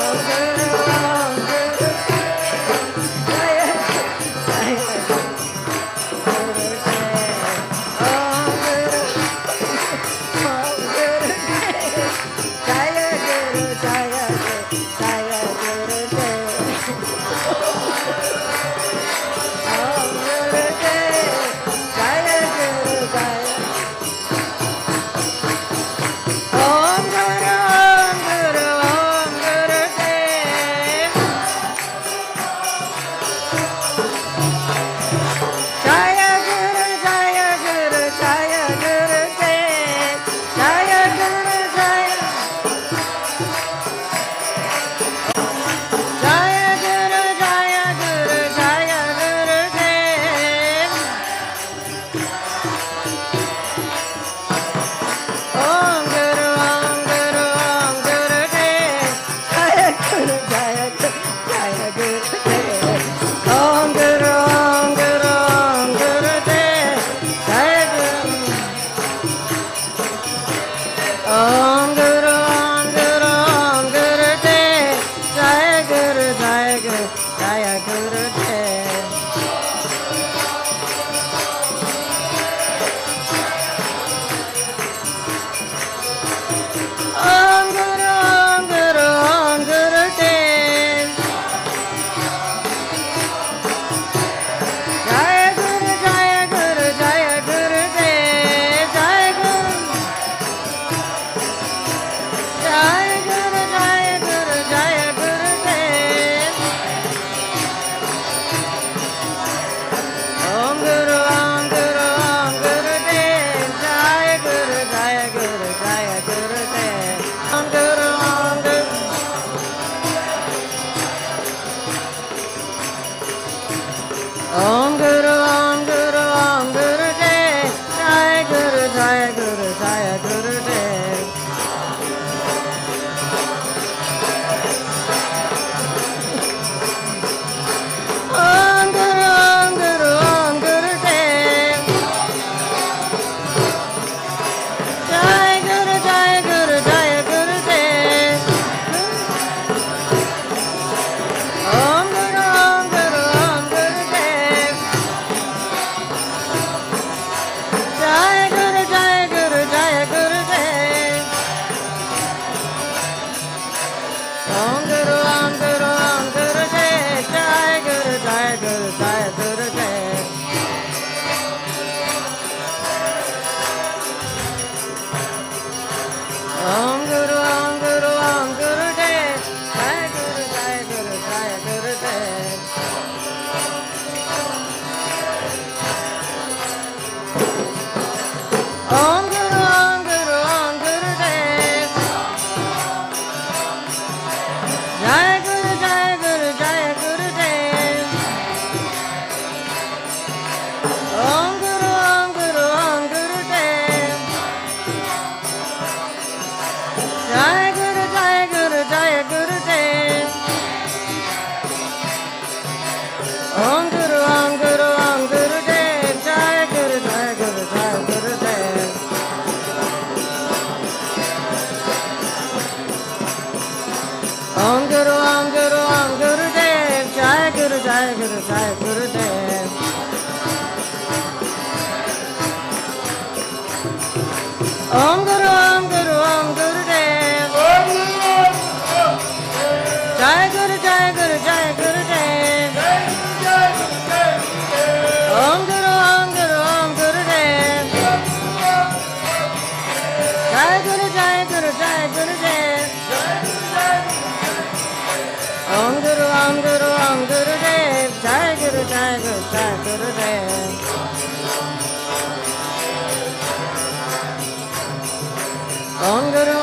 Om Guru Om Gurudev Jaya Jaya Jaya Guru Jaya Guru Jaya Gurudev Jaya Guru Jaya Jaya Guru Jaya Guru Jaya Gurudev Om Guru Om Guru Om Gurudev Jaya Guru Jaya Guru Jaya Gurudev Om Guru Om Guru Om Gurudev Jaya Guru Om Guru Om Guru Om Gurudev Jaya Guru Jaya Guru Jaya Gurudev Om Guru Om Guru Om Gurudev Jaya Guru Jaya Guru Jaya Gurudev Jaya Guru Jaya Guru Jaya Guru Jaya Gurudev Om Guru Om Guru Om Gurudev Jaya Guru Jaya Guru Jaya Gurudev Om Guru Om Guru Om Guru Om Guru Om Gurudev Jaya Guru Jaya Guru Jaya Gurudev Om Guru Om Guru Om Gurudev Jaya Guru Jaya Guru Jaya Gurudev Om Guru Om Guru Om Gurudev Jaya Guru Jaya Guru Jaya Gurudev Om Guru Om Guru Om Gurudev Jaya Guru Jaya Guru Jaya Gurudev Om Guru Om Guru Om Gurudev Jaya Guru Jaya Guru Jaya Gurudev Om Guru Om Guru Om Gurudev Jaya Guru Jaya Guru Jaya Gurudev Om Guru Om Guru Om Gurudev Jaya Guru Jaya Guru Jaya Gurudev Om Guru Om Guru Om Gurudev Jaya Guru Jaya Guru Jaya Gurudev Om Guru Om Guru Om Gurudev Jaya Guru Jaya Guru Jaya Gurudev Om Guru Om Guru Om Gurudev Jaya Guru Jaya Guru Jaya Gurudev Jai Gurudev. Om Guru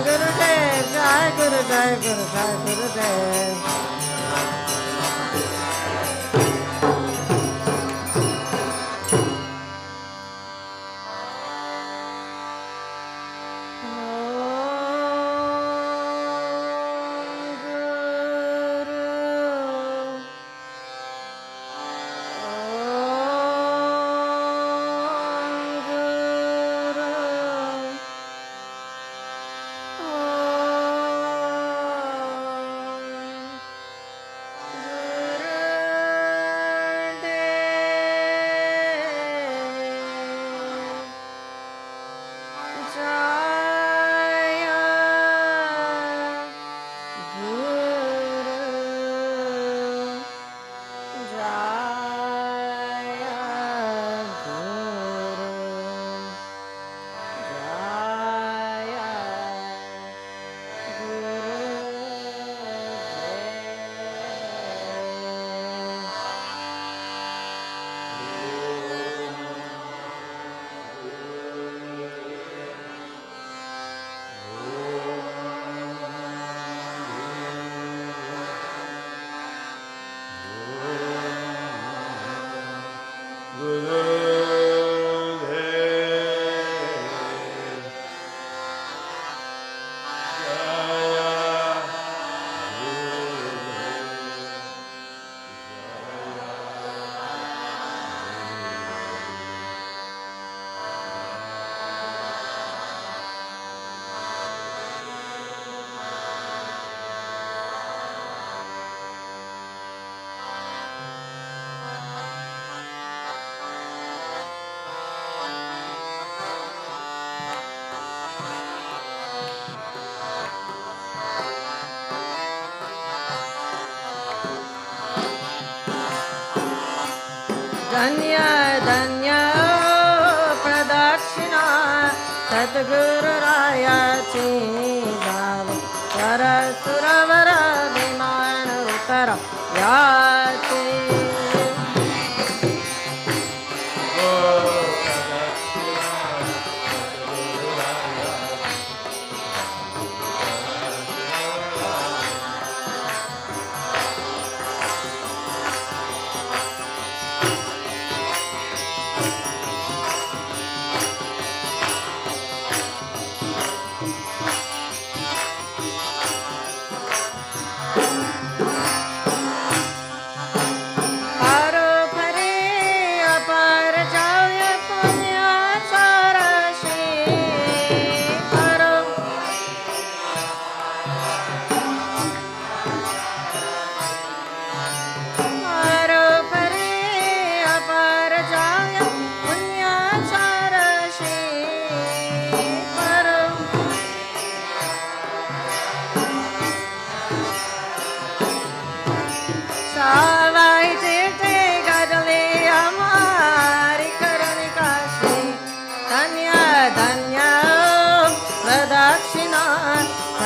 Gurudev. Jai Gurudev. Danya Danya Pradakshina Sadguru Raya Chidava Sarasuravara Vimana Uttara Yati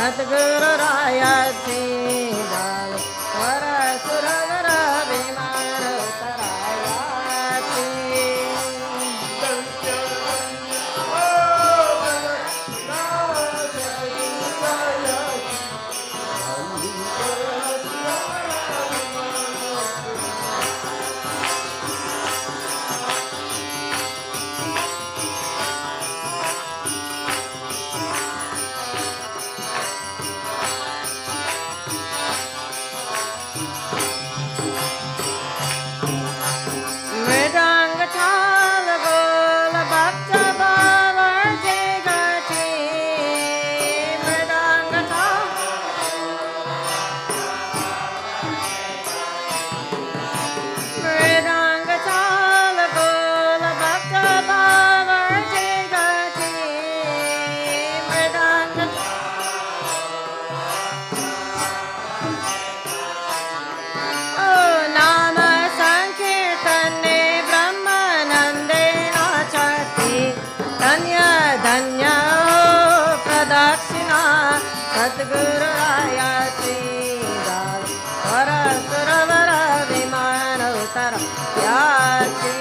Sadguru Raya Chidava Sarasuravara Vimana Uttara Sadguru Raya Chidava Sarasuravara Vimana तरायाति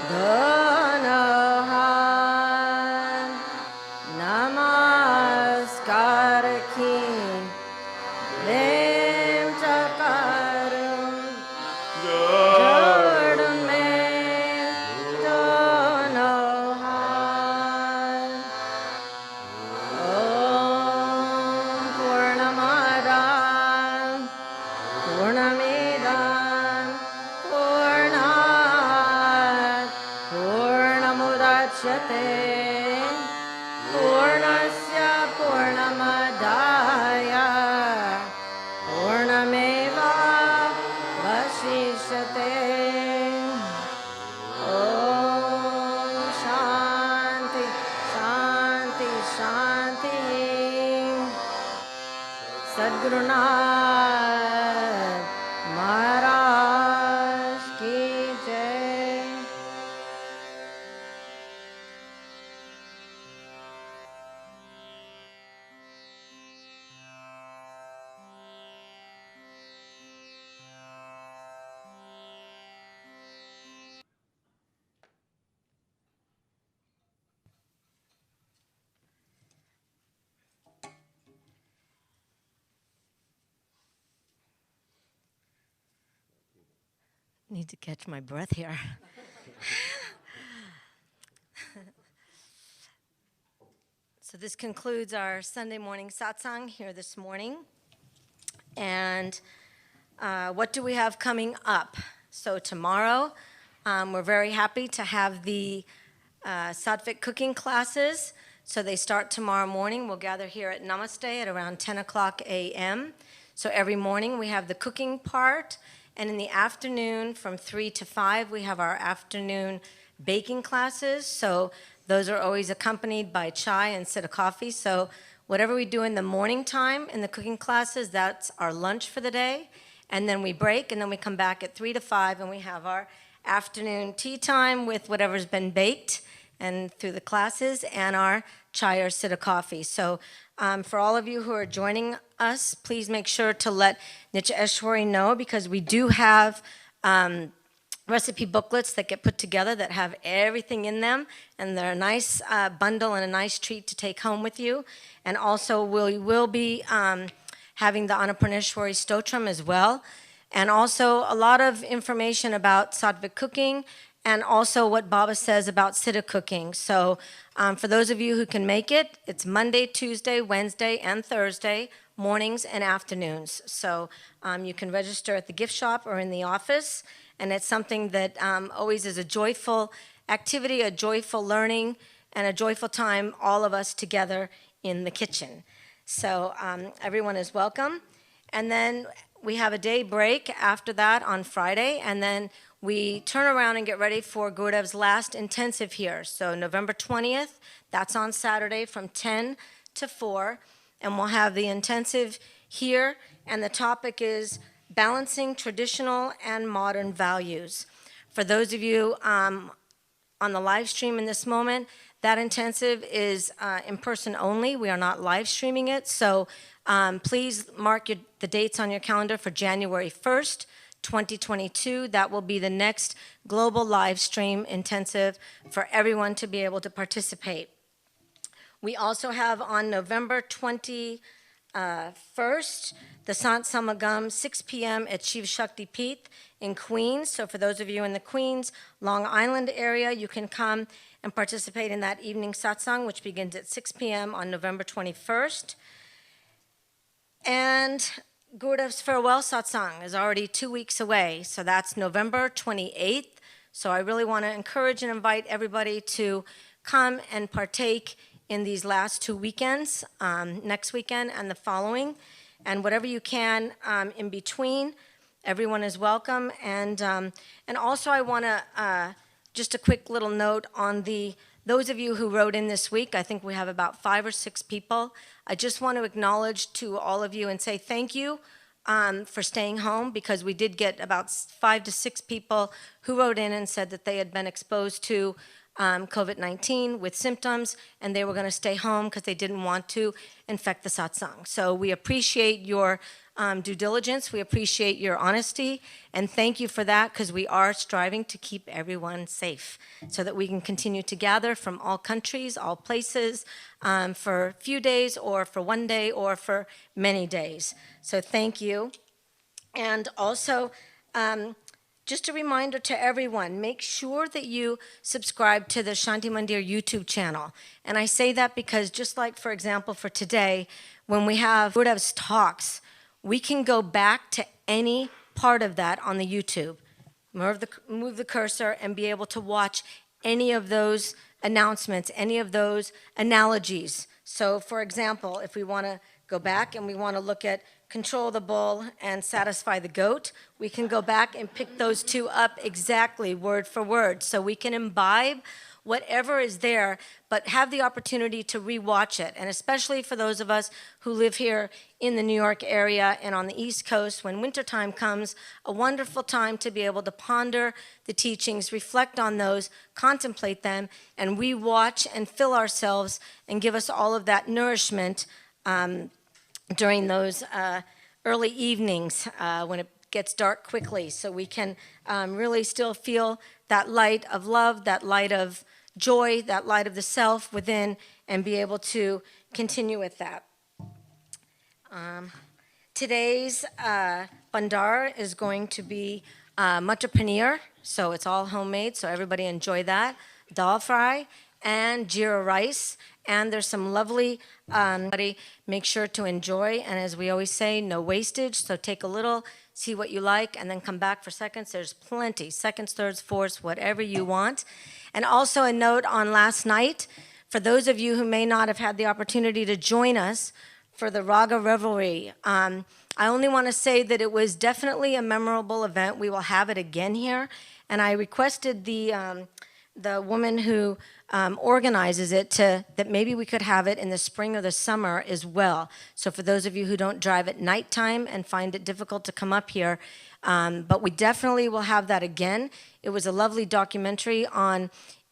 Dhana Purnasya Purnamadaya Purnameva Vashishyate. Om Shanti, Shanti, Shanti. Sadgurunath Maharaj ki jai. Need to catch my breath here. So this concludes our Sunday morning satsang here this morning. And what do we have coming up? So tomorrow, we're very happy to have the Sattvic cooking classes. So they start tomorrow morning. We'll gather here at Namaste at around 10 o'clock a.m. So every morning we have the cooking part. And in the afternoon, from 3 to 5, we have our afternoon baking classes. So those are always accompanied by chai and sitta coffee. So whatever we do in the morning time in the cooking classes, that's our lunch for the day. And then we break, and then we come back at 3 to 5, and we have our afternoon tea time with whatever's been baked and through the classes, and our chai or sitta coffee. So for all of you who are joining us, please make sure to let Nitya Eshwari know, because we do have recipe booklets that get put together that have everything in them, and they're a nice bundle and a nice treat to take home with you. And also we will be having the Annapurneshwari Stotram as well, and also a lot of information about Sattvic cooking, and also what Baba says about Siddha cooking. So for those of you who can make it, it's Monday, Tuesday, Wednesday, and Thursday, mornings and afternoons. So you can register at the gift shop or in the office, and it's something that always is a joyful activity, a joyful learning, and a joyful time, all of us together in the kitchen. So everyone is welcome. And then we have a day break after that on Friday, and then we turn around and get ready for Gurudev's last intensive here. So November 20th, that's on Saturday from 10 to 4, and we'll have the intensive here, and the topic is balancing traditional and modern values. For those of you on the live stream in this moment, that intensive is in person only. We are not live streaming it, so please mark the dates on your calendar for January 1st, 2022. That will be the next global live stream intensive for everyone to be able to participate. We also have on November 21st, the Sant Samagam, 6 p.m. at Shiv Shakti Peeth in Queens. So for those of you in the Queens, Long Island area, you can come and participate in that evening satsang, which begins at 6 p.m. on November 21st. And Gurudev's farewell satsang is already 2 weeks away, so that's November 28th. So I really want to encourage and invite everybody to come and partake in these last 2 weekends, next weekend and the following, and whatever you can in between. Everyone is welcome, and also I want to just a quick little note on those of you who wrote in this week. I think we have about 5 or 6 people. I just want to acknowledge to all of you and say thank you for staying home, because we did get about 5 to 6 people who wrote in and said that they had been exposed to COVID-19 with symptoms, and they were going to stay home because they didn't want to infect the satsang. So we appreciate your due diligence, we appreciate your honesty, and thank you for that, because we are striving to keep everyone safe so that we can continue to gather from all countries, all places, for a few days or for 1 day or for many days. So thank you. And also, just a reminder to everyone, make sure that you subscribe to the Shanti Mandir YouTube channel. And I say that because just like, for example, for today, when we have Gurudev's talks, we can go back to any part of that on the YouTube, move the cursor, and be able to watch any of those announcements, any of those analogies. So, for example, if we want to go back and we want to look at control the bull and satisfy the goat, we can go back and pick those two up exactly word for word. So we can imbibe whatever is there, but have the opportunity to rewatch it. And especially for those of us who live here in the New York area and on the East Coast, when wintertime comes, a wonderful time to be able to ponder the teachings, reflect on those, contemplate them, and rewatch and fill ourselves and give us all of that nourishment during those early evenings when it gets dark quickly, so we can really still feel that light of love, that light of joy, that light of the self within, and be able to continue with that. Today's bandar is going to be matar paneer, so it's all homemade, so everybody enjoy that. Dal fry and jeera rice, and there's some lovely, make sure to enjoy, and as we always say, no wastage, so take a little, see what you like, and then come back for seconds. There's plenty, seconds, thirds, fourths, whatever you want. And also a note on last night, for those of you who may not have had the opportunity to join us for the Raga Revelry, I only want to say that it was definitely a memorable event. We will have it again here, and I requested the woman who organizes it that maybe we could have it in the spring or the summer as well. So for those of you who don't drive at nighttime and find it difficult to come up here, but we definitely will have that again. It was a lovely documentary on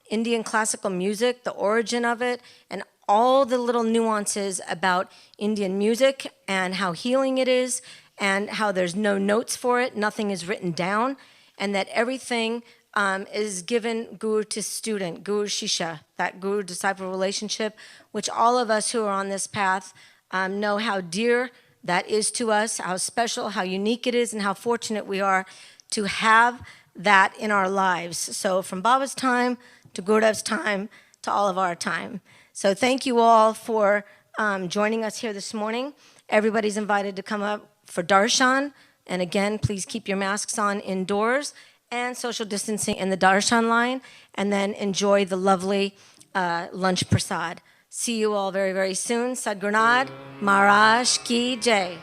Indian classical music, the origin of it, and all the little nuances about Indian music and how healing it is, and how there's no notes for it, nothing is written down, and that everything is given guru to student, guru shisha, that guru-disciple relationship, which all of us who are on this path know how dear that is to us, how special, how unique it is, and how fortunate we are to have that in our lives. So from Baba's time to Gurudev's time to all of our time. So thank you all for joining us here this morning. Everybody's invited to come up for darshan, and again, please keep your masks on indoors, and social distancing in the darshan line, and then enjoy the lovely lunch prasad. See you all very, very soon. Sadgurunad Maharaj Ki Jai.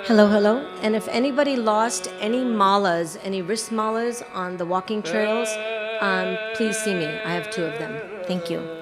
Hello, hello. And if anybody lost any malas, any wrist malas on the walking trails, please see me. I have 2 of them. Thank you.